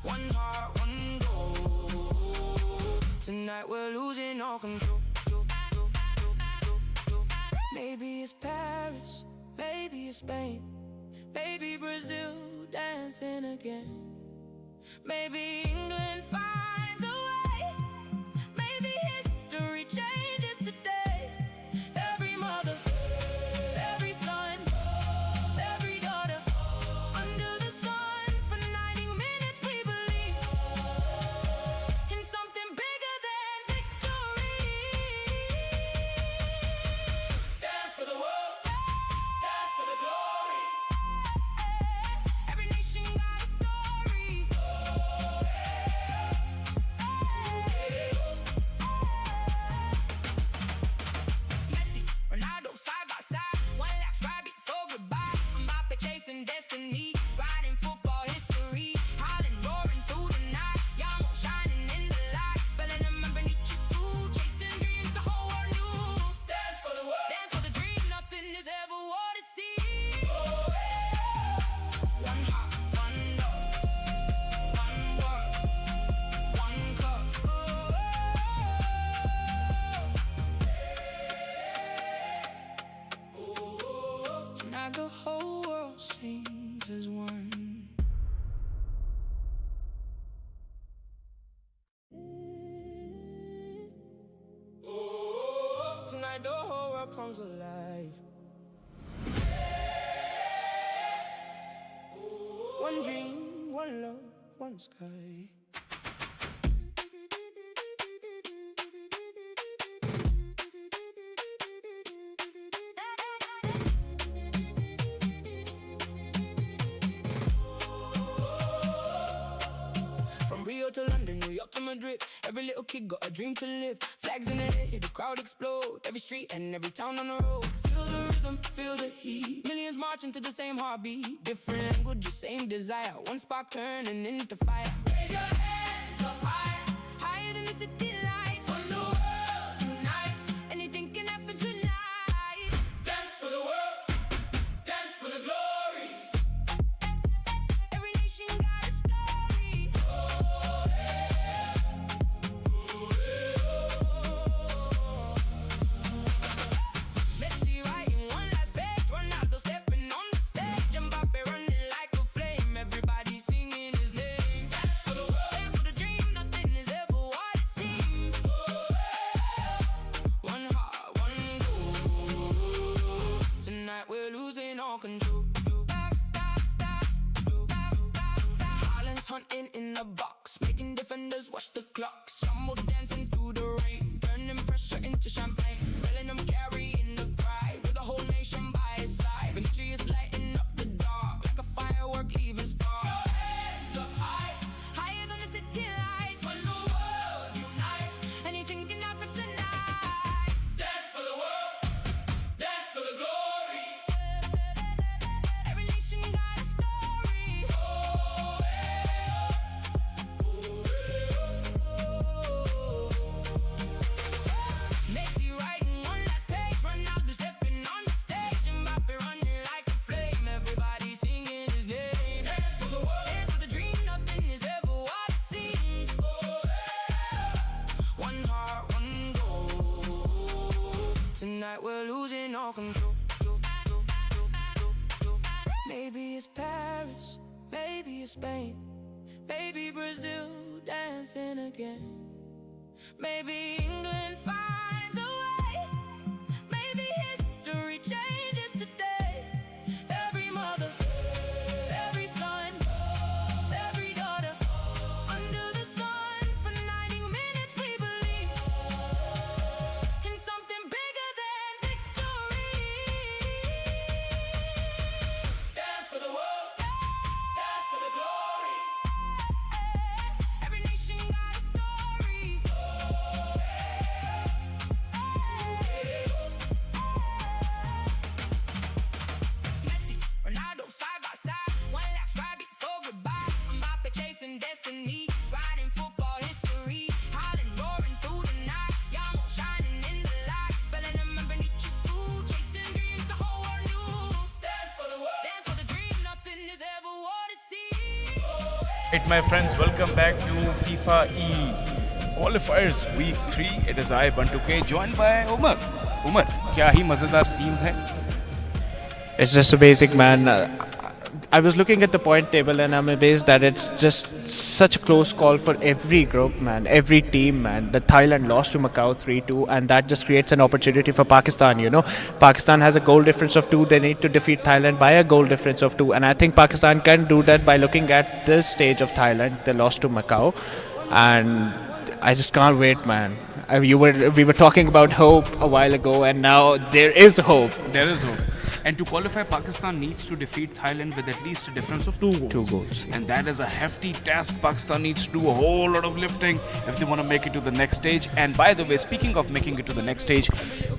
One heart, one goal. Tonight we're losing all control. Maybe it's Paris, maybe it's Spain, maybe Brazil dancing again. Maybe England finds a way, maybe history changes today. Every mother, every son, every daughter, under the sun, for 90 minutes we believe in something bigger than victory. Dance for the world, dance for the glory. Every nation got a story. Messi, Ronaldo side by side, one lap stride before goodbye. Mbappe chasing destiny, writing football history. Haaland roaring through the night, Yamo shining in the light. Bellingham and Benitez too, chasing dreams the whole world knew. Dance for the world, dance for the dream, nothing is ever what it seems. One heart, one love, one world, one cup. Tonight the whole world sings as one. Tonight the whole world comes alive. One dream, one love, one sky. From Rio to London, New York to Madrid, every little kid got a dream to live. Flags in the air, the crowd explode. Every street and every town on the road. Feel the rhythm, feel the heat. Millions marching to the same heartbeat. Different languages, same desire. One spark turning into fire. Raise your hands up high, higher than the city lights. When the world unites, anything can happen tonight. Dance for the world, dance for the glory. Every nation got a story. all control. Islands hunting in a box, making defenders watch the clocks. Jumbo dancing through the rain, turning pressure into champagne. Telling them carrying the pride, with the whole nation by his side. Victory is lighting up the dark, like a firework leaving sparks. Your hands up high, higher than the city lights. When the world unites, anything can happen tonight. Dance for the world, dance for the glory. Every nation got a story. Messi writing one last page, Ronaldo stepping on the stage, Mbappe running like a flame, everybody singing his name. Dance for the world, dance for the dream, nothing is ever what it seems. One heart, one goal. Tonight we're losing all control. Maybe it's Paris, maybe it's Spain, maybe Brazil dancing again. Maybe England finds a way. Maybe history changes today. Every mother, every son, every daughter, under the sun. For 90 minutes we believe in something bigger than victory. Dance for the world, dance for the glory. Every nation got a story. Messi, Ronaldo side by side, one last ride before goodbye. Mbappe chasing destiny, writing football history. Holland roaring through the night, Yamo shining in the light, spelling them underneath his too, chasing dreams the whole world knew. Dance for the world, dance for the dream, nothing is ever what it seems. Right, my friends, welcome back to FIFAe Qualifiers Week 3. It is I, Bantu K, joined by Umar. Umar, क्या ही मजेदार scenes हैं? It's just a basic, man. I was looking at the point table and I'm amazed that it's just such a close call for every group, man, every team, man. The Thailand lost to Macau 3-2, and that just creates an opportunity for Pakistan, you know. Pakistan has a goal difference of 2. They need to defeat Thailand by a goal difference of 2, and I think Pakistan can do that by looking at this stage of Thailand. They lost to Macau, and I just can't wait, man. We were talking about hope a while ago, and now there is hope. There is hope. And to qualify, Pakistan needs to defeat Thailand with at least a difference of 2 goals. 2 goals. And that is a hefty task. Pakistan needs to do a whole lot of lifting if they want to make it to the next stage. And by the way, speaking of making it to the next stage,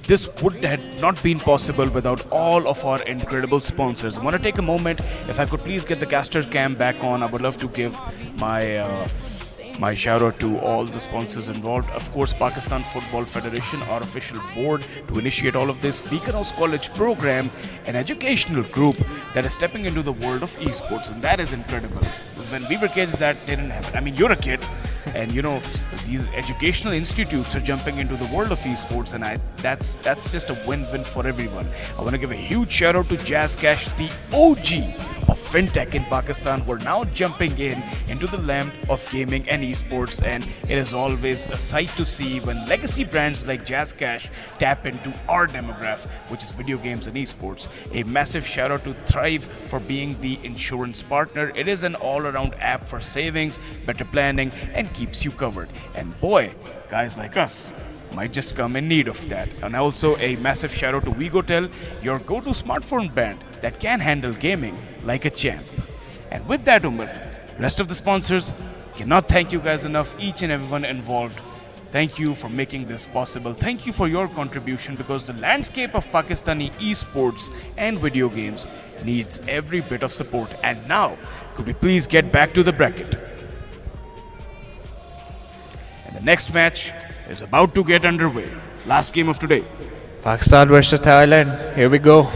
this would have not been possible without all of our incredible sponsors. I want to take a moment. If I could please get the caster cam back on, I would love to give my shout out to all the sponsors involved. Of course, Pakistan Football Federation, our official board to initiate all of this. Beacon House College program, an educational group that is stepping into the world of esports, and that is incredible. When we were kids, that didn't happen. I mean, you're a kid, and you know these educational institutes are jumping into the world of esports, and that's just a win-win for everyone. I want to give a huge shout out to Jazz Cash, the OG of fintech in Pakistan, who are now jumping into the land of gaming and esports, and it is always a sight to see when legacy brands like Jazz Cash tap into our demographic, which is video games and esports. A massive shout out to Thrive for being the insurance partner. It is an all-around app for savings, better planning, and keeps you covered. And boy, guys like us might just come in need of that. And also a massive shout out to Vigotel, your go-to smartphone brand that can handle gaming like a champ. And with that, Umar, rest of the sponsors, cannot thank you guys enough, each and everyone involved. Thank you for making this possible. Thank you for your contribution, because the landscape of Pakistani esports and video games needs every bit of support. And now, could we please get back to the bracket? And the next match is about to get underway. Last game of today. Pakistan versus Thailand. Here we go.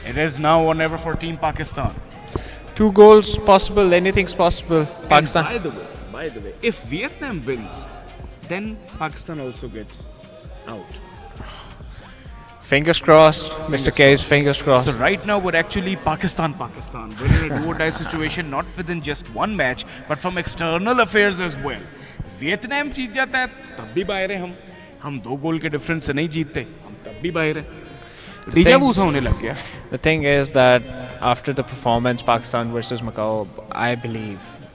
It is now or never for Team Pakistan. 2 goals possible. Anything's possible. Pakistan. And by the way, if Vietnam wins, then Pakistan also gets out. Fingers crossed. Mr. K's fingers crossed. So right now we're actually Pakistan. We're in a do-or-die situation, not within just one match, but from external affairs as well. Vietnam जीत जाता है तब भी बाहर है हम 2 गोल के difference से नहीं जीतते, हम तब भी बाहर हैं. The thing is that after the performance Pakistan versus Macau,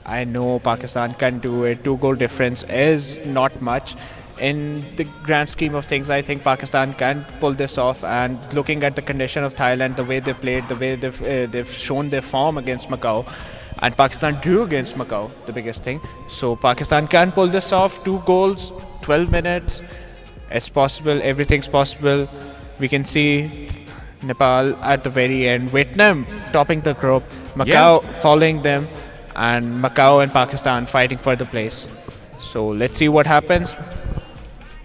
I know Pakistan can do it. 2-goal difference is not much. In the grand scheme of things, I think Pakistan can pull this off. And looking at the condition of Thailand, the way they played, the way they've shown their form against Macau, and Pakistan drew against Macau, the biggest thing. So Pakistan can pull this off. 2 goals, 12 minutes. It's possible. Everything's possible. We can see Nepal at the very end. Vietnam topping the group. Macau following them. And Macau and Pakistan fighting for the place. So let's see what happens.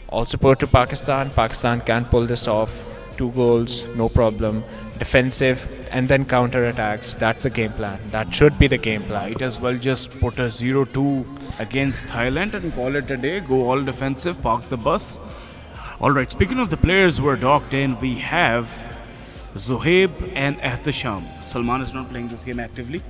All support to Pakistan. Pakistan can pull this off. 2 goals, no problem. Defensive and then counter attacks. That's the game plan. That should be the game plan. Might as well just put a 0-2 against Thailand and call it a day. Go all defensive, park the bus. Alright, speaking of the players who are docked in, we have Zohaib and Ehtisham. Salman is not playing this game actively,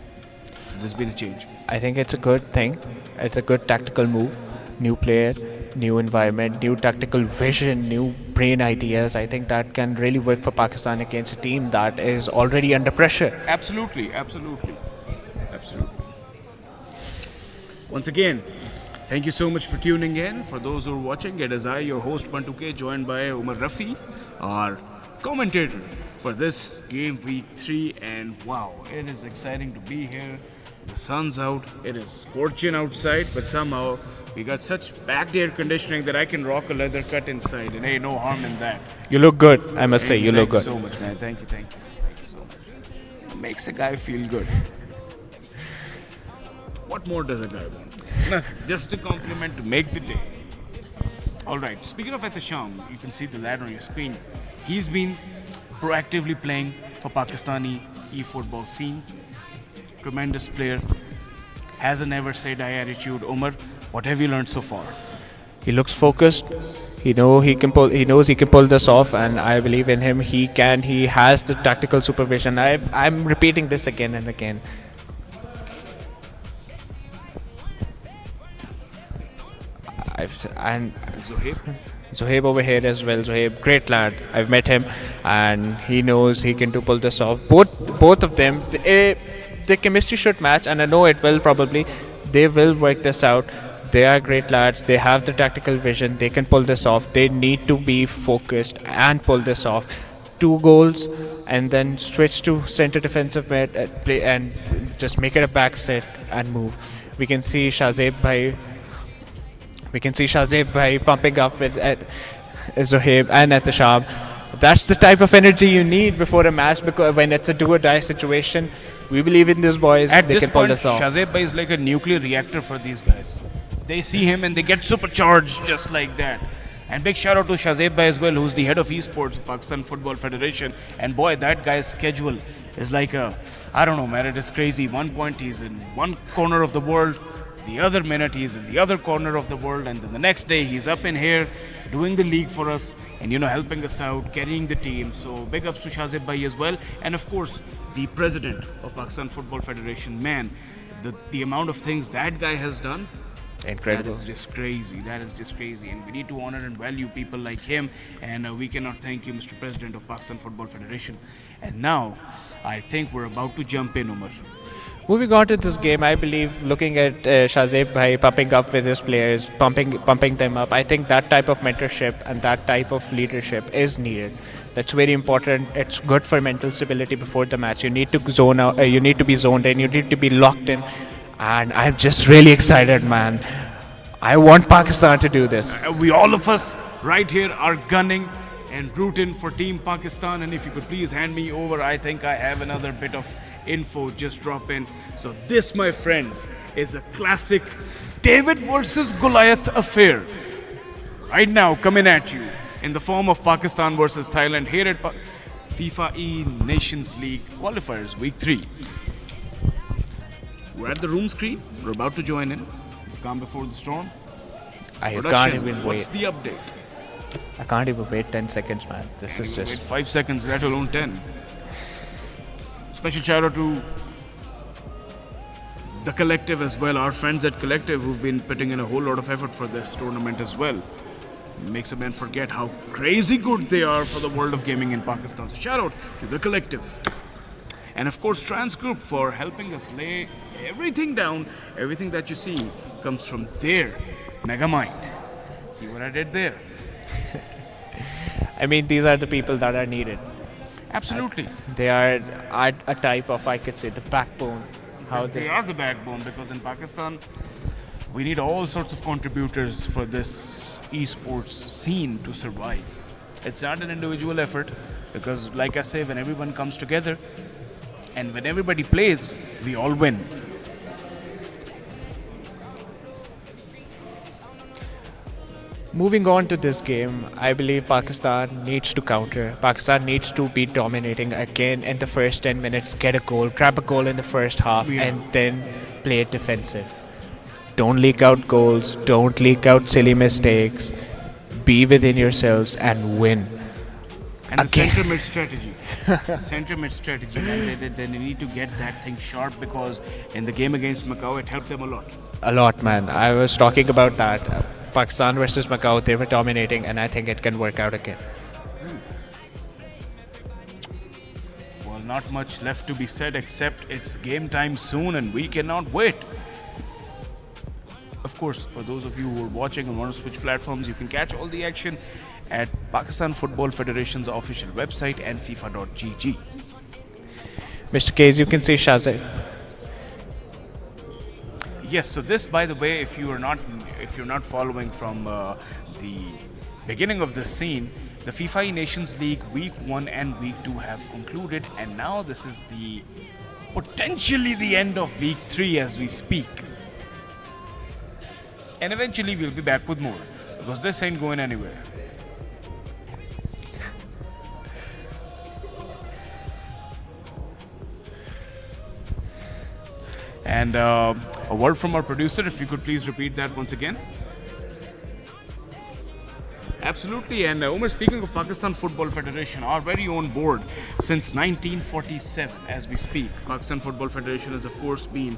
so there's been a change. I think it's a good thing. It's a good tactical move. New player, new environment, new tactical vision, new brain ideas. I think that can really work for Pakistan against a team that is already under pressure. Absolutely. Once again, thank you so much for tuning in. For those who are watching, it is I, your host Pantuke, joined by Umar Rafi, our commentator for this game week 3. And wow, it is exciting to be here. The sun's out, it is scorching outside, but somehow we got such back air conditioning that I can rock a leather cut inside, and hey, no harm in that. You look good, I must say. You look good. Thank you so much, man. Thank you so much. It makes a guy feel good. What more does a guy want? Nothing. Just a compliment to make the day. Alright, speaking of Ehtisham, you can see the lad on your screen. He's been proactively playing for Pakistani eFootball scene. Tremendous player. Has a never say die attitude. Umar, what have you learned so far? He looks focused. He knows he can pull this off, and I believe in him. He can. He has the tactical supervision. I'm repeating this again and again. And Zohaib over here as well. Zohaib, great lad. I've met him, and he knows he can pull this off. Both of them, the chemistry should match, and I know it will probably. They will work this out. They are great lads. They have the tactical vision. They can pull this off. They need to be focused and pull this off. 2 goals, and then switch to center defensive mid play and just make it a back set and move. We can see Shahzeb Bhai pumping up with Zohaib and Ehtisham. That's the type of energy you need before a match, because when it's a do or die situation, we believe in these boys. They can pull this off. Shahzeb Bhai is like a nuclear reactor for these guys. They see him and they get supercharged just like that. And big shout out to Shahzeb Bhai as well, who's the head of esports of Pakistan Football Federation. And boy, that guy's schedule is like I don't know, man, it is crazy. One point he's in one corner of the world, the other minute he's in the other corner of the world, and then the next day he's up in here doing the league for us and helping us out, carrying the team. So big ups to Shahzeb Bhai as well. And of course, the president of Pakistan Football Federation, man, the amount of things that guy has done, incredible. That is just crazy. And we need to honor and value people like him, and we cannot thank you, Mr. President of Pakistan Football Federation. And now I think we're about to jump in, Umar. Moving on to this game, I believe looking at Shahzeb Bhai pumping up with his players, pumping them up, I think that type of mentorship and that type of leadership is needed. That's very important. It's good for mental stability before the match. You need to zone out. You need to be zoned in. You need to be locked in. And I'm just really excited, man. I want Pakistan to do this. We all of us right here are gunning and rooting for Team Pakistan. And if you could please hand me over, I think I have another bit of info just drop in. So this, my friends, is a classic David versus Goliath affair. Right now, coming at you in the form of Pakistan versus Thailand here at FIFAe Nations League qualifiers week 3. We're at the room screen. We're about to join in. It's calm before the storm. I can't even wait. What's the update? I can't even wait 10 seconds, man. This is just... Wait 5 seconds, let alone 10. Special shout out to the Collective as well, our friends at Collective who've been putting in a whole lot of effort for this tournament as well. Makes a man forget how crazy good they are for the world of gaming in Pakistan. So shout out to the collective. And of course, Trans Group for helping us lay everything down. Everything that you see comes from their mega mind. See what I did there? I mean, these are the people that are needed. Absolutely. They are a type of, I could say, the backbone. They are the backbone, because in Pakistan, we need all sorts of contributors for this esports scene to survive. It's not an individual effort, because like I say, when everyone comes together and when everybody plays, we all win. Moving on to this game, I believe Pakistan needs to counter. Pakistan needs to be dominating again in the first 10 minutes, get a goal, grab a goal in the first half, and then play it defensive. Don't leak out goals, don't leak out silly mistakes. Be within yourselves and win. And the center mid strategy. Center mid strategy. And they need to get that thing sharp, because in the game against Macau, it helped them a lot. A lot, man. I was talking about that. Pakistan versus Macau, they were dominating, and I think it can work out again. Well, not much left to be said, except it's game time soon and we cannot wait. Of course, for those of you who are watching and want to switch platforms, you can catch all the action at Pakistan Football Federation's official website and FIFA.gg. Mr. Case, you can see Shazay. Yes, so this, by the way, if you're not following from the beginning of this scene, the FIFAe Nations League Week 1 and Week 2 have concluded, and now this is potentially the end of Week 3 as we speak. And eventually we'll be back with more, because this ain't going anywhere. And a word from our producer, if you could please repeat that once again. Absolutely. And Umar, speaking of Pakistan Football Federation, our very own board since 1947 as we speak. Pakistan Football Federation has of course been,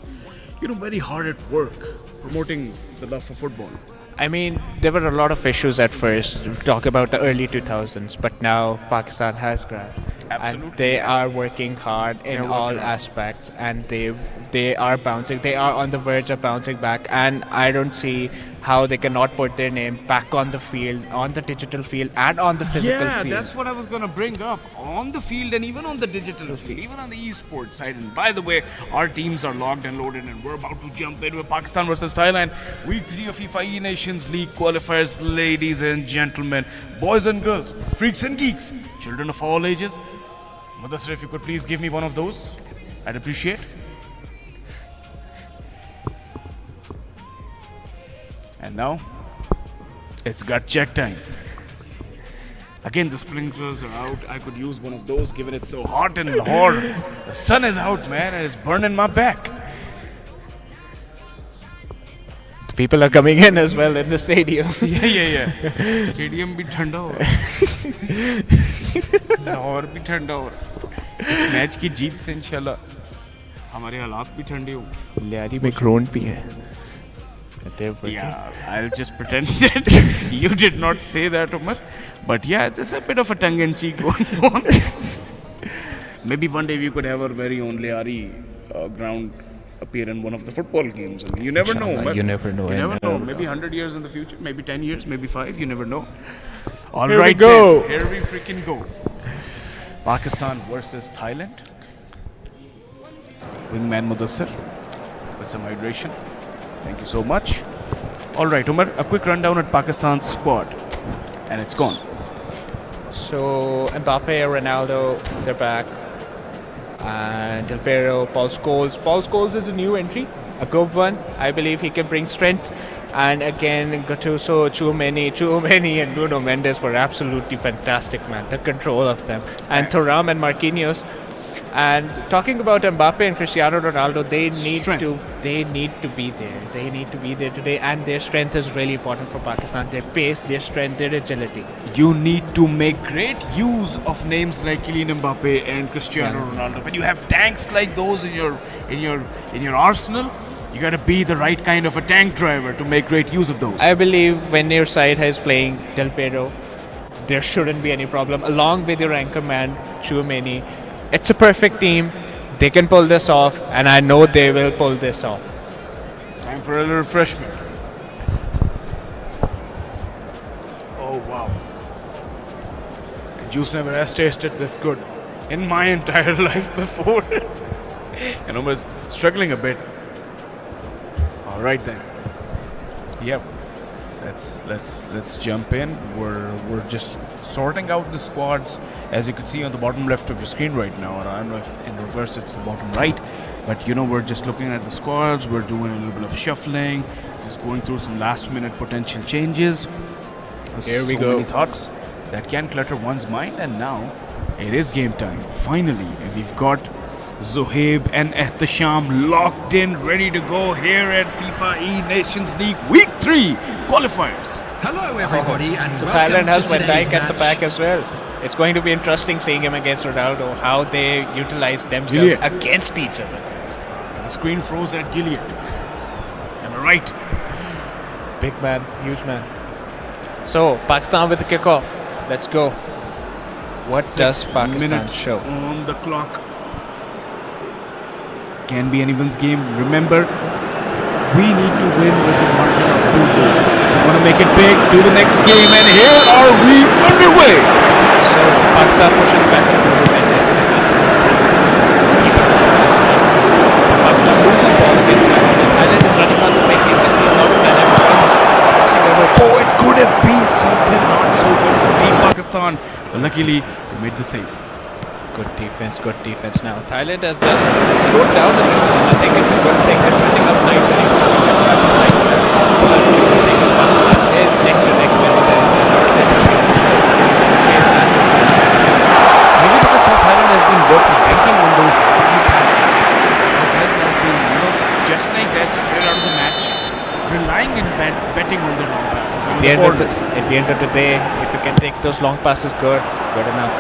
very hard at work promoting the love for football. I mean, there were a lot of issues at first. Talk about the early 2000s, but now Pakistan has grabbed. Absolutely. And they are working hard in all aspects, and they are bouncing. They are on the verge of bouncing back, and I don't see how they cannot put their name back on the field, on the digital field, and on the physical field. Yeah, that's what I was going to bring up. On the field and even on the digital field, even on the esports side. And by the way, our teams are logged and loaded, and we're about to jump into Pakistan versus Thailand. Week 3 of FIFAe Nations League qualifiers, ladies and gentlemen, boys and girls, freaks and geeks, children of all ages. Mudassir, if you could please give me one of those, I'd appreciate. And now, it's gut check time. Again, the sprinklers are out. I could use one of those, given it's so hot in Lahore. The sun is out, man, and it's burning my back. People are coming in as well in the stadium. Yeah. Stadium bhi thanda ho raha hai. Lahore bhi thanda ho raha hai. इस match की जीत से इंशाल्लाह हमारे हालात भी ठंडे हो. लियारी में ग्रोन भी है. Yeah, I'll just pretend that you did not say that, Umar. But yeah, there's a bit of a tongue-in-cheek going on. Maybe one day we could have our very own Liari ground appear in one of the football games. I mean, you never know, Umar. You never know. You never know. Maybe 100 years in the future, maybe 10 years, maybe 5. You never know. All Here right, we go. Then. Here we freaking go. Pakistan versus Thailand. Wingman Mudassir with some hydration. Thank you so much. All right, Umar, a quick rundown at Pakistan's squad. And it's gone. So, Mbappe, Ronaldo, they're back. And Del Piero, Paul Scholes. Paul Scholes is a new entry, a good one. I believe he can bring strength. And again, Gattuso, Tchouaméni, and Bruno Mendes were absolutely fantastic, man. The control of them. And Thuram and Marquinhos. And talking about Mbappe and Cristiano Ronaldo, they need to be there. They need to be there today, and their strength is really important for Pakistan. Their pace, their strength, their agility. You need to make great use of names like Kylian Mbappe and Cristiano Ronaldo. When you have tanks like those in your arsenal, You got to be the right kind of a tank driver to make great use of those. I believe when your side is playing Del Piero, there shouldn't be any problem. Along with your anchor man, Tchouaméni, it's a perfect team. They can pull this off, and I know they will pull this off. It's time for a little refreshment. Oh, wow. Juice never has tasted this good in my entire life before. And I was struggling a bit. All right then. Yep. Let's jump in. We're just sorting out the squads, as you can see on the bottom left of your screen right now. Or I don't know if in reverse it's the bottom right, but you know, we're just looking at the squads. We're doing a little bit of shuffling, just going through some last-minute potential changes. Here we so go. Many thoughts that can clutter one's mind, and now it is game time finally, and we've got Zohaib and Ehtisham locked in, ready to go here at FIFAe Nations League Week 3 qualifiers. Hello, everybody, and So welcome Thailand has to Van today's Dijk at the match. back as well. It's going to be interesting seeing him against Ronaldo, how they utilize themselves Gilead. against each other. The screen froze at Gilead. Am I right? Big man, huge man. So, Pakistan with the kickoff. Let's go. What 6 does Pakistan minutes show? on the clock. Can be anyone's game. Remember, we need to win with the margin of 2 goals. If you want to make it big, do the next game, and here are we underway. So Pakistan pushes back into the Mendes. That's good. Keep it up. So, Pakistan loses ball against Thailand. And Thailand is running on the wing. You can see a lot of dynamic runs crossing over. Oh, it could have been something not so good for Team Pakistan. But luckily, we made the save. Good defense now. Thailand has just slowed down a little. I think it's a good thing. They're switching upside very well. But the good thing is Pakistan is neck to neck with them. Maybe because Thailand has been banking on those long passes. Thailand has been, just like that, straight out of the match, relying in betting on the long passes. At the end of the day, if you can take those long passes, good enough.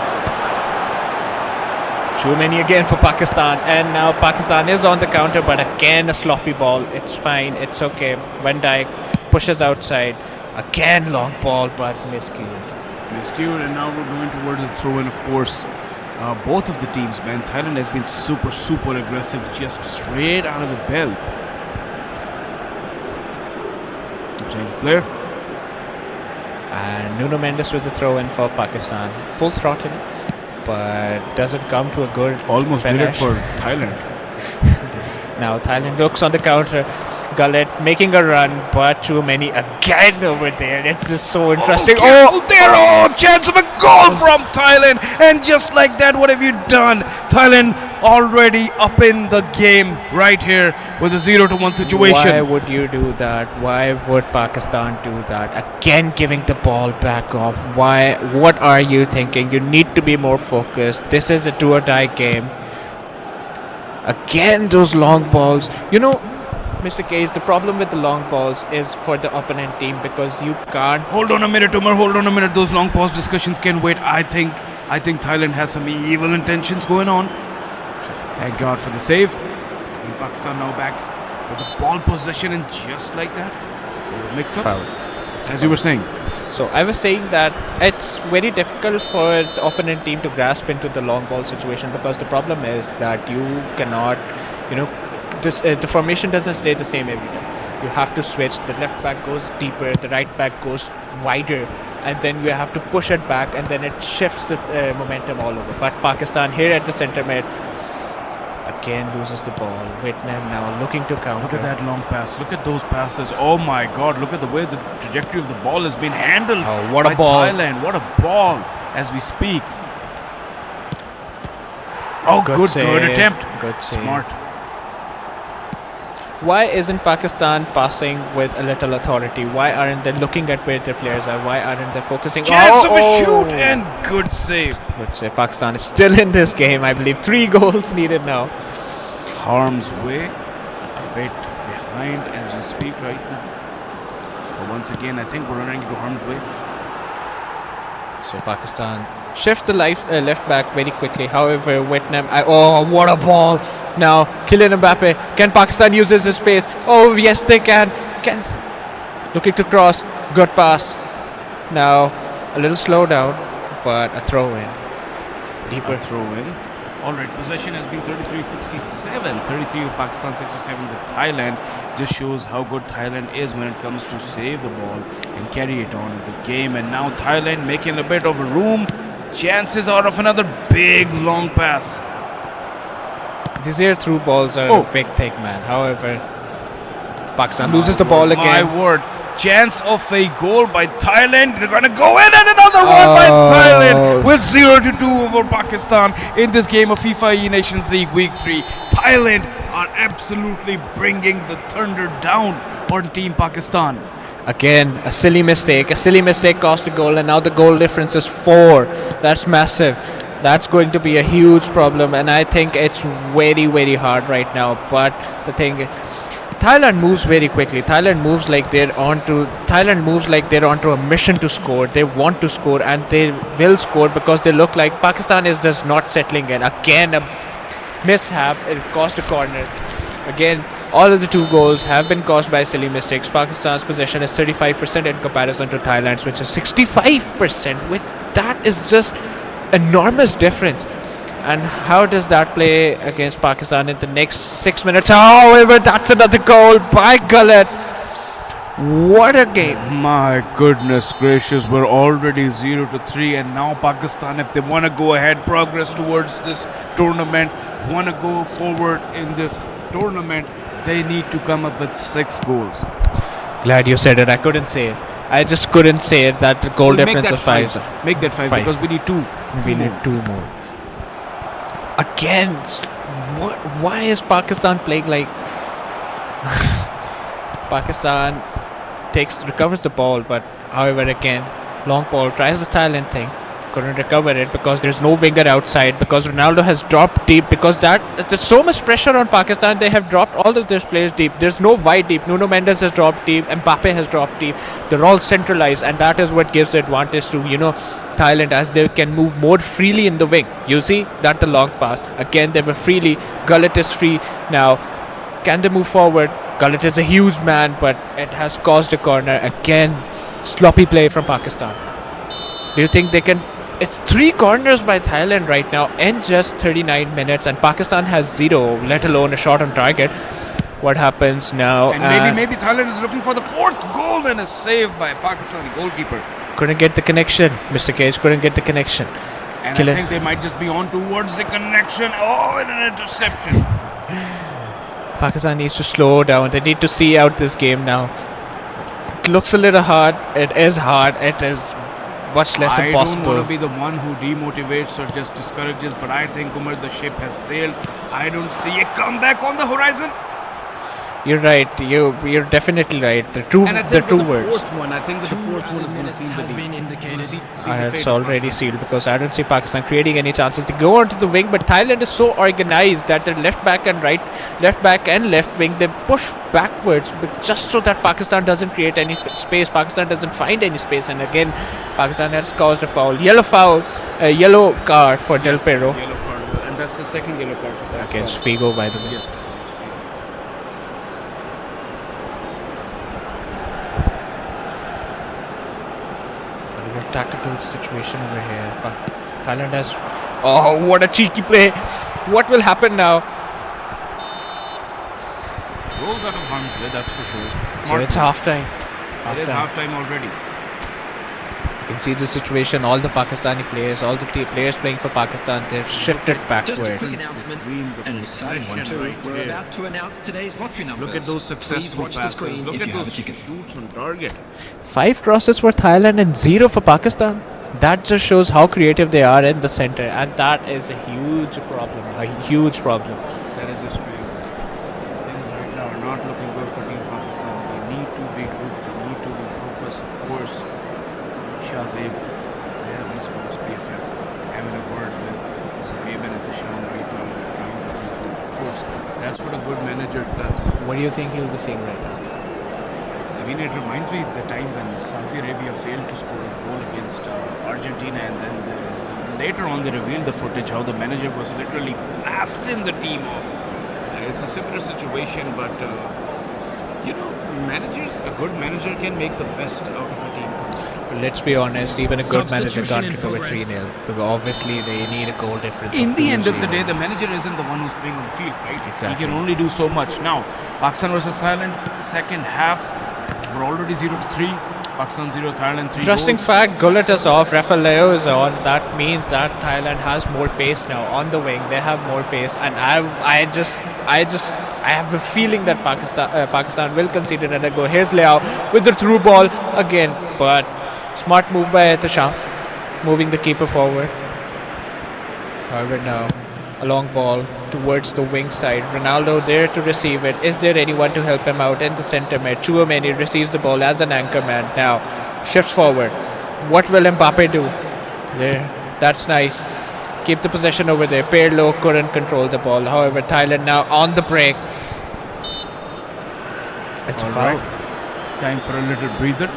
Tchouaméni again for Pakistan, and now Pakistan is on the counter, but again a sloppy ball. It's fine, it's okay. Van Dijk pushes outside, again long ball, but miscued. And now we're going towards the throw-in, of course. Both of the teams, man. Thailand has been super aggressive, just straight out of the bell. Change player. And Nuno Mendes was a throw-in for Pakistan. Full throttle, but doesn't come to a good Almost finish. did it for Thailand. Now Thailand looks on the counter. Gullet making a run, but Tchouaméni again over there. It's just so interesting. Chance of a goal from Thailand, and just like that, what have you done? Thailand already up in the game right here with a 0-1 situation. Why would you do that? Why would Pakistan do that? Again giving the ball back off. Why? What are you thinking? You need to be more focused. This is a do or die game. Again those long balls. Mr. Case, the problem with the long balls is for the opponent team, because you can't... Hold on a minute, Umar. Hold on a minute. Those long pause discussions can wait. I think Thailand has some evil intentions going on. Thank God for the save. Team Pakistan now back with the ball possession, and just like that, mix up. Foul. As you were saying. So I was saying that it's very difficult for the opponent team to grasp into the long ball situation, because the problem is that you cannot, the formation doesn't stay the same every time. You have to switch. The left back goes deeper, the right back goes wider, and then you have to push it back, and then it shifts the momentum all over. But Pakistan here at the centre mid again loses the ball. Vietnam now looking to counter. Look at that long pass. Look at those passes. Oh my God. Look at the way the trajectory of the ball has been handled what a by ball. Thailand. What a ball as we speak. Oh, good attempt. Good save. Smart. Why isn't Pakistan passing with a little authority? Why aren't they looking at where their players are? Why aren't they focusing? Chance of a shoot, and good save. Good save. Pakistan is still in this game, I believe. 3 goals needed now. Harm's way. A bit behind as we speak right now. But once again, I think we're running into harm's way. So Pakistan shifts the left back very quickly. However, Vietnam, oh, what a ball! Now, Kylian Mbappe, can Pakistan use his space? Oh, yes, they can. Looking to cross, good pass. Now, a little slow down, but a throw in. Deeper throw in. Alright, possession has been 33-67. 33 of Pakistan, 67 with Thailand. Just shows how good Thailand is when it comes to save the ball and carry it on in the game. And now Thailand making a bit of a room. Chances out of another big long pass. These air through balls are a big thing, man. However, Pakistan loses the ball again. My word. Chance of a goal by Thailand. They're going to go in, and another one by Thailand with 0-2 over Pakistan in this game of FIFAe Nations League Week 3. Thailand are absolutely bringing the thunder down on Team Pakistan. Again, a silly mistake. A silly mistake cost a goal, and now the goal difference is 4. That's massive. That's going to be a huge problem, and I think it's very, very hard right now. But the thing, Thailand moves very quickly. Thailand moves like they're onto a mission to score. They want to score, and they will score because they look like Pakistan is just not settling in. Again, a mishap. It cost a corner. Again, all of the 2 goals have been caused by silly mistakes. Pakistan's possession is 35% in comparison to Thailand's, which is 65%. With that is just enormous difference. And how does that play against Pakistan in the next 6 minutes? However, that's another goal by Gullit. What a game. My goodness gracious, we're already 0-3, and now Pakistan, if they want to go ahead, progress towards this tournament, want to go forward in this tournament, they need to come up with 6 goals. Glad you said it. I couldn't say it. I just couldn't say it that the goal difference was 5. Make that 5 because we need 2. We need 2 more. Again, why is Pakistan playing like Pakistan recovers the ball, but however again, long ball, tries the Thailand thing, couldn't recover it because there's no winger outside, because Ronaldo has dropped deep, because there's so much pressure on Pakistan. They have dropped all of their players deep. There's no wide deep. Nuno Mendes has dropped deep, Mbappe has dropped deep. They're all centralized, and that is what gives the advantage to Thailand, as they can move more freely in the wing. You see that the long pass again, they were freely. Gullit is free now. Can they move forward? Gullit is a huge man, but it has caused a corner again. Sloppy play from Pakistan. Do you think they can? It's 3 corners by Thailand right now in just 39 minutes, and Pakistan has 0, let alone a shot on target. What happens now? And maybe Thailand is looking for the 4th goal, and a save by Pakistani goalkeeper. Couldn't get the connection. Mr. Cage couldn't get the connection. And I think they might just be on towards the connection. Oh, and an interception. Pakistan needs to slow down. They need to see out this game now. It looks a little hard. It is hard. It is much less impossible. I don't want to be the one who demotivates or just discourages, but I think, Umar, the ship has sailed. I don't see a comeback on the horizon. You're right. You're definitely right. The true words. I think that the 4th one is going to seal the deal. It's already sealed because I don't see Pakistan creating any chances. They go onto the wing, but Thailand is so organized that their left back and left wing, they push backwards, but just so that Pakistan doesn't create any space. Pakistan doesn't find any space, and again, Pakistan has caused a foul. Yellow card for Del Perro. Yellow card, and that's the 2nd yellow card for Pakistan. Against Figo, by the way. Yes. Tactical situation over here. Thailand has... Oh, what a cheeky play. What will happen now? Rolls out of harm's way, that's for sure. So it's half-time. It is half-time already. You can see the situation. All the Pakistani players, all the players playing for Pakistan, they're shifted backwards. We're about to announce today's lottery numbers. Look at those successful passes. Look at those shoots on target. 5 crosses for Thailand and 0 for Pakistan. That just shows how creative they are in the center, and that is a huge problem. A huge problem. That is just crazy. Things right now are not looking good for Team Pakistan. They need to be good. They need to be focused. Of course, Shahzeb, the head of esports, BFF, having a word with Zuhaib at the Sham right now. They're trying to be good. Of course, that's what a good manager does. What do you think he'll be saying right now? I mean, it reminds me of the time when Saudi Arabia failed to score a goal against Argentina, and then the later on they revealed the footage how the manager was literally blasting the team off. It's a similar situation, but managers, a good manager can make the best out of a team. But let's be honest, even a good manager can't recover 3-0 because obviously they need a goal difference. In the end of the day, the manager isn't the one who's playing on the field, right? Exactly. He can only do so much. Now, Pakistan versus Thailand, second half, we're already 0-3. Pakistan 0, Thailand 3. Interesting goals. fact, Gullit is off, Rafael Leo is on. That means that Thailand has more pace now on the wing. They have more pace, and I have a feeling that Pakistan will concede another goal. Here's Leo with the through ball again, but smart move by Ehtisham, moving the keeper forward. However, now a long ball towards the wing side. Ronaldo there to receive it. Is there anyone to help him out in the centre mid? Chouameni receives the ball as an anchor man. Now shifts forward. What will Mbappe do? There, that's nice. Keep the possession over there. Pirlo couldn't control the ball. However, Thailand now on the break. It's a foul. Right. Time for a little breather.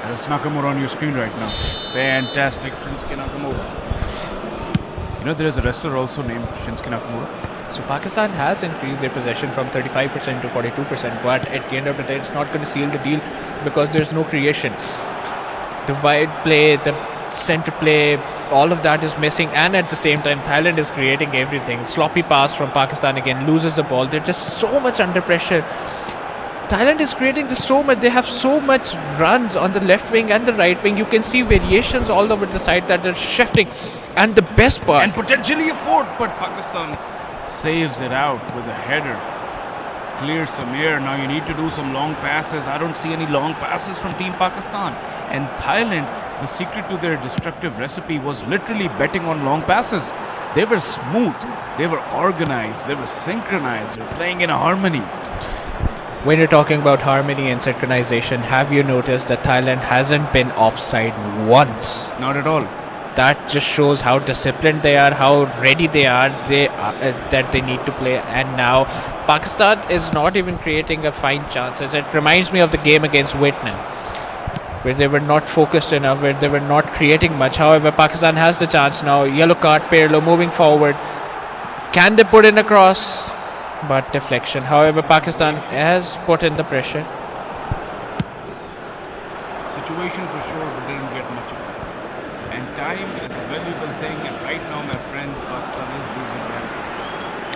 There's Nakamura on your screen right now. Fantastic, Shinsuke Nakamura. There is a wrestler also named Shinsuke Nakamura. So Pakistan has increased their possession from 35% to 42%, but at the end of the day, it's not going to seal the deal because there's no creation. The wide play, the centre play, all of that is missing, and at the same time, Thailand is creating everything. Sloppy pass from Pakistan again, loses the ball. They're just so much under pressure. Thailand is creating this so much. They have so much runs on the left wing and the right wing. You can see variations all over the side that they're shifting. And the best part, and potentially a fourth, but Pakistan saves it out with a header. Clears some air. Now you need to do some long passes. I don't see any long passes from Team Pakistan. And Thailand, the secret to their destructive recipe was literally betting on long passes. They were smooth, they were organized, they were synchronized, they were playing in a harmony. When you're talking about harmony and synchronization, have you noticed that Thailand hasn't been offside once? Not at all. That just shows how disciplined they are, how ready they are, that they need to play. And now Pakistan is not even creating a fine chances. It reminds me of the game against Vietnam, where they were not focused enough, where they were not creating much. However, Pakistan has the chance now. Yellow card, Pirlo moving forward. Can they put in a cross? But deflection. However, Pakistan has put in the pressure. Situation for sure, but didn't get much of it. And time is a valuable thing, and right now, my friends, Pakistan is losing them.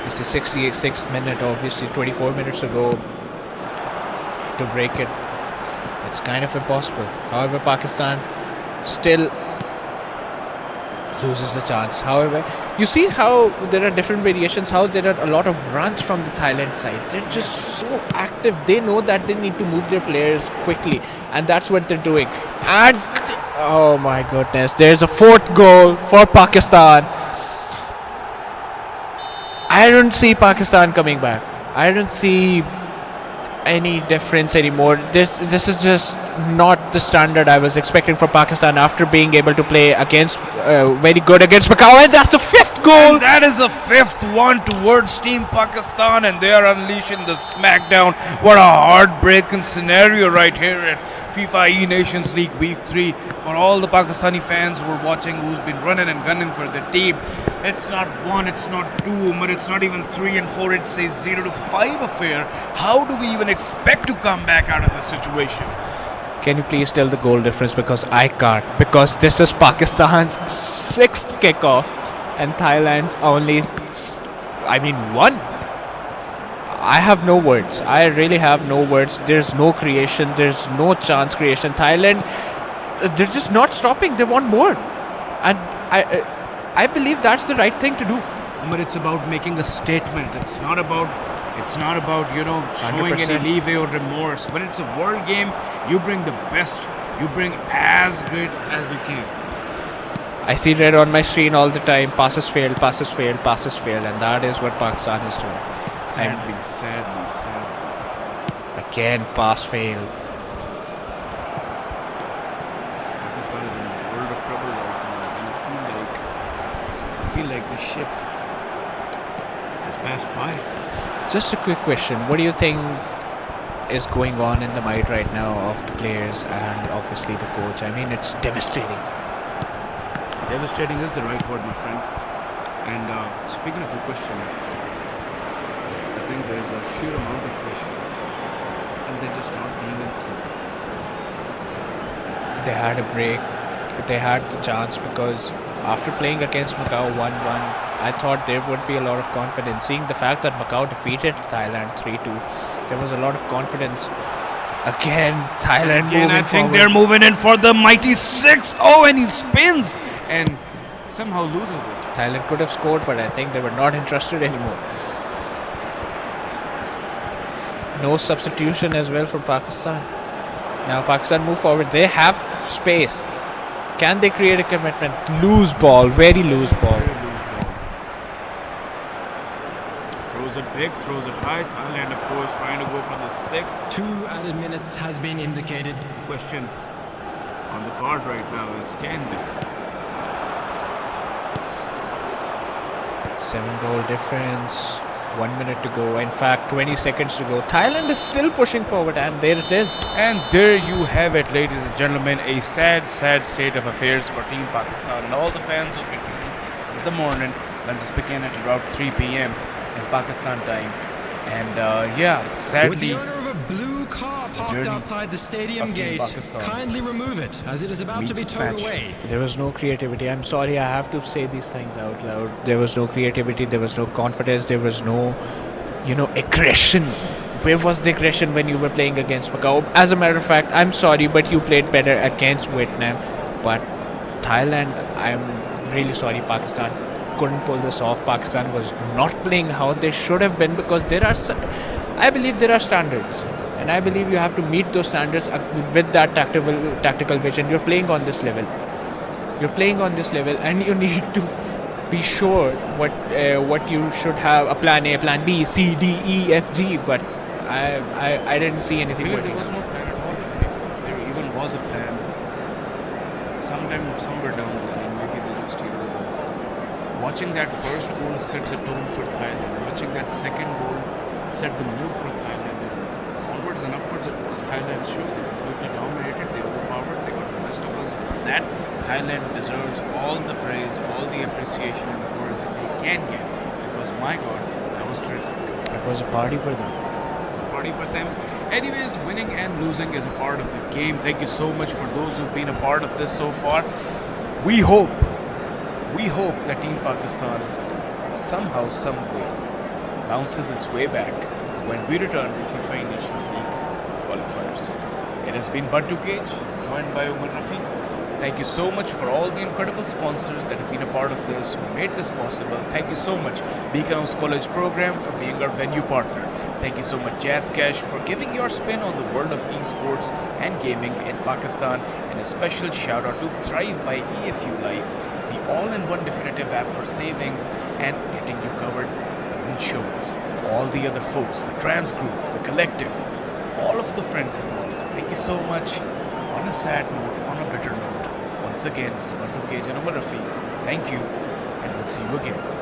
It's the 66th minute, obviously 24 minutes ago to break it. It's kind of impossible. However, Pakistan still loses the chance. However, you see how there are different variations, how there are a lot of runs from the Thailand side. They're just so active. They know that they need to move their players quickly, and that's what they're doing. And oh my goodness, there's a fourth goal for Pakistan. I don't see Pakistan coming back. I don't see any difference anymore. This is just not the standard I was expecting for Pakistan after being able to play against very good against Macau, and that's the fifth goal. And that is the fifth one towards Team Pakistan, and they are unleashing the smackdown. What a heartbreaking scenario right here at FIFAe Nations League Week 3 for all the Pakistani fans who are watching, who's been running and gunning for their team. It's not 1, it's not 2, but it's not even 3 and 4. It's a 0-5 affair. How do we even expect to come back out of this situation? Can you please tell the goal difference, because I can't, because this is Pakistan's 6th kickoff and Thailand's only one. I have no words. I really have no words. There's no creation. There's no chance creation. Thailand, they're just not stopping. They want more, and I believe that's the right thing to do. But it's about making a statement. It's not about showing 100%. any leeway or remorse. But it's a world game. You bring the best. You bring as great as you can. I see red on my screen all the time. Passes failed, passes failed, passes failed, and that is what Pakistan is doing. Sadly. Again, pass failed. Pakistan is in a world of trouble right now, and I feel like the ship has passed by. Just a quick question. What do you think is going on in the mind right now of the players and obviously the coach? I mean, it's devastating. Devastating is the right word, my friend. And speaking of your question, I think there is a sheer amount of pressure, and they're just not being in sync. They had a break. They had the chance because after playing against Macau 1-1, I thought there would be a lot of confidence. Seeing the fact that Macau defeated Thailand 3-2, there was a lot of confidence. Again, Thailand moving I think forward. they're moving in for the mighty sixth. Oh, and he spins and somehow loses it. Thailand could have scored, but I think they were not interested anymore. No substitution as well for Pakistan. Now Pakistan move forward. They have space. Can they create a commitment? Loose ball, very loose ball. Throws it big, throws it high. Thailand, of course, trying to go for the sixth. 2 added minutes has been indicated. The question on the card right now is, can they? 7-goal difference. 1 minute to go. In fact, 20 seconds to go. Thailand is still pushing forward, and there it is. And there you have it, ladies and gentlemen. A sad, sad state of affairs for Team Pakistan and all the fans who've been tuned since the morning when this began at about 3 p.m. in Pakistan time. And sadly, With the owner of a blue car parked outside the stadium gate, kindly remove it as it is about to be towed away. There was no creativity. I'm sorry, I have to say these things out loud. There was no creativity, there was no confidence, there was no, aggression. Where was the aggression when you were playing against Macau? As a matter of fact, I'm sorry, but you played better against Vietnam. But Thailand, I'm really sorry, Pakistan couldn't pull this off. Pakistan was not playing how they should have been because I believe there are standards. And I believe you have to meet those standards with that tactical vision. You're playing on this level. And you need to be sure what you should have, a plan A, plan B, C, D, E, F, G. But I didn't see anything. I feel like there was no plan at all. If there even was a plan, somewhere down the line, maybe they just, watching that first goal set the tone for Thailand. Watching that second goal set the mood for Thailand. And onwards and upwards, it was Thailand's show. They completely dominated, they overpowered, they got the best of us. And for that, Thailand deserves all the praise, all the appreciation in the world that they can get. Because my God, that was terrific. It was a party for them. Anyways, winning and losing is a part of the game. Thank you so much for those who've been a part of this so far. We hope that Team Pakistan somehow, some way bounces its way back when we return with FIFAe Nations League qualifiers. It has been Bantu Cage, joined by Umar Rafi. Thank you so much for all the incredible sponsors that have been a part of this, who made this possible. Thank you so much, Beacon's College Program, for being our venue partner. Thank you so much, Jazz Cash, for giving your spin on the world of esports and gaming in Pakistan. And a special shout out to Thrive by EFU Life, the all-in-one definitive app for savings and getting you covered with insurance. All the other folks, the trans group, the collective, all of the friends involved, thank you so much. On a sad note, on a bitter note, once again, Bantu Cage and Umar Rafi, thank you, and we'll see you again.